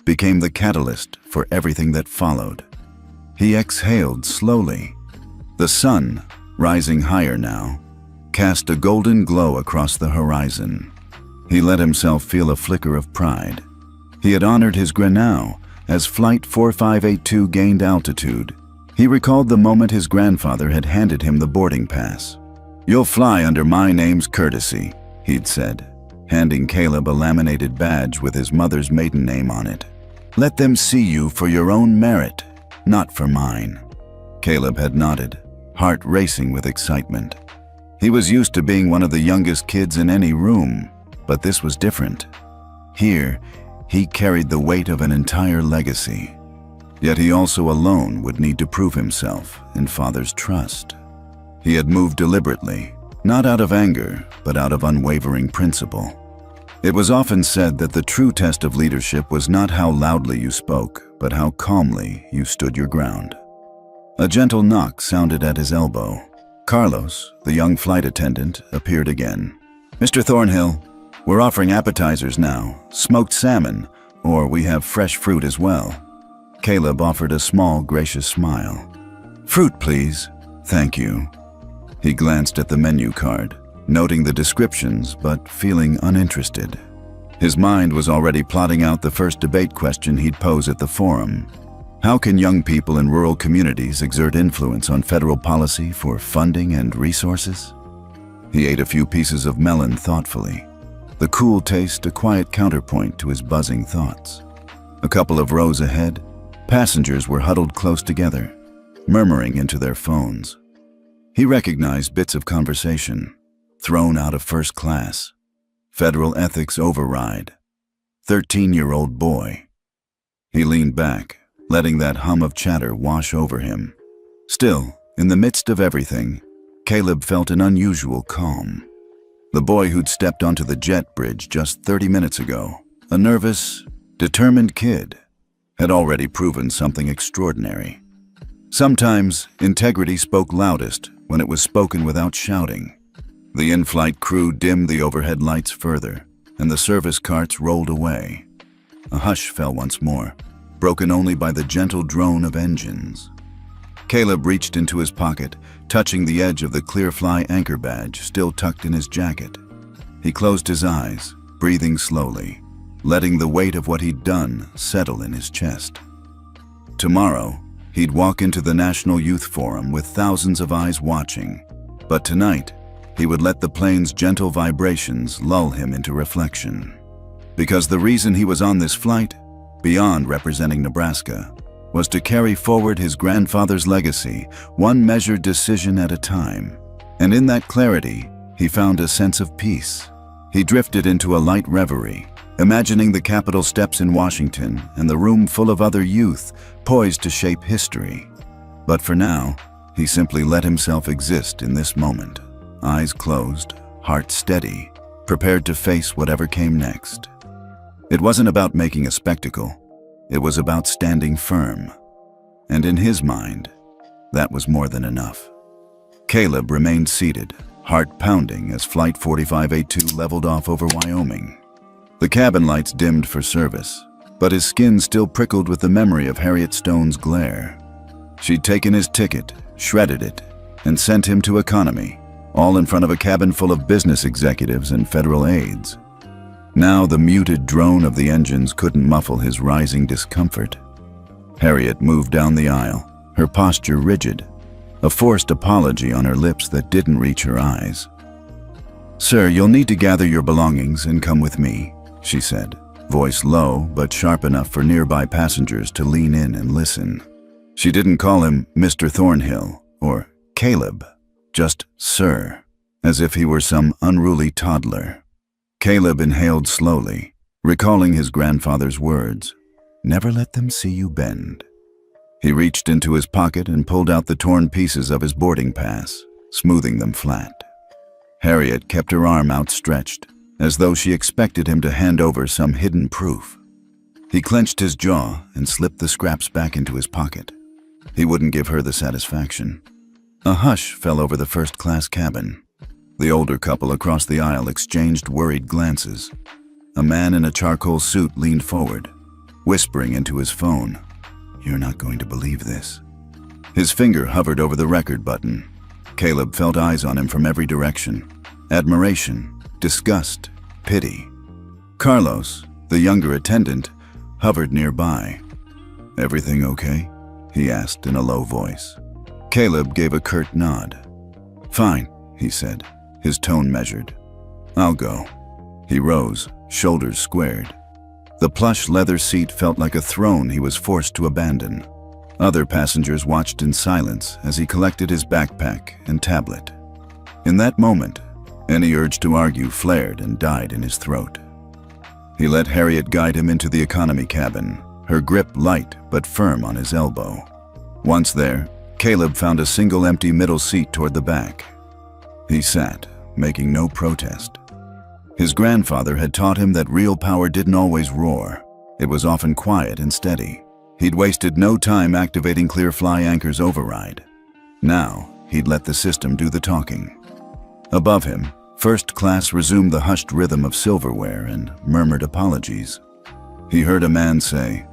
became the catalyst for everything that followed. He exhaled slowly. The sun, rising higher now, cast a golden glow across the horizon. He let himself feel a flicker of pride. He had honored his Grenache as Flight 4582 gained altitude. He recalled the moment his grandfather had handed him the boarding pass. "You'll fly under my name's courtesy," he'd said, handing Caleb a laminated badge with his mother's maiden name on it. "Let them see you for your own merit, not for mine." Caleb had nodded, heart racing with excitement. He was used to being one of the youngest kids in any room, but this was different. Here, he carried the weight of an entire legacy. Yet he also alone would need to prove himself in Father's trust. He had moved deliberately, not out of anger, but out of unwavering principle. It was often said that the true test of leadership was not how loudly you spoke, but how calmly you stood your ground. A gentle knock sounded at his elbow. Carlos, the young flight attendant, appeared again. "Mr. Thornhill, we're offering appetizers now, smoked salmon, or we have fresh fruit as well." Caleb offered a small, gracious smile. "Fruit, please. Thank you." He glanced at the menu card, noting the descriptions but feeling uninterested. His mind was already plotting out the first debate question he'd pose at the forum. How can young people in rural communities exert influence on federal policy for funding and resources? He ate a few pieces of melon thoughtfully, the cool taste a quiet counterpoint to his buzzing thoughts. A couple of rows ahead, passengers were huddled close together, murmuring into their phones. He recognized bits of conversation. Thrown out of first class. Federal ethics override. 13-year-old boy. He leaned back, letting that hum of chatter wash over him. Still, in the midst of everything, Caleb felt an unusual calm. The boy who'd stepped onto the jet bridge just 30 minutes ago, a nervous, determined kid, had already proven something extraordinary. Sometimes, integrity spoke loudest when it was spoken without shouting. The in-flight crew dimmed the overhead lights further, and the service carts rolled away. A hush fell once more, broken only by the gentle drone of engines. Caleb reached into his pocket, touching the edge of the Clearfly anchor badge still tucked in his jacket. He closed his eyes, breathing slowly, letting the weight of what he'd done settle in his chest. Tomorrow, he'd walk into the National Youth Forum with thousands of eyes watching, but tonight, he would let the plane's gentle vibrations lull him into reflection. Because the reason he was on this flight, beyond representing Nebraska, was to carry forward his grandfather's legacy, one measured decision at a time. And in that clarity, he found a sense of peace. He drifted into a light reverie, imagining the Capitol steps in Washington and the room full of other youth poised to shape history. But for now, he simply let himself exist in this moment. Eyes closed, heart steady, prepared to face whatever came next. It wasn't about making a spectacle. It was about standing firm. And in his mind, that was more than enough. Caleb remained seated, heart pounding as Flight 4582 leveled off over Wyoming. The cabin lights dimmed for service, but his skin still prickled with the memory of Harriet Stone's glare. She'd taken his ticket, shredded it, and sent him to economy, all in front of a cabin full of business executives and federal aides. Now the muted drone of the engines couldn't muffle his rising discomfort. Harriet moved down the aisle, her posture rigid, a forced apology on her lips that didn't reach her eyes. "Sir, you'll need to gather your belongings and come with me," she said, voice low but sharp enough for nearby passengers to lean in and listen. She didn't call him Mr. Thornhill or Caleb, just Sir, as if he were some unruly toddler. Caleb inhaled slowly, recalling his grandfather's words, "Never let them see you bend." He reached into his pocket and pulled out the torn pieces of his boarding pass, smoothing them flat. Harriet kept her arm outstretched, as though she expected him to hand over some hidden proof. He clenched his jaw and slipped the scraps back into his pocket. He wouldn't give her the satisfaction. A hush fell over the first-class cabin. The older couple across the aisle exchanged worried glances. A man in a charcoal suit leaned forward, whispering into his phone, "You're not going to believe this." His finger hovered over the record button. Caleb felt eyes on him from every direction. Admiration, disgust, pity. Carlos, the younger attendant, hovered nearby. "Everything okay?" he asked in a low voice. Caleb gave a curt nod. "Fine," he said, his tone measured. "I'll go." He rose, shoulders squared. The plush leather seat felt like a throne he was forced to abandon. Other passengers watched in silence as he collected his backpack and tablet. In that moment, any urge to argue flared and died in his throat. He let Harriet guide him into the economy cabin, her grip light but firm on his elbow. Once there, Caleb found a single empty middle seat toward the back. He sat, making no protest. His grandfather had taught him that real power didn't always roar. It was often quiet and steady. He'd wasted no time activating Clearfly Anchor's override. Now, he'd let the system do the talking. Above him, First Class resumed the hushed rhythm of silverware and murmured apologies. He heard a man say,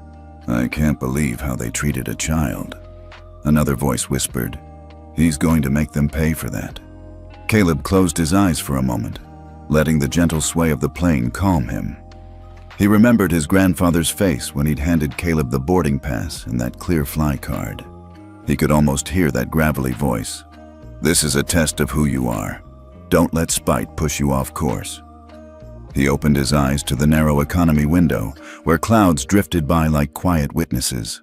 "I can't believe how they treated a child." Another voice whispered, "He's going to make them pay for that." Caleb closed his eyes for a moment, letting the gentle sway of the plane calm him. He remembered his grandfather's face when he'd handed Caleb the boarding pass and that clear fly card. He could almost hear that gravelly voice. "This is a test of who you are. Don't let spite push you off course." He opened his eyes to the narrow economy window, where clouds drifted by like quiet witnesses.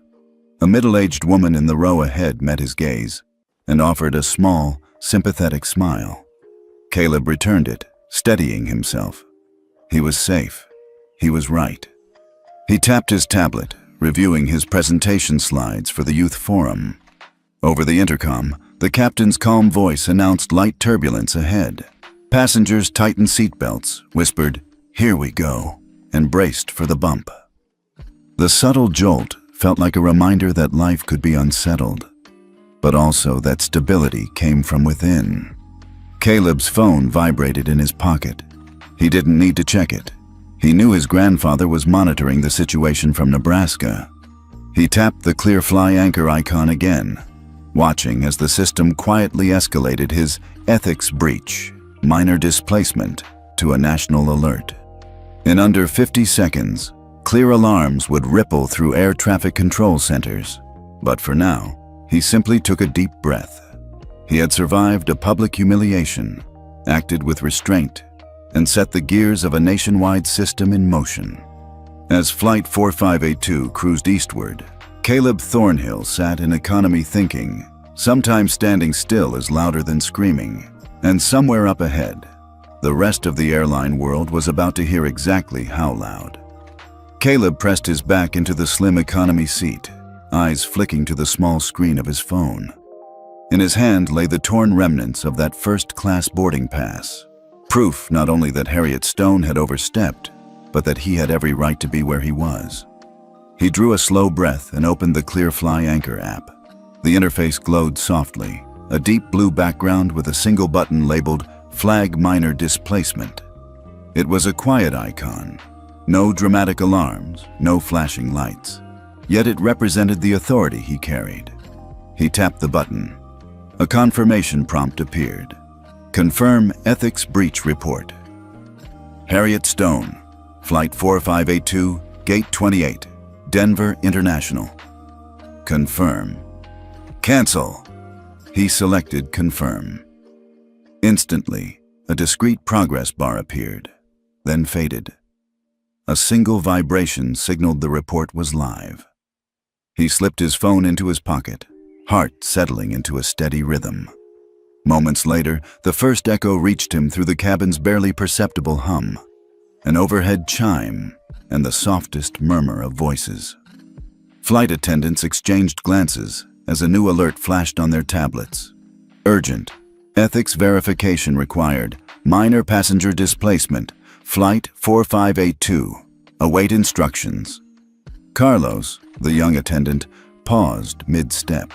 A middle-aged woman in the row ahead met his gaze and offered a small, sympathetic smile. Caleb returned it, steadying himself. He was safe. He was right. He tapped his tablet, reviewing his presentation slides for the youth forum. Over the intercom, the captain's calm voice announced light turbulence ahead. Passengers tightened seatbelts, whispered, "Here we go," and braced for the bump. The subtle jolt felt like a reminder that life could be unsettled, but also that stability came from within. Caleb's phone vibrated in his pocket. He didn't need to check it. He knew his grandfather was monitoring the situation from Nebraska. He tapped the Clearfly Anchor icon again, watching as the system quietly escalated his ethics breach, minor displacement, to a national alert. In under 50 seconds, clear alarms would ripple through air traffic control centers. But for now, he simply took a deep breath. He had survived a public humiliation, acted with restraint, and set the gears of a nationwide system in motion. As Flight 4582 cruised eastward, Caleb Thornhill sat in economy thinking, sometimes standing still is louder than screaming, and somewhere up ahead, the rest of the airline world was about to hear exactly how loud. Caleb pressed his back into the slim economy seat, eyes flicking to the small screen of his phone. In his hand lay the torn remnants of that first-class boarding pass. Proof not only that Harriet Stone had overstepped, but that he had every right to be where he was. He drew a slow breath and opened the Clearfly Anchor app. The interface glowed softly, a deep blue background with a single button labeled Flag Minor Displacement. It was a quiet icon. No dramatic alarms, no flashing lights. Yet it represented the authority he carried. He tapped the button. A confirmation prompt appeared. Confirm Ethics Breach Report. Harriet Stone, Flight 4582, Gate 28, Denver International. Confirm. Cancel. He selected Confirm. Instantly, a discrete progress bar appeared, then faded. A single vibration signaled the report was live. He slipped his phone into his pocket, heart settling into a steady rhythm. Moments later, the first echo reached him through the cabin's barely perceptible hum, an overhead chime, and the softest murmur of voices. Flight attendants exchanged glances as a new alert flashed on their tablets. Urgent. Ethics verification required. Minor passenger displacement. Flight 4582. Await instructions. Carlos, the young attendant, paused mid-step.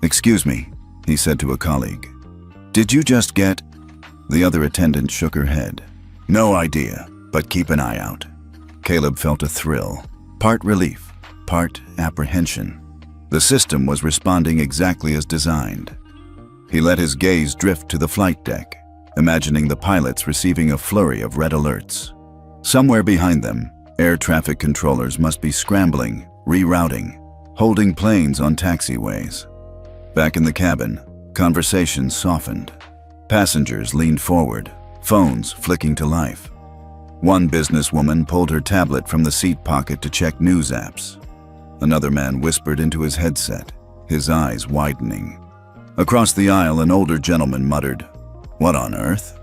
"Excuse me," he said to a colleague. "Did you just get—" The other attendant shook her head. "No idea, but keep an eye out." Caleb felt a thrill, part relief, part apprehension. The system was responding exactly as designed. He let his gaze drift to the flight deck, imagining the pilots receiving a flurry of red alerts. Somewhere behind them, air traffic controllers must be scrambling, rerouting, holding planes on taxiways. Back in the cabin, conversations softened. Passengers leaned forward, phones flicking to life. One businesswoman pulled her tablet from the seat pocket to check news apps. Another man whispered into his headset, his eyes widening. Across the aisle, an older gentleman muttered, "What on earth?"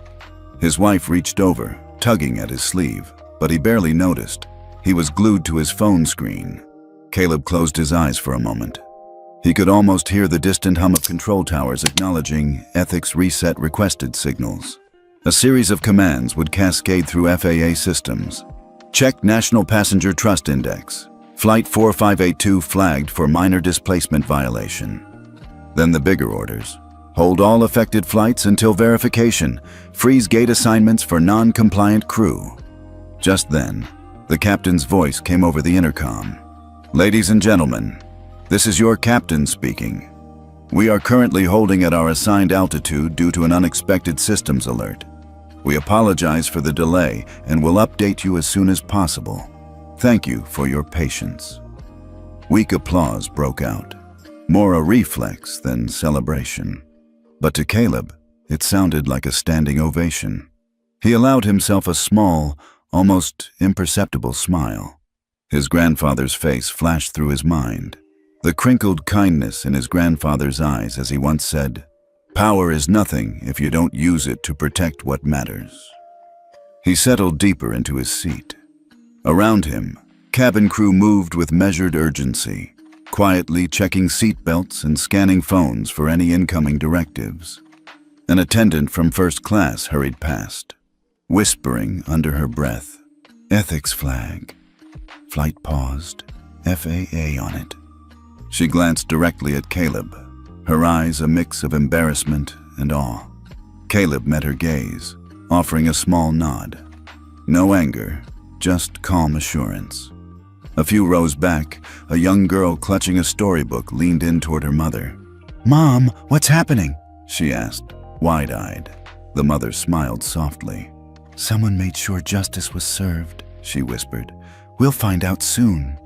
His wife reached over, tugging at his sleeve, but he barely noticed. He was glued to his phone screen. Caleb closed his eyes for a moment. He could almost hear the distant hum of control towers acknowledging ethics reset requested signals. A series of commands would cascade through FAA systems. Check National Passenger Trust Index. Flight 4582 flagged for minor displacement violation. Then the bigger orders. Hold all affected flights until verification. Freeze gate assignments for non-compliant crew. Just then, the captain's voice came over the intercom. "Ladies and gentlemen, this is your captain speaking. We are currently holding at our assigned altitude due to an unexpected systems alert. We apologize for the delay and will update you as soon as possible. Thank you for your patience." Weak applause broke out, more a reflex than celebration. But to Caleb, it sounded like a standing ovation. He allowed himself a small, almost imperceptible smile. His grandfather's face flashed through his mind, the crinkled kindness in his grandfather's eyes as he once said, "Power is nothing if you don't use it to protect what matters." He settled deeper into his seat. Around him, cabin crew moved with measured urgency, quietly checking seat belts and scanning phones for any incoming directives. An attendant from first class hurried past, whispering under her breath, "Ethics flag." Flight paused, FAA on it. She glanced directly at Caleb, her eyes a mix of embarrassment and awe. Caleb met her gaze, offering a small nod. No anger, just calm assurance. A few rows back, a young girl clutching a storybook leaned in toward her mother. "Mom, what's happening?" she asked, wide-eyed. The mother smiled softly. "Someone made sure justice was served," she whispered. "We'll find out soon."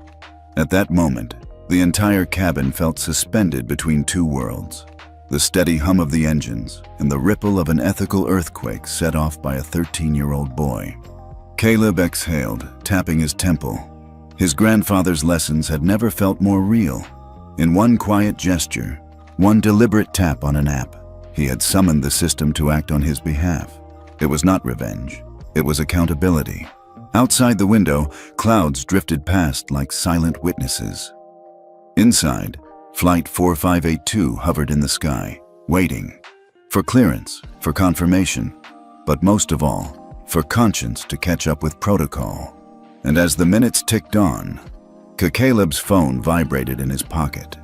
At that moment, the entire cabin felt suspended between two worlds. The steady hum of the engines and the ripple of an ethical earthquake set off by a 13-year-old boy. Caleb exhaled, tapping his temple. His grandfather's lessons had never felt more real. In one quiet gesture, one deliberate tap on an app, he had summoned the system to act on his behalf. It was not revenge, it was accountability. Outside the window, clouds drifted past like silent witnesses. Inside, Flight 4582 hovered in the sky, waiting. For clearance, for confirmation, but most of all, for conscience to catch up with protocol. And as the minutes ticked on, Caleb's phone vibrated in his pocket.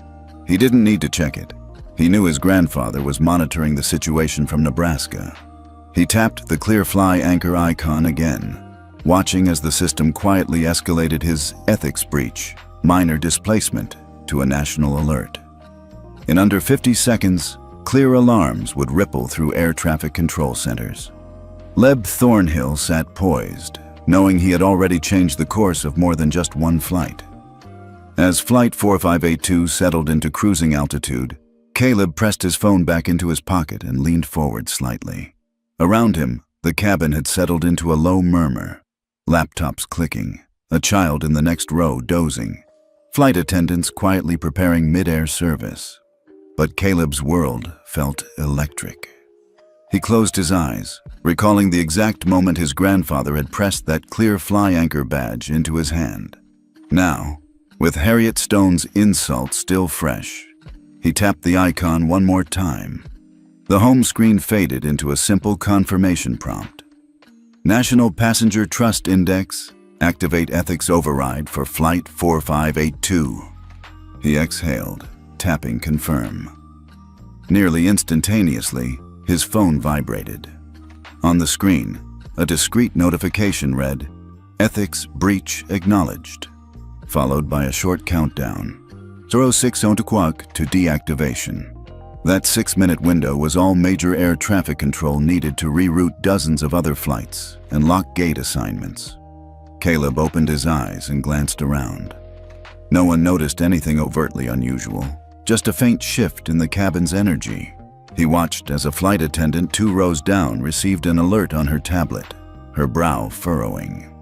He didn't need to check it. He knew his grandfather was monitoring the situation from Nebraska. He tapped the clear fly anchor icon again, watching as the system quietly escalated his ethics breach, minor displacement, to a national alert. In under 50 seconds, clear alarms would ripple through air traffic control centers. Leb Thornhill sat poised, knowing he had already changed the course of more than just one flight. As Flight 4582 settled into cruising altitude, Caleb pressed his phone back into his pocket and leaned forward slightly. Around him, the cabin had settled into a low murmur, laptops clicking, a child in the next row dozing. flight attendants quietly preparing mid-air service. But Caleb's world felt electric. He closed his eyes, recalling the exact moment his grandfather had pressed that clear fly anchor badge into his hand. Now, with Harriet Stone's insult still fresh, he tapped the icon one more time. The home screen faded into a simple confirmation prompt. National Passenger Trust Index, activate ethics override for Flight 4582. He exhaled, tapping confirm. Nearly instantaneously, his phone vibrated. On the screen, a discreet notification read, "Ethics breach acknowledged," followed by a short countdown, 06 to deactivation. That 6-minute window was all major air traffic control needed to reroute dozens of other flights and lock gate assignments. Caleb opened his eyes and glanced around. No one noticed anything overtly unusual, just a faint shift in the cabin's energy. He watched as a flight attendant 2 rows down received an alert on her tablet, her brow furrowing.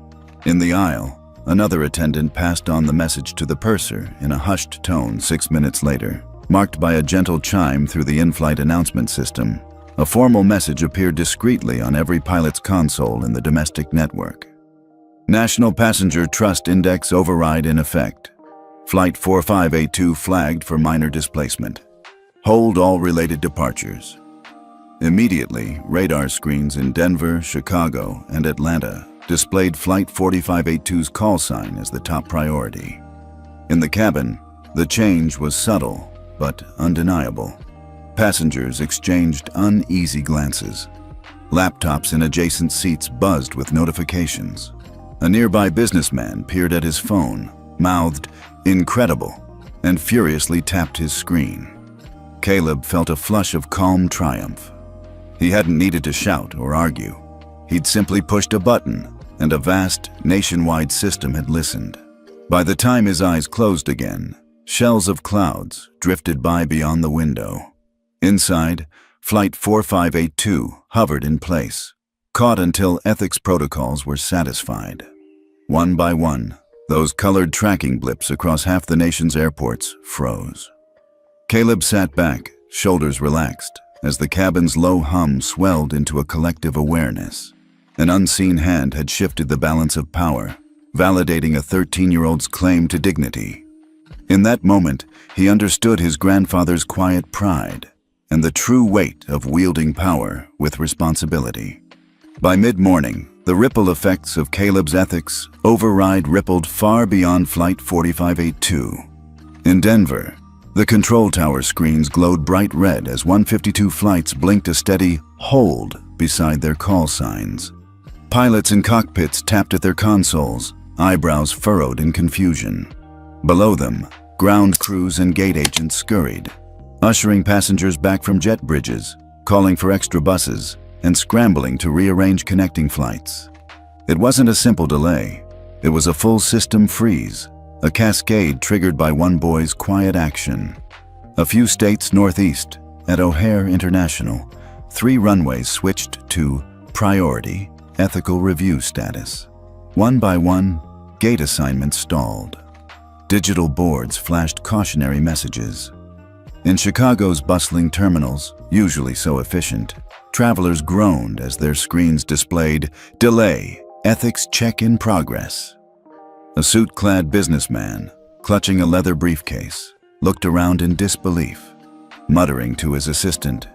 In the aisle, another attendant passed on the message to the purser in a hushed tone 6 minutes later, marked by a gentle chime through the in-flight announcement system. A formal message appeared discreetly on every pilot's console in the domestic network. National Passenger Trust Index override in effect. Flight 4582 flagged for minor displacement. Hold all related departures. Immediately, radar screens in Denver, Chicago, and Atlanta displayed Flight 4582's call sign as the top priority. In the cabin, the change was subtle but undeniable. Passengers exchanged uneasy glances. Laptops in adjacent seats buzzed with notifications. A nearby businessman peered at his phone, mouthed, "Incredible," and furiously tapped his screen. Caleb felt a flush of calm triumph. He hadn't needed to shout or argue. He'd simply pushed a button, and a vast, nationwide system had listened. By the time his eyes closed again, shells of clouds drifted by beyond the window. Inside, Flight 4582 hovered in place, caught until ethics protocols were satisfied. One by one, those colored tracking blips across half the nation's airports froze. Caleb sat back, shoulders relaxed, as the cabin's low hum swelled into a collective awareness. An unseen hand had shifted the balance of power, validating a 13-year-old's claim to dignity. In that moment, he understood his grandfather's quiet pride and the true weight of wielding power with responsibility. By mid-morning, the ripple effects of Caleb's ethics override rippled far beyond Flight 4582. In Denver, the control tower screens glowed bright red as 152 flights blinked a steady hold beside their call signs. Pilots in cockpits tapped at their consoles, eyebrows furrowed in confusion. Below them, ground crews and gate agents scurried, ushering passengers back from jet bridges, calling for extra buses, and scrambling to rearrange connecting flights. It wasn't a simple delay. It was a full system freeze, a cascade triggered by one boy's quiet action. A few states northeast, at O'Hare International, 3 runways switched to priority ethical review status. One by one, gate assignments stalled. Digital boards flashed cautionary messages. In Chicago's bustling terminals, usually so efficient, travelers groaned as their screens displayed, "Delay, ethics check in progress." A suit-clad businessman, clutching a leather briefcase, looked around in disbelief, muttering to his assistant,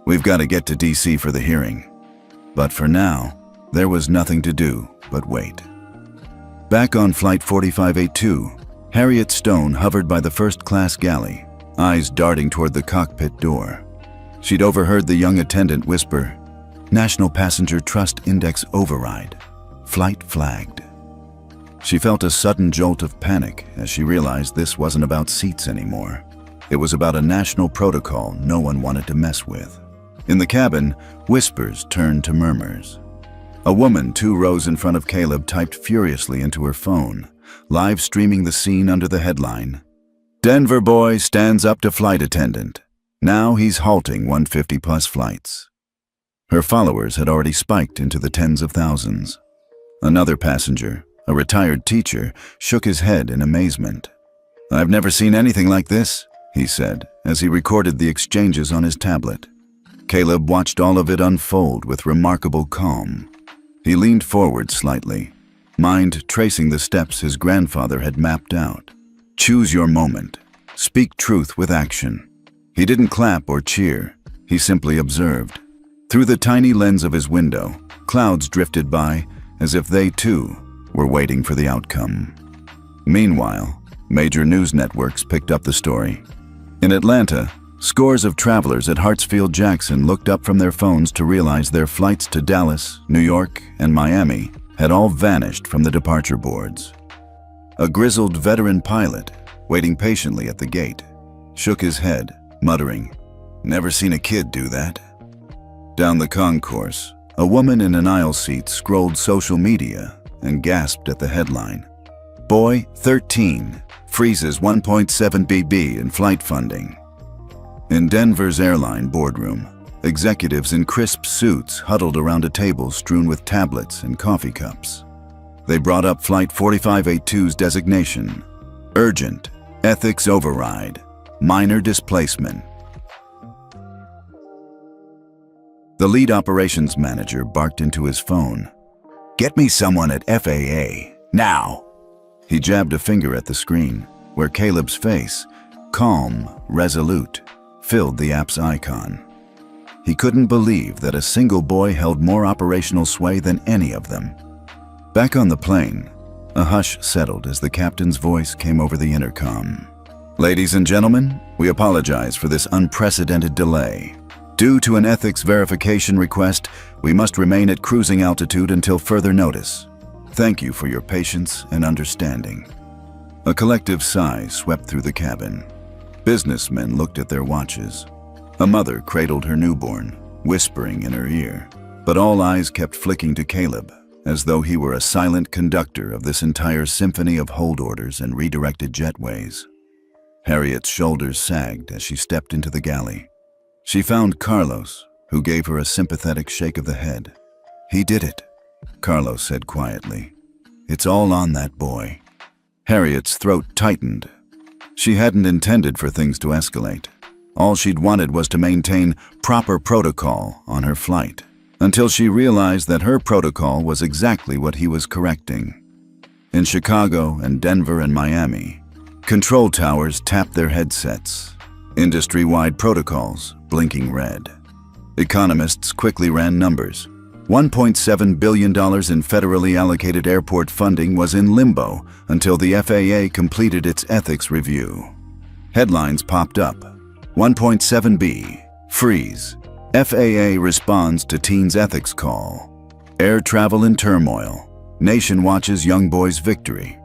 "We've got to get to DC for the hearing." But for now, there was nothing to do but wait. Back on Flight 4582, Harriet Stone hovered by the first-class galley, eyes darting toward the cockpit door. She'd overheard the young attendant whisper, "National Passenger Trust Index override. Flight flagged." She felt a sudden jolt of panic as she realized this wasn't about seats anymore. It was about a national protocol no one wanted to mess with. In the cabin, whispers turned to murmurs. A woman 2 rows in front of Caleb typed furiously into her phone, live streaming the scene under the headline, "Denver boy stands up to flight attendant. Now he's halting 150-plus flights." Her followers had already spiked into the tens of thousands. Another passenger, a retired teacher, shook his head in amazement. "I've never seen anything like this," he said as he recorded the exchanges on his tablet. Caleb watched all of it unfold with remarkable calm. He leaned forward slightly, mind tracing the steps his grandfather had mapped out. Choose your moment. Speak truth with action. He didn't clap or cheer. He simply observed. Through the tiny lens of his window, clouds drifted by as if they, too, were waiting for the outcome. Meanwhile, major news networks picked up the story. In Atlanta, scores of travelers at Hartsfield-Jackson looked up from their phones to realize their flights to Dallas, New York, and Miami had all vanished from the departure boards. A grizzled veteran pilot, waiting patiently at the gate, shook his head, muttering, "Never seen a kid do that." Down the concourse, a woman in an aisle seat scrolled social media and gasped at the headline. "Boy, 13, freezes 1.7 BB in flight funding." In Denver's airline boardroom, executives in crisp suits huddled around a table strewn with tablets and coffee cups. They brought up Flight 4582's designation: urgent, ethics override, minor displacement. The lead operations manager barked into his phone. "Get me someone at FAA, now!" He jabbed a finger at the screen, where Caleb's face, calm, resolute, filled the app's icon. He couldn't believe that a single boy held more operational sway than any of them. Back on the plane, a hush settled as the captain's voice came over the intercom. "Ladies and gentlemen, we apologize for this unprecedented delay. Due to an ethics verification request, we must remain at cruising altitude until further notice. Thank you for your patience and understanding." A collective sigh swept through the cabin. Businessmen looked at their watches. A mother cradled her newborn, whispering in her ear. But all eyes kept flicking to Caleb, as though he were a silent conductor of this entire symphony of hold orders and redirected jetways. Harriet's shoulders sagged as she stepped into the galley. She found Carlos, who gave her a sympathetic shake of the head. "He did it," Carlos said quietly. "It's all on that boy." Harriet's throat tightened. She hadn't intended for things to escalate. All she'd wanted was to maintain proper protocol on her flight, until she realized that her protocol was exactly what he was correcting. In Chicago and Denver and Miami, control towers tapped their headsets, industry-wide protocols blinking red. Economists quickly ran numbers. $1.7 billion in federally allocated airport funding was in limbo until the FAA completed its ethics review. Headlines popped up. 1.7B, freeze. FAA responds to teen's ethics call. Air travel in turmoil. Nation watches young boy's victory.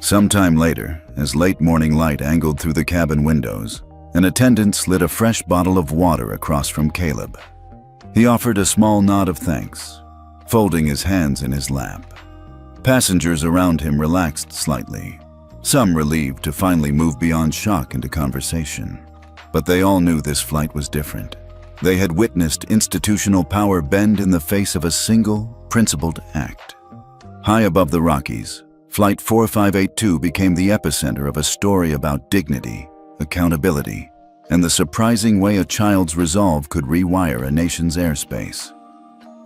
Sometime later, as late morning light angled through the cabin windows, an attendant slid a fresh bottle of water across from Caleb. He offered a small nod of thanks, folding his hands in his lap. Passengers around him relaxed slightly, some relieved to finally move beyond shock into conversation. But they all knew this flight was different. They had witnessed institutional power bend in the face of a single, principled act. High above the Rockies, Flight 4582 became the epicenter of a story about dignity, accountability, and the surprising way a child's resolve could rewire a nation's airspace.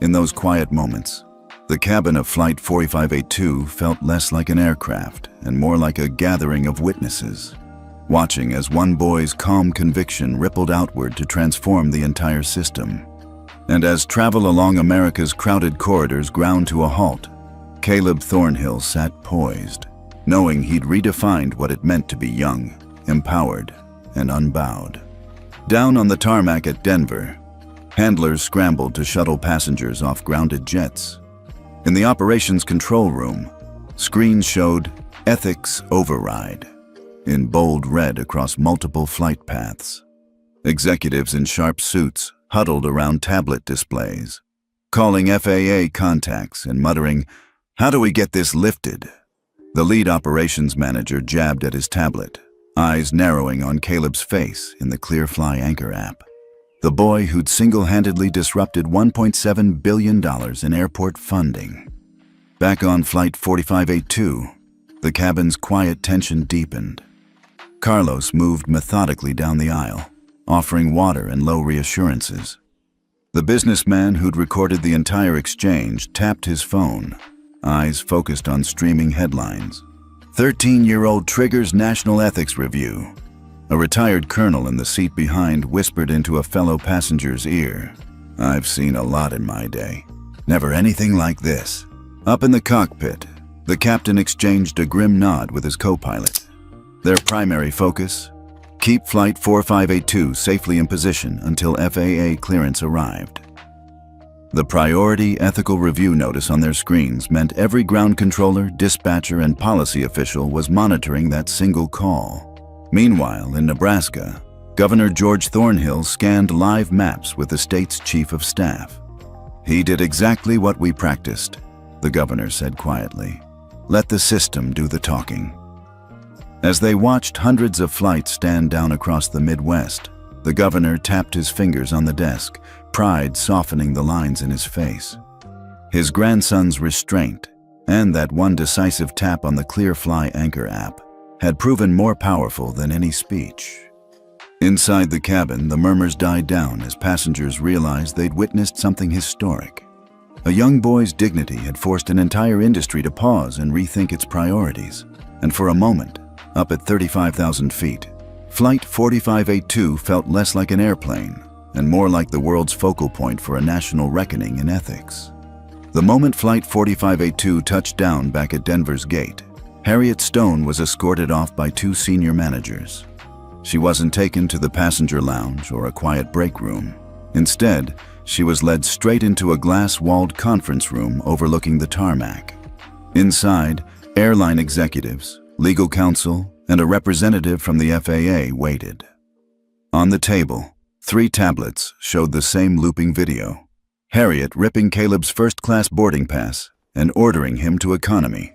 In those quiet moments, the cabin of Flight 4582 felt less like an aircraft and more like a gathering of witnesses, watching as one boy's calm conviction rippled outward to transform the entire system. And as travel along America's crowded corridors ground to a halt, Caleb Thornhill sat poised, knowing he'd redefined what it meant to be young, empowered, and unbowed. Down on the tarmac at Denver, handlers scrambled to shuttle passengers off grounded jets. In the operations control room, screens showed "Ethics Override" in bold red across multiple flight paths. Executives in sharp suits huddled around tablet displays, calling FAA contacts and muttering, "How do we get this lifted?" The lead operations manager jabbed at his tablet, eyes narrowing on Caleb's face in the ClearFly Anchor app. The boy who'd single-handedly disrupted $1.7 billion in airport funding. Back on Flight 4582, the cabin's quiet tension deepened. Carlos moved methodically down the aisle, offering water and low reassurances. The businessman who'd recorded the entire exchange tapped his phone, eyes focused on streaming headlines. 13-year-old triggers National Ethics Review. A retired colonel in the seat behind whispered into a fellow passenger's ear. I've seen a lot in my day. Never anything like this. Up in the cockpit, the captain exchanged a grim nod with his co-pilot. Their primary focus? Keep Flight 4582 safely in position until FAA clearance arrived. The priority ethical review notice on their screens meant every ground controller, dispatcher, and policy official was monitoring that single call. Meanwhile, in Nebraska, Governor George Thornhill scanned live maps with the state's chief of staff. He did exactly what we practiced, the governor said quietly. Let the system do the talking. As they watched hundreds of flights stand down across the Midwest, the governor tapped his fingers on the desk, pride softening the lines in his face. His grandson's restraint, and that one decisive tap on the ClearFly Anchor app, had proven more powerful than any speech. Inside the cabin, the murmurs died down as passengers realized they'd witnessed something historic. A young boy's dignity had forced an entire industry to pause and rethink its priorities. And for a moment, up at 35,000 feet, Flight 4582 felt less like an airplane and more like the world's focal point for a national reckoning in ethics. The moment Flight 4582 touched down back at Denver's gate, Harriet Stone was escorted off by two senior managers. She wasn't taken to the passenger lounge or a quiet break room. Instead, she was led straight into a glass-walled conference room overlooking the tarmac. Inside, airline executives, legal counsel, and a representative from the FAA waited. On the table, 3 tablets showed the same looping video. Harriet ripping Caleb's first-class boarding pass and ordering him to economy.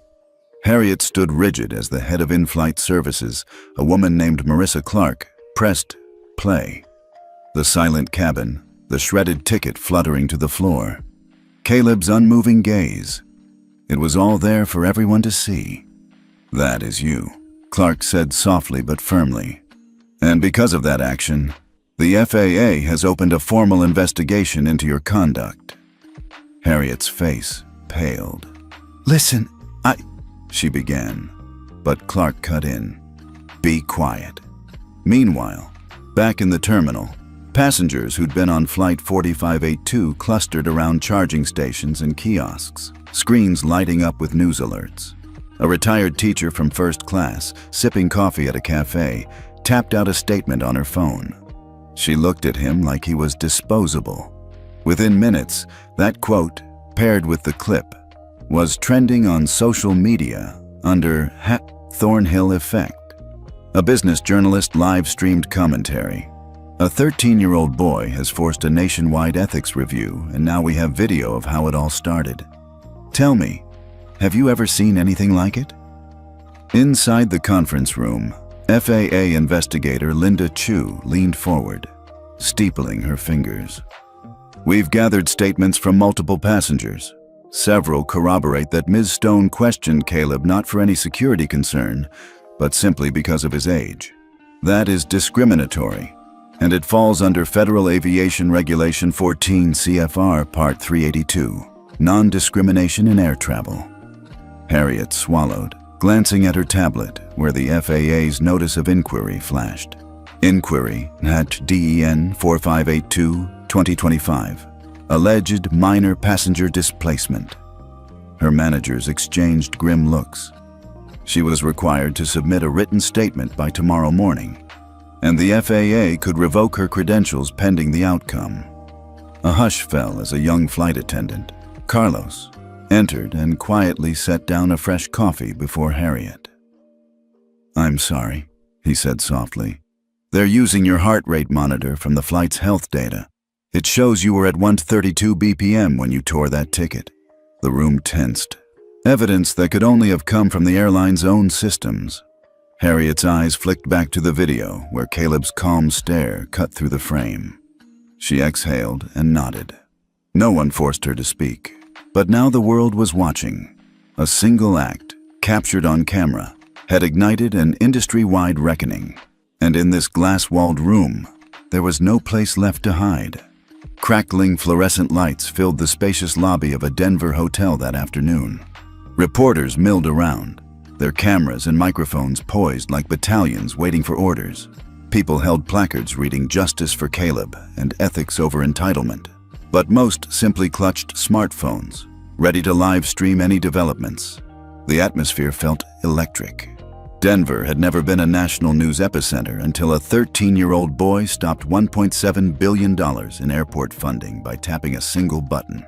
Harriet stood rigid as the head of in-flight services, a woman named Marissa Clark, pressed play. The silent cabin, the shredded ticket fluttering to the floor. Caleb's unmoving gaze. It was all there for everyone to see. That is you, Clark said softly but firmly. And because of that action, the FAA has opened a formal investigation into your conduct. Harriet's face paled. Listen, she began, but Clark cut in. Be quiet. Meanwhile, back in the terminal, passengers who'd been on Flight 4582 clustered around charging stations and kiosks, screens lighting up with news alerts. A retired teacher from first class, sipping coffee at a cafe, tapped out a statement on her phone. She looked at him like he was disposable. Within minutes, that quote, paired with the clip, was trending on social media under #Thornhill Effect. A business journalist live-streamed commentary. A 13-year-old boy has forced a nationwide ethics review, and now we have video of how it all started. Tell me, have you ever seen anything like it? Inside the conference room, FAA investigator Linda Chu leaned forward, steepling her fingers. We've gathered statements from multiple passengers. Several corroborate that Ms. Stone questioned Caleb not for any security concern, but simply because of his age. That is discriminatory, and it falls under Federal Aviation Regulation 14 CFR Part 382, Non-Discrimination in Air Travel. Harriet swallowed, glancing at her tablet where the FAA's Notice of Inquiry flashed. Inquiry #DEN 4582-2025. Alleged minor passenger displacement. Her managers exchanged grim looks. She was required to submit a written statement by tomorrow morning, and the FAA could revoke her credentials pending the outcome. A hush fell as a young flight attendant, Carlos, entered and quietly set down a fresh coffee before Harriet. I'm sorry, he said softly. They're using your heart rate monitor from the flight's health data. It shows you were at 132 BPM when you tore that ticket. The room tensed. Evidence that could only have come from the airline's own systems. Harriet's eyes flicked back to the video where Caleb's calm stare cut through the frame. She exhaled and nodded. No one forced her to speak, but now the world was watching. A single act, captured on camera, had ignited an industry-wide reckoning. And in this glass-walled room, there was no place left to hide. Crackling fluorescent lights filled the spacious lobby of a Denver hotel that afternoon. Reporters milled around, their cameras and microphones poised like battalions waiting for orders. People held placards reading "Justice for Caleb" and "Ethics over Entitlement." But most simply clutched smartphones, ready to live stream any developments. The atmosphere felt electric. Denver had never been a national news epicenter until a 13-year-old boy stopped $1.7 billion in airport funding by tapping a single button.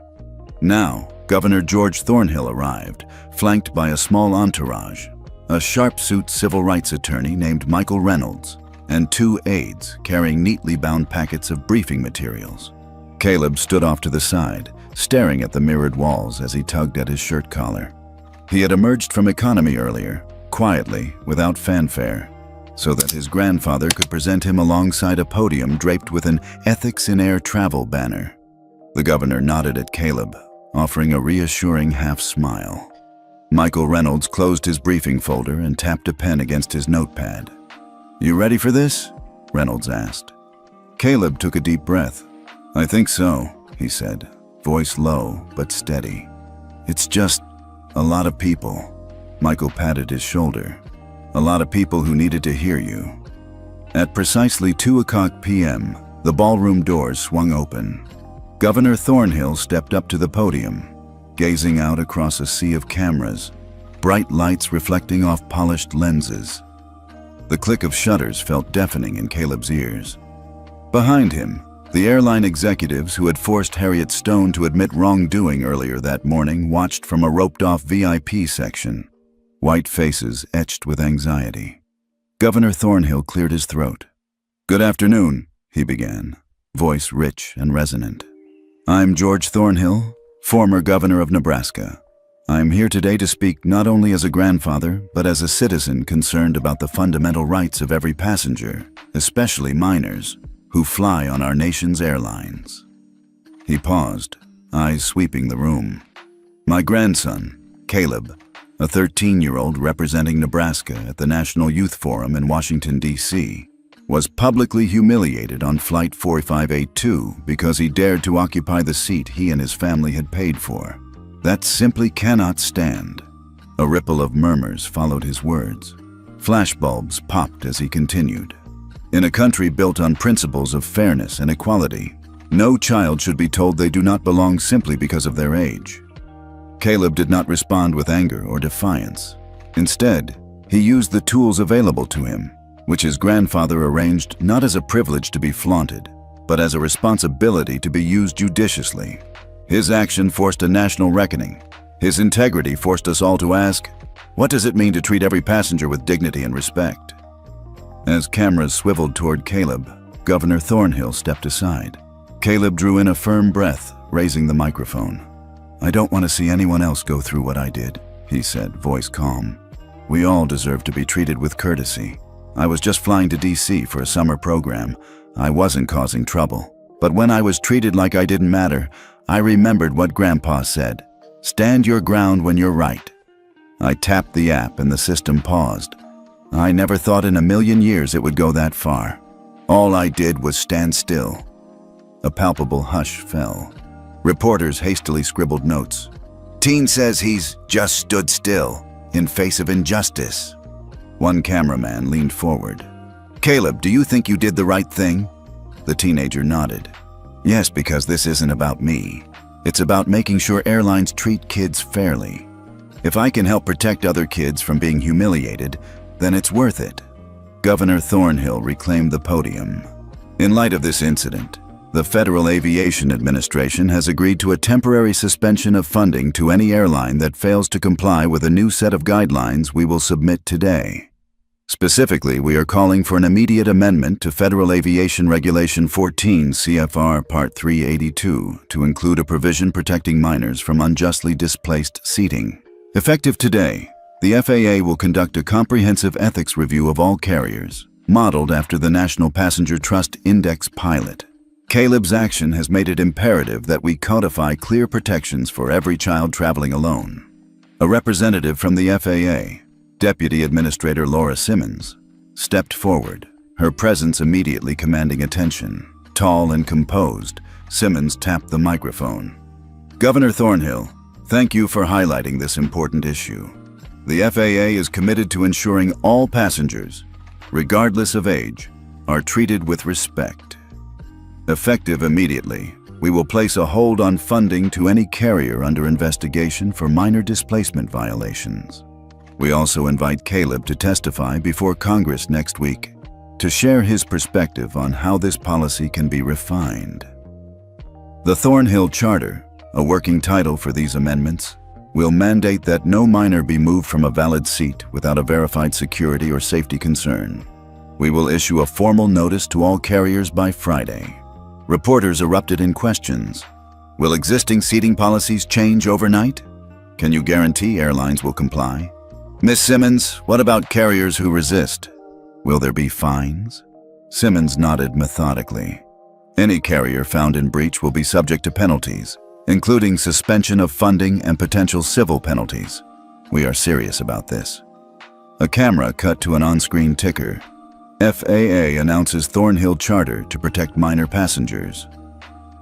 Now, Governor George Thornhill arrived, flanked by a small entourage, a sharp-suit civil rights attorney named Michael Reynolds, and 2 aides carrying neatly bound packets of briefing materials. Caleb stood off to the side, staring at the mirrored walls as he tugged at his shirt collar. He had emerged from economy earlier, quietly, without fanfare, so that his grandfather could present him alongside a podium draped with an "Ethics in Air Travel" banner. The governor nodded at Caleb, offering a reassuring half-smile. Michael Reynolds closed his briefing folder and tapped a pen against his notepad. "You ready for this?" Reynolds asked. Caleb took a deep breath. "I think so," he said, voice low but steady. "It's just a lot of people." Michael patted his shoulder. "A lot of people who needed to hear you." At precisely 2:00 p.m., the ballroom doors swung open. Governor Thornhill stepped up to the podium, gazing out across a sea of cameras, bright lights reflecting off polished lenses. The click of shutters felt deafening in Caleb's ears. Behind him, the airline executives who had forced Harriet Stone to admit wrongdoing earlier that morning watched from a roped-off VIP section, white faces etched with anxiety. Governor Thornhill cleared his throat. "Good afternoon," he began, voice rich and resonant. "I'm George Thornhill, former governor of Nebraska. I'm here today to speak not only as a grandfather, but as a citizen concerned about the fundamental rights of every passenger, especially minors, who fly on our nation's airlines." He paused, eyes sweeping the room. "My grandson, Caleb, a 13-year-old representing Nebraska at the National Youth Forum in Washington, D.C., was publicly humiliated on Flight 4582 because he dared to occupy the seat he and his family had paid for. That simply cannot stand." A ripple of murmurs followed his words. Flashbulbs popped as he continued. "In a country built on principles of fairness and equality, no child should be told they do not belong simply because of their age." Caleb did not respond with anger or defiance. Instead, he used the tools available to him, which his grandfather arranged not as a privilege to be flaunted, but as a responsibility to be used judiciously. His action forced a national reckoning. His integrity forced us all to ask, what does it mean to treat every passenger with dignity and respect? As cameras swiveled toward Caleb, Governor Thornhill stepped aside. Caleb drew in a firm breath, raising the microphone. "I don't want to see anyone else go through what I did," he said, voice calm. "We all deserve to be treated with courtesy. I was just flying to D.C. for a summer program. I wasn't causing trouble. But when I was treated like I didn't matter, I remembered what Grandpa said. Stand your ground when you're right." I tapped the app and the system paused. I never thought in a million years it would go that far. All I did was stand still. A palpable hush fell. Reporters hastily scribbled notes. "Teen says he's just stood still, in face of injustice." One cameraman leaned forward. "Caleb, do you think you did the right thing?" The teenager nodded. "Yes, because this isn't about me. It's about making sure airlines treat kids fairly. If I can help protect other kids from being humiliated, then it's worth it." Governor Thornhill reclaimed the podium. "In light of this incident, the Federal Aviation Administration has agreed to a temporary suspension of funding to any airline that fails to comply with a new set of guidelines we will submit today. Specifically, we are calling for an immediate amendment to Federal Aviation Regulation 14 CFR Part 382 to include a provision protecting minors from unjustly displaced seating. Effective today, the FAA will conduct a comprehensive ethics review of all carriers, modeled after the National Passenger Trust Index pilot. Caleb's action has made it imperative that we codify clear protections for every child traveling alone. A representative from the FAA, Deputy Administrator Laura Simmons stepped forward, her presence immediately commanding attention. Tall and composed, Simmons tapped the microphone. Governor Thornhill, thank you for highlighting this important issue. The FAA is committed to ensuring all passengers, regardless of age, are treated with respect. Effective immediately, we will place a hold on funding to any carrier under investigation for minor displacement violations. We also invite Caleb to testify before Congress next week to share his perspective on how this policy can be refined. The Thornhill Charter, a working title for these amendments, will mandate that no minor be moved from a valid seat without a verified security or safety concern. We will issue a formal notice to all carriers by Friday. Reporters erupted in questions. Will existing seating policies change overnight? Can you guarantee airlines will comply? Ms. Simmons, what about carriers who resist? Will there be fines? Simmons nodded methodically. Any carrier found in breach will be subject to penalties, including suspension of funding and potential civil penalties. We are serious about this. A camera cut to an on-screen ticker. FAA announces Thornhill Charter to protect minor passengers.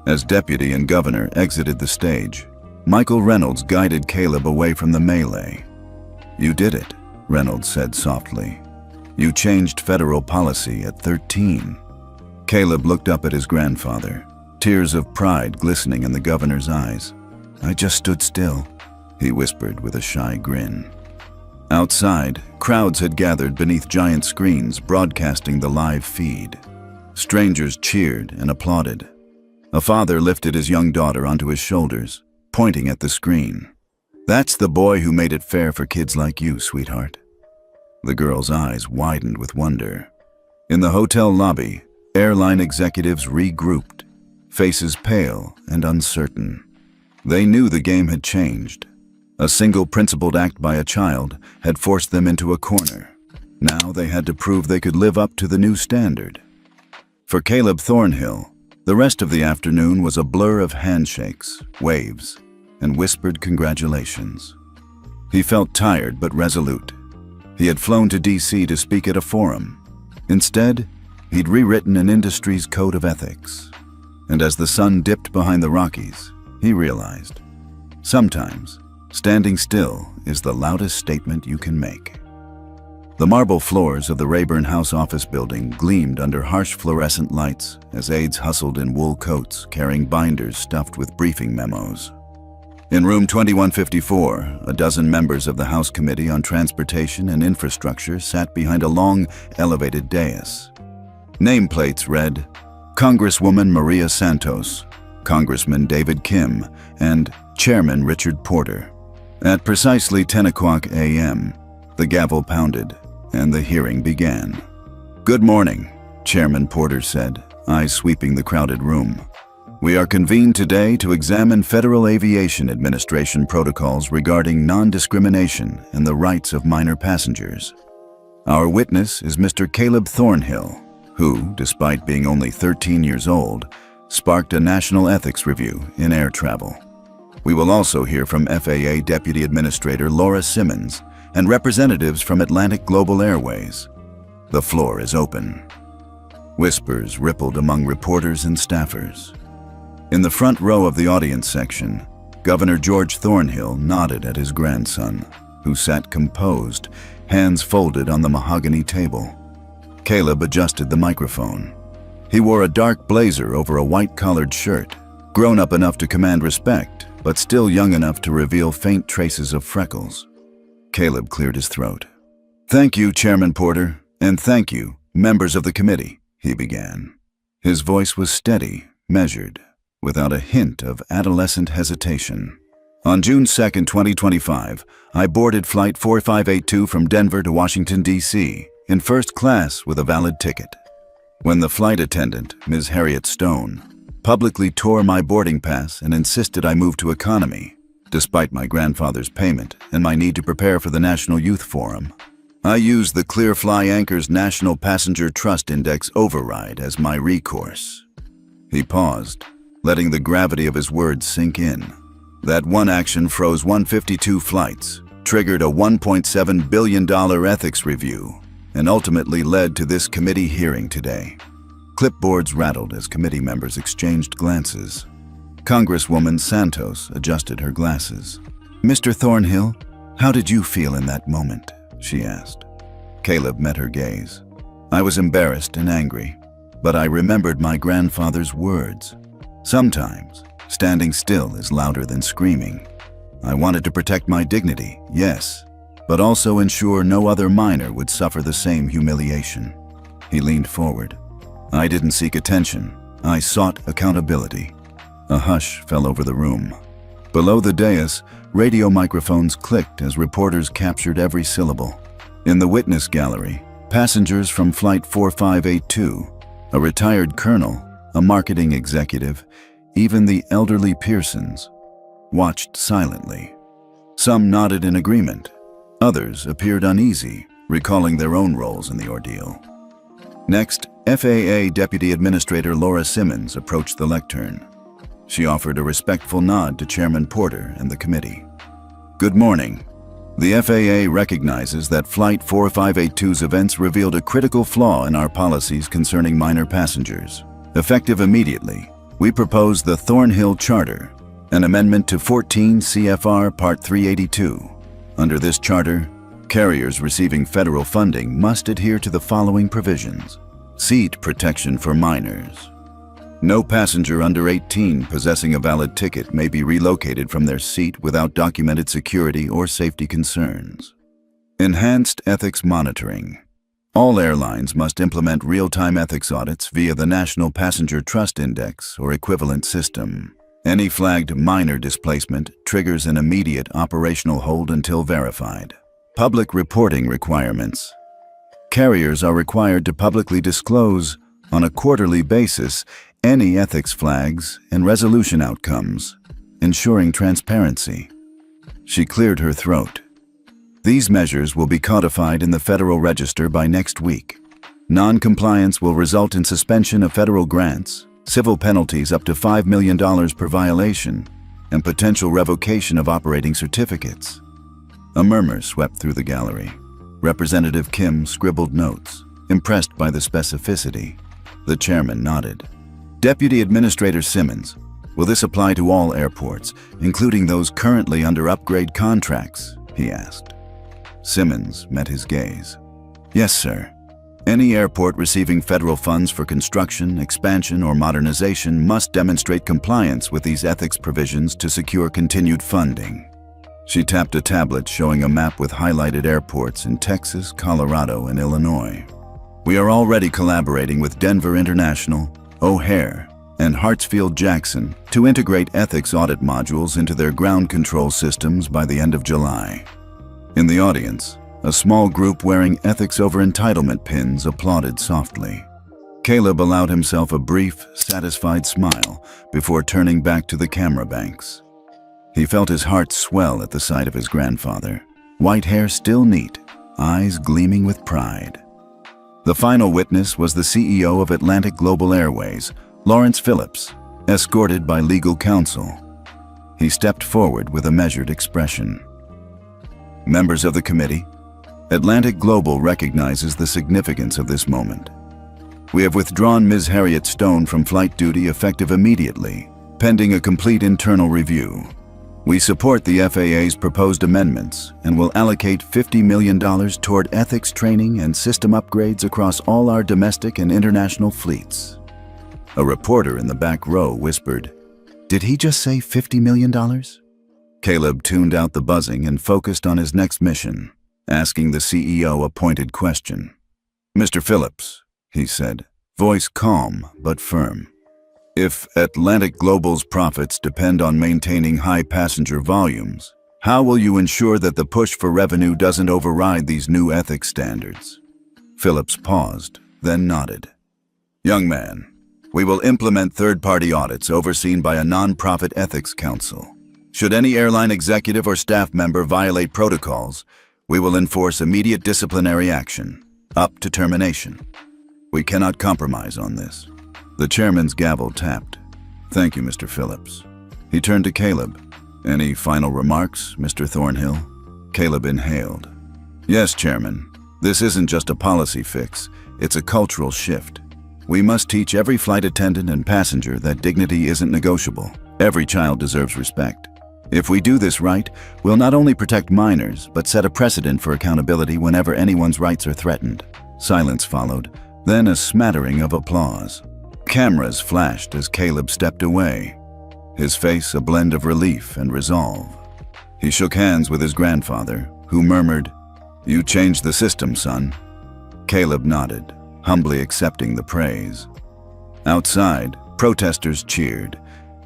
As deputy and governor exited the stage, Michael Reynolds guided Caleb away from the melee. You did it, Reynolds said softly. You changed federal policy at 13. Caleb looked up at his grandfather, tears of pride glistening in the governor's eyes. I just stood still, he whispered with a shy grin. Outside, crowds had gathered beneath giant screens broadcasting the live feed. Strangers cheered and applauded. A father lifted his young daughter onto his shoulders, pointing at the screen. That's the boy who made it fair for kids like you, sweetheart. The girl's eyes widened with wonder. In the hotel lobby, airline executives regrouped, faces pale and uncertain. They knew the game had changed. A single principled act by a child had forced them into a corner. Now they had to prove they could live up to the new standard. For Caleb Thornhill, the rest of the afternoon was a blur of handshakes, waves, and whispered congratulations. He felt tired but resolute. He had flown to D.C. to speak at a forum. Instead, he'd rewritten an industry's code of ethics. And as the sun dipped behind the Rockies, he realized, sometimes, standing still is the loudest statement you can make. The marble floors of the Rayburn House office building gleamed under harsh fluorescent lights as aides hustled in wool coats carrying binders stuffed with briefing memos. In room 2154, a dozen members of the House Committee on Transportation and Infrastructure sat behind a long, elevated dais. Nameplates read, Congresswoman Maria Santos, Congressman David Kim, and Chairman Richard Porter. At precisely 10 o'clock a.m., the gavel pounded, and the hearing began. Good morning, Chairman Porter said, eyes sweeping the crowded room. We are convened today to examine Federal Aviation Administration protocols regarding non-discrimination and the rights of minor passengers. Our witness is Mr. Caleb Thornhill, who, despite being only 13 years old, sparked a national ethics review in air travel. We will also hear from FAA Deputy Administrator Laura Simmons and representatives from Atlantic Global Airways. The floor is open. Whispers rippled among reporters and staffers. In the front row of the audience section, Governor George Thornhill nodded at his grandson, who sat composed, hands folded on the mahogany table. Caleb adjusted the microphone. He wore a dark blazer over a white-collared shirt, grown up enough to command respect, but still young enough to reveal faint traces of freckles. Caleb cleared his throat. Thank you, Chairman Porter, and thank you, members of the committee, he began. His voice was steady, measured, without a hint of adolescent hesitation. On June 2, 2025, I boarded Flight 4582 from Denver to Washington, D.C., in first class with a valid ticket. When the flight attendant, Ms. Harriet Stone, publicly tore my boarding pass and insisted I move to economy, despite my grandfather's payment and my need to prepare for the National Youth Forum, I used the Clearfly Anchor's National Passenger Trust Index override as my recourse. He paused, letting the gravity of his words sink in. That one action froze 152 flights, triggered a $1.7 billion ethics review, and ultimately led to this committee hearing today. Clipboards rattled as committee members exchanged glances. Congresswoman Santos adjusted her glasses. "Mr. Thornhill, how did you feel in that moment?" she asked. Caleb met her gaze. "I was embarrassed and angry, but I remembered my grandfather's words. Sometimes, standing still is louder than screaming. I wanted to protect my dignity, yes, but also ensure no other minor would suffer the same humiliation." He leaned forward. "I didn't seek attention. I sought accountability." A hush fell over the room. Below the dais, radio microphones clicked as reporters captured every syllable. In the witness gallery, passengers from Flight 4582, a retired colonel, a marketing executive, even the elderly Pearsons, watched silently. Some nodded in agreement. Others appeared uneasy, recalling their own roles in the ordeal. Next, FAA Deputy Administrator Laura Simmons approached the lectern. She offered a respectful nod to Chairman Porter and the committee. "Good morning. The FAA recognizes that Flight 4582's events revealed a critical flaw in our policies concerning minor passengers. Effective immediately, we propose the Thornhill Charter, an amendment to 14 CFR Part 382. Under this charter, carriers receiving federal funding must adhere to the following provisions. Seat protection for minors. No passenger under 18 possessing a valid ticket may be relocated from their seat without documented security or safety concerns. Enhanced ethics monitoring. All airlines must implement real-time ethics audits via the National Passenger Trust Index or equivalent system. Any flagged minor displacement triggers an immediate operational hold until verified. Public reporting requirements. Carriers are required to publicly disclose, on a quarterly basis, any ethics flags and resolution outcomes, ensuring transparency. She cleared her throat. These measures will be codified in the Federal Register by next week. Non-compliance will result in suspension of federal grants, civil penalties up to $5 million per violation, and potential revocation of operating certificates. A murmur swept through the gallery. Representative Kim scribbled notes, impressed by the specificity. The chairman nodded. Deputy Administrator Simmons, will this apply to all airports, including those currently under upgrade contracts? He asked. Simmons met his gaze. Yes, sir. Any airport receiving federal funds for construction, expansion, or modernization must demonstrate compliance with these ethics provisions to secure continued funding. She tapped a tablet showing a map with highlighted airports in Texas, Colorado, and Illinois. We are already collaborating with Denver International, O'Hare, and Hartsfield-Jackson to integrate ethics audit modules into their ground control systems by the end of July. In the audience, a small group wearing ethics over entitlement pins applauded softly. Caleb allowed himself a brief, satisfied smile before turning back to the camera banks. He felt his heart swell at the sight of his grandfather, white hair still neat, eyes gleaming with pride. The final witness was the CEO of Atlantic Global Airways, Lawrence Phillips, escorted by legal counsel. He stepped forward with a measured expression. Members of the committee, Atlantic Global recognizes the significance of this moment. We have withdrawn Ms. Harriet Stone from flight duty effective immediately, pending a complete internal review. We support the FAA's proposed amendments and will allocate $50 million toward ethics training and system upgrades across all our domestic and international fleets. A reporter in the back row whispered, "Did he just say $50 million?" Caleb tuned out the buzzing and focused on his next mission, asking the CEO a pointed question. "Mr. Phillips," he said, voice calm but firm. "If Atlantic Global's profits depend on maintaining high passenger volumes, how will you ensure that the push for revenue doesn't override these new ethics standards?" Phillips paused, then nodded. "Young man, we will implement third-party audits overseen by a non-profit ethics council. Should any airline executive or staff member violate protocols, we will enforce immediate disciplinary action, up to termination. We cannot compromise on this." The chairman's gavel tapped. "Thank you, Mr. Phillips." He turned to Caleb. "Any final remarks, Mr. Thornhill?" Caleb inhaled. Yes, Chairman. This isn't just a policy fix, it's a cultural shift. We must teach every flight attendant and passenger that dignity isn't negotiable. Every child deserves respect. If we do this right, we'll not only protect minors, but set a precedent for accountability whenever anyone's rights are threatened. Silence followed, then a smattering of applause. Cameras flashed as Caleb stepped away, his face a blend of relief and resolve. He shook hands with his grandfather, who murmured, "You changed the system, son." Caleb nodded, humbly accepting the praise. Outside, protesters cheered,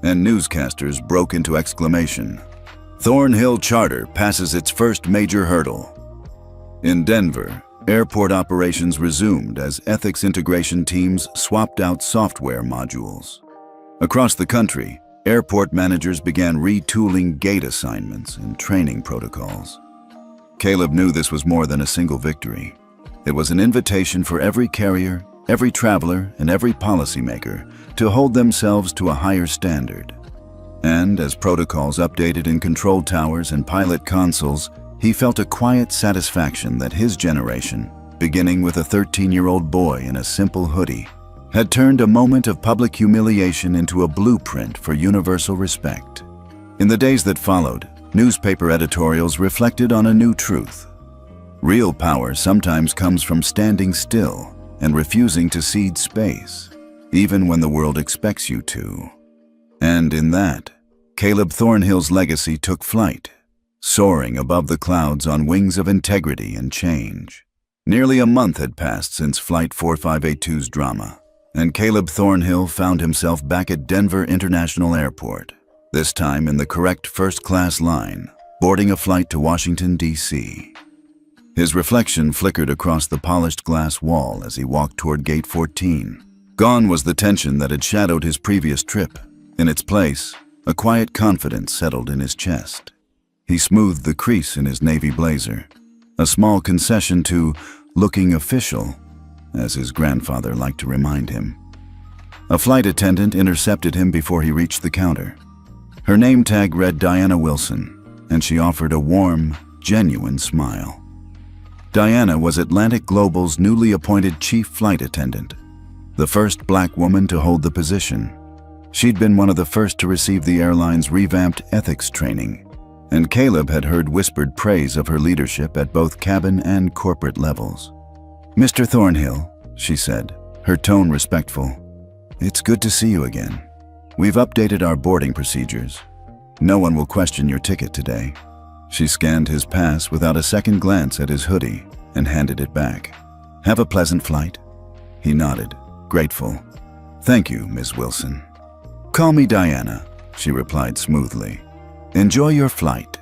and newscasters broke into exclamation. Thornhill Charter passes its first major hurdle. In Denver, airport operations resumed as ethics integration teams swapped out software modules. Across the country, airport managers began retooling gate assignments and training protocols. Caleb knew this was more than a single victory. It was an invitation for every carrier, every traveler, and every policymaker to hold themselves to a higher standard. And as protocols updated in control towers and pilot consoles, he felt a quiet satisfaction that his generation, beginning with a 13-year-old boy in a simple hoodie, had turned a moment of public humiliation into a blueprint for universal respect. In the days that followed, newspaper editorials reflected on a new truth. Real power sometimes comes from standing still and refusing to cede space, even when the world expects you to. And in that, Caleb Thornhill's legacy took flight, soaring above the clouds on wings of integrity and change. Nearly a month had passed since Flight 4582's drama, and Caleb Thornhill found himself back at Denver International Airport, this time in the correct first-class line, boarding a flight to Washington, D.C. His reflection flickered across the polished glass wall as he walked toward Gate 14. Gone was the tension that had shadowed his previous trip. In its place, a quiet confidence settled in his chest. He smoothed the crease in his navy blazer, a small concession to looking official, as his grandfather liked to remind him. A flight attendant intercepted him before he reached the counter. Her name tag read Diana Wilson, and she offered a warm, genuine smile. Diana was Atlantic Global's newly appointed chief flight attendant, the first black woman to hold the position. She'd been one of the first to receive the airline's revamped ethics training, and Caleb had heard whispered praise of her leadership at both cabin and corporate levels. "Mr. Thornhill," she said, her tone respectful, "it's good to see you again. We've updated our boarding procedures. No one will question your ticket today." She scanned his pass without a second glance at his hoodie and handed it back. "Have a pleasant flight." He nodded, grateful. "Thank you, Ms. Wilson." "Call me Diana," she replied smoothly. "Enjoy your flight."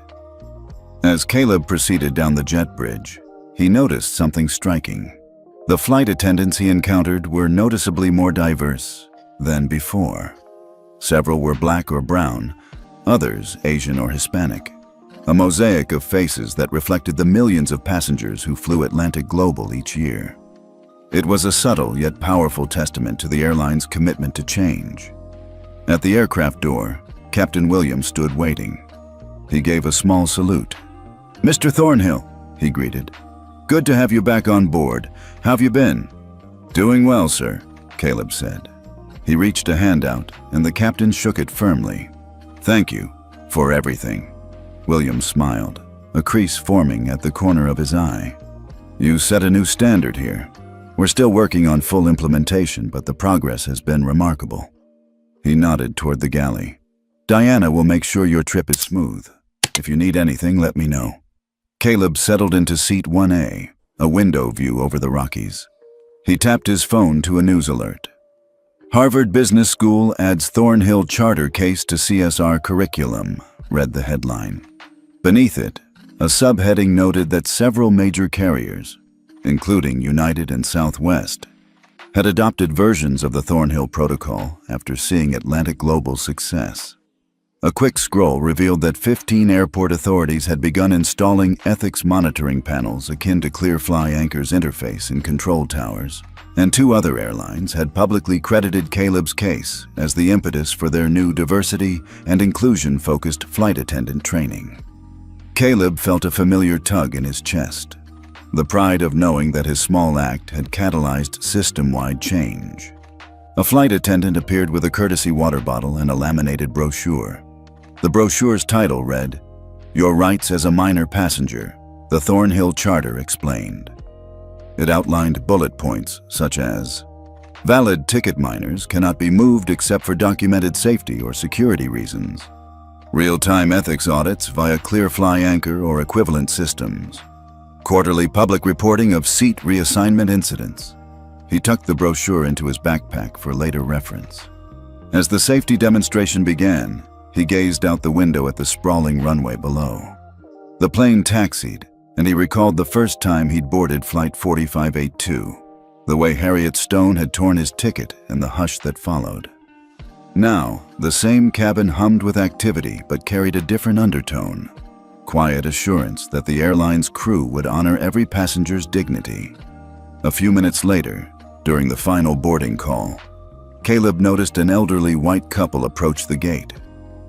As Caleb proceeded down the jet bridge, he noticed something striking. The flight attendants he encountered were noticeably more diverse than before. Several were black or brown, others Asian or Hispanic. A mosaic of faces that reflected the millions of passengers who flew Atlantic Global each year. It was a subtle yet powerful testament to the airline's commitment to change. At the aircraft door, Captain Williams stood waiting. He gave a small salute. "Mr. Thornhill," he greeted. "Good to have you back on board. How've you been?" "Doing well, sir," Caleb said. He reached a hand out, and the captain shook it firmly. "Thank you for everything." Williams smiled, a crease forming at the corner of his eye. "You set a new standard here. We're still working on full implementation, but the progress has been remarkable." He nodded toward the galley. "Diana will make sure your trip is smooth. If you need anything, let me know." Caleb settled into seat 1A, a window view over the Rockies. He tapped his phone to a news alert. "Harvard Business School adds Thornhill Charter case to CSR curriculum," read the headline. Beneath it, a subheading noted that several major carriers, including United and Southwest, had adopted versions of the Thornhill Protocol after seeing Atlantic Global's success. A quick scroll revealed that 15 airport authorities had begun installing ethics monitoring panels akin to ClearFly Anchor's interface in control towers, and 2 other airlines had publicly credited Caleb's case as the impetus for their new diversity and inclusion-focused flight attendant training. Caleb felt a familiar tug in his chest, the pride of knowing that his small act had catalyzed system-wide change. A flight attendant appeared with a courtesy water bottle and a laminated brochure. The brochure's title read, "Your Rights as a Minor Passenger," the Thornhill Charter explained. It outlined bullet points such as, valid ticket minors cannot be moved except for documented safety or security reasons. Real-time ethics audits via ClearFly Anchor or equivalent systems. Quarterly public reporting of seat reassignment incidents. He tucked the brochure into his backpack for later reference. As the safety demonstration began, he gazed out the window at the sprawling runway below. The plane taxied, and he recalled the first time he'd boarded Flight 4582, the way Harriet Stone had torn his ticket and the hush that followed. Now, the same cabin hummed with activity but carried a different undertone, quiet assurance that the airline's crew would honor every passenger's dignity. A few minutes later, during the final boarding call, Caleb noticed an elderly white couple approach the gate.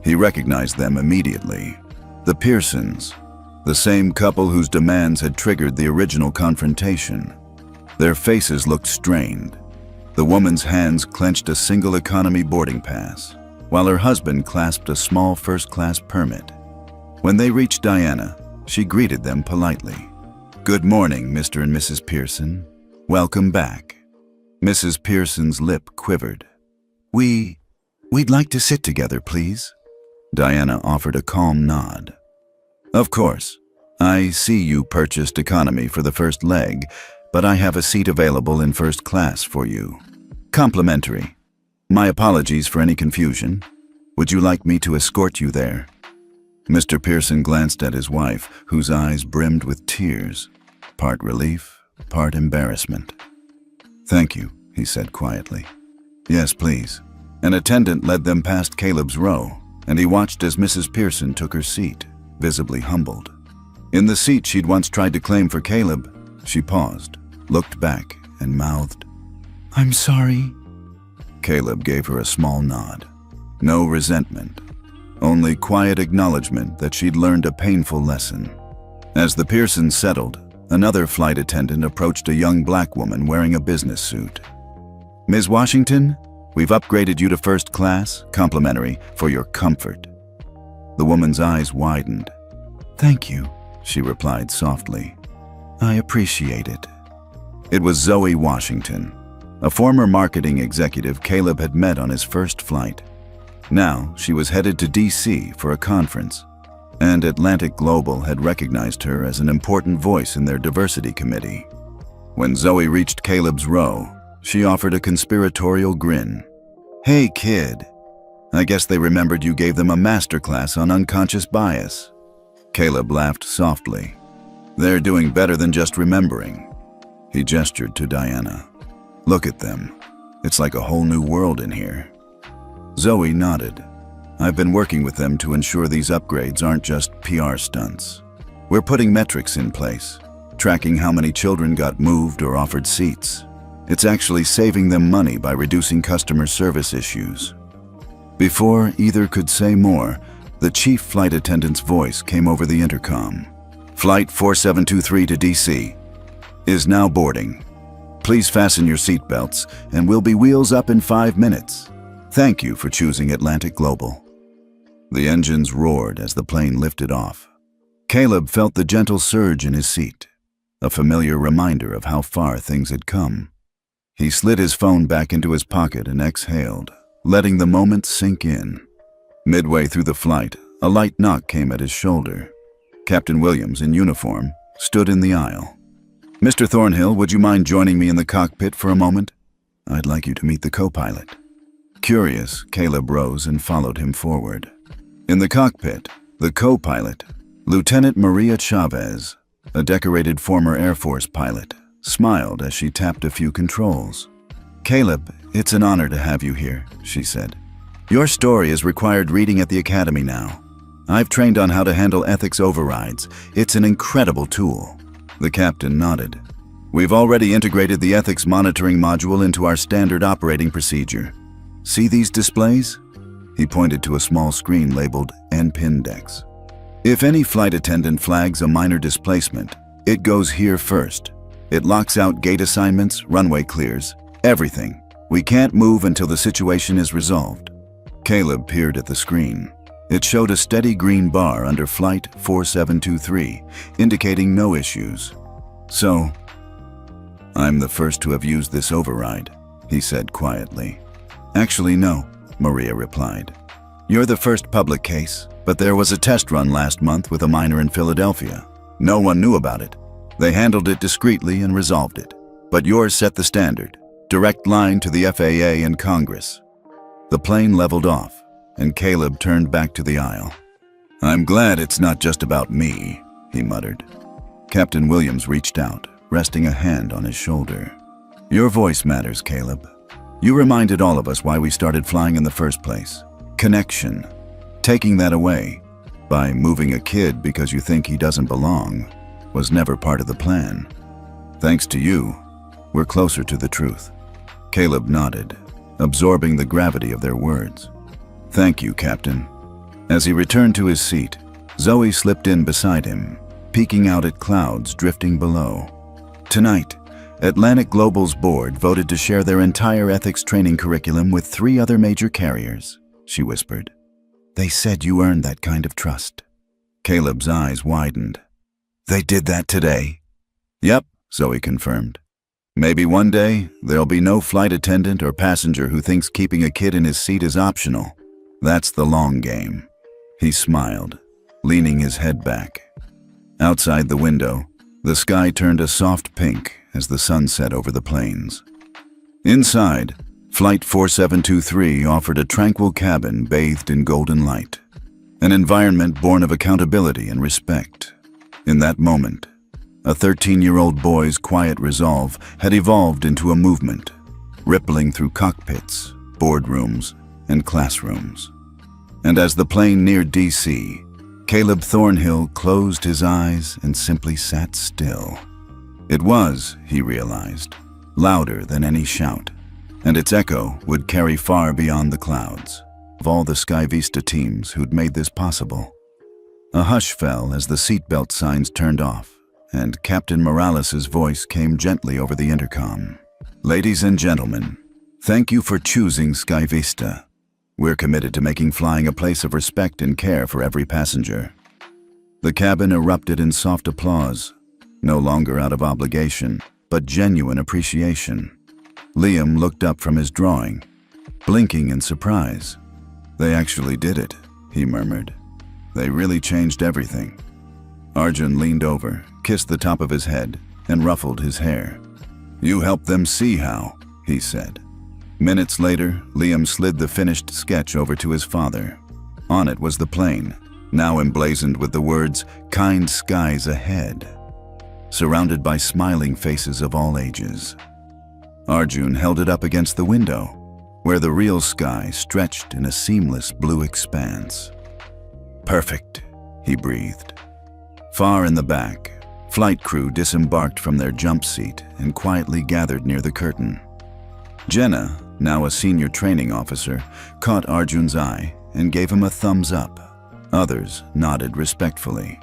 He recognized them immediately. The Pearsons, the same couple whose demands had triggered the original confrontation. Their faces looked strained. The woman's hands clenched a single economy boarding pass, while her husband clasped a small first-class permit. When they reached Diana, she greeted them politely. "Good morning, Mr. and Mrs. Pearson. Welcome back." Mrs. Pearson's lip quivered. We'd like to sit together, please." Diana offered a calm nod. "Of course. I see you purchased economy for the first leg, but I have a seat available in first class for you. Complimentary. My apologies for any confusion. Would you like me to escort you there?" Mr. Pearson glanced at his wife, whose eyes brimmed with tears, part relief, part embarrassment. "Thank you," he said quietly. "Yes, please." An attendant led them past Caleb's row, and he watched as Mrs. Pearson took her seat, visibly humbled. In the seat she'd once tried to claim for Caleb, she paused, looked back, and mouthed, "I'm sorry." Caleb gave her a small nod. No resentment, only quiet acknowledgement that she'd learned a painful lesson. As the Pearsons settled, another flight attendant approached a young black woman wearing a business suit. "Ms. Washington, we've upgraded you to first class, complimentary, for your comfort." The woman's eyes widened. "Thank you," she replied softly. "I appreciate it." It was Zoe Washington, a former marketing executive Caleb had met on his first flight. Now she was headed to DC for a conference, and Atlantic Global had recognized her as an important voice in their diversity committee. When Zoe reached Caleb's row, she offered a conspiratorial grin. "Hey kid, I guess they remembered you gave them a masterclass on unconscious bias." Caleb laughed softly. "They're doing better than just remembering." He gestured to Diana. "Look at them. It's like a whole new world in here." Zoe nodded. "I've been working with them to ensure these upgrades aren't just PR stunts. We're putting metrics in place, tracking how many children got moved or offered seats. It's actually saving them money by reducing customer service issues." Before either could say more, the chief flight attendant's voice came over the intercom. "Flight 4723 to DC is now boarding. Please fasten your seatbelts, and we'll be wheels up in 5 minutes. Thank you for choosing Atlantic Global." The engines roared as the plane lifted off. Caleb felt the gentle surge in his seat, a familiar reminder of how far things had come. He slid his phone back into his pocket and exhaled, letting the moment sink in. Midway through the flight, a light knock came at his shoulder. Captain Williams, in uniform, stood in the aisle. "Mr. Thornhill, would you mind joining me in the cockpit for a moment? I'd like you to meet the co-pilot." Curious, Caleb rose and followed him forward. In the cockpit, the co-pilot, Lieutenant Maria Chavez, a decorated former Air Force pilot, smiled as she tapped a few controls. "Caleb, it's an honor to have you here," she said. "Your story is required reading at the Academy now. I've trained on how to handle ethics overrides. It's an incredible tool." The captain nodded. "We've already integrated the ethics monitoring module into our standard operating procedure. See these displays?" He pointed to a small screen labeled NPINDEX. If any flight attendant flags a minor displacement, it goes here first. It locks out gate assignments, runway clears, everything. We can't move until the situation is resolved. Caleb peered at the screen. It showed a steady green bar under Flight 4723, indicating no issues. So, I'm the first to have used this override, he said quietly. Actually, no, Maria replied. You're the first public case, but there was a test run last month with a minor in Philadelphia. No one knew about it. They handled it discreetly and resolved it. But yours set the standard. Direct line to the FAA and Congress. The plane leveled off, and Caleb turned back to the aisle. I'm glad it's not just about me, he muttered. Captain Williams reached out, resting a hand on his shoulder. Your voice matters, Caleb. You reminded all of us why we started flying in the first place. Connection. Taking that away, by moving a kid because you think he doesn't belong, was never part of the plan. Thanks to you, we're closer to the truth. Caleb nodded, absorbing the gravity of their words. Thank you, Captain. As he returned to his seat, Zoe slipped in beside him, peeking out at clouds drifting below. Tonight, Atlantic Global's board voted to share their entire ethics training curriculum with 3 other major carriers, she whispered. They said you earned that kind of trust. Caleb's eyes widened. They did that today? Yep, Zoe confirmed. Maybe one day, there'll be no flight attendant or passenger who thinks keeping a kid in his seat is optional. That's the long game. He smiled, leaning his head back. Outside the window, the sky turned a soft pink as the sun set over the plains. Inside, Flight 4723 offered a tranquil cabin bathed in golden light, an environment born of accountability and respect. In that moment, a 13-year-old boy's quiet resolve had evolved into a movement, rippling through cockpits, boardrooms, and classrooms. And as the plane neared D.C., Caleb Thornhill closed his eyes and simply sat still. It was, he realized, louder than any shout, and its echo would carry far beyond the clouds, of all the Sky Vista teams who'd made this possible. A hush fell as the seatbelt signs turned off, and Captain Morales' voice came gently over the intercom. Ladies and gentlemen, thank you for choosing Sky Vista. We're committed to making flying a place of respect and care for every passenger. The cabin erupted in soft applause, no longer out of obligation, but genuine appreciation. Liam looked up from his drawing, blinking in surprise. They actually did it, he murmured. They really changed everything. Arjun leaned over, kissed the top of his head, and ruffled his hair. You helped them see how, he said. Minutes later, Liam slid the finished sketch over to his father. On it was the plane, now emblazoned with the words, "Kind skies ahead," surrounded by smiling faces of all ages. Arjun held it up against the window, where the real sky stretched in a seamless blue expanse. Perfect, he breathed. Far in the back, flight crew disembarked from their jump seat and quietly gathered near the curtain. Jenna, now a senior training officer, caught Arjun's eye and gave him a thumbs up. Others nodded respectfully.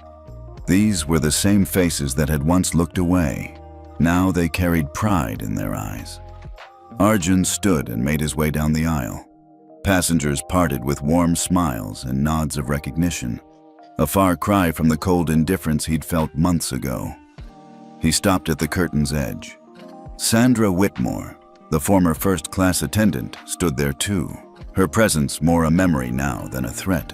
These were the same faces that had once looked away. Now they carried pride in their eyes. Arjun stood and made his way down the aisle. Passengers parted with warm smiles and nods of recognition, a far cry from the cold indifference he'd felt months ago. He stopped at the curtain's edge. Sandra Whitmore, the former first-class attendant, stood there too, her presence more a memory now than a threat.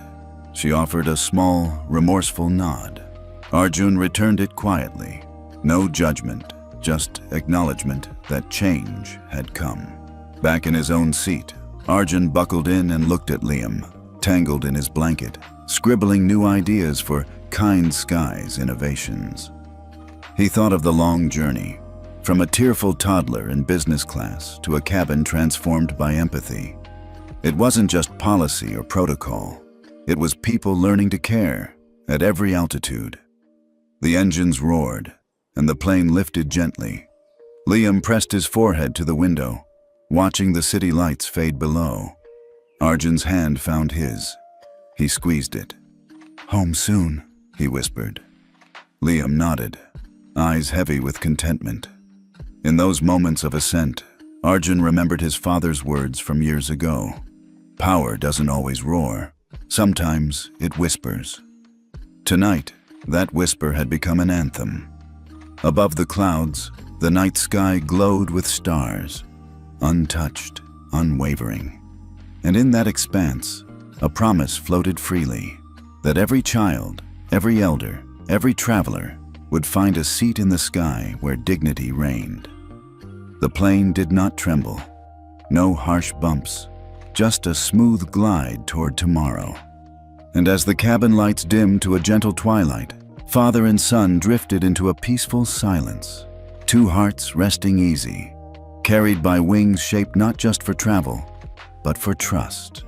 She offered a small, remorseful nod. Arjun returned it quietly. No judgment, just acknowledgement that change had come. Back in his own seat, Arjun buckled in and looked at Liam, tangled in his blanket, scribbling new ideas for Kind Skies innovations. He thought of the long journey, from a tearful toddler in business class to a cabin transformed by empathy. It wasn't just policy or protocol. It was people learning to care at every altitude. The engines roared, and the plane lifted gently. Liam pressed his forehead to the window, watching the city lights fade below. Arjun's hand found his. He squeezed it. Home soon, he whispered. Liam nodded, eyes heavy with contentment. In those moments of ascent, Arjun remembered his father's words from years ago. Power doesn't always roar. Sometimes it whispers. Tonight, that whisper had become an anthem. Above the clouds, the night sky glowed with stars, untouched, unwavering. And in that expanse, a promise floated freely, that every child, every elder, every traveler would find a seat in the sky where dignity reigned. The plane did not tremble. No harsh bumps, just a smooth glide toward tomorrow. And as the cabin lights dimmed to a gentle twilight, father and son drifted into a peaceful silence, two hearts resting easy, carried by wings shaped not just for travel, but for trust.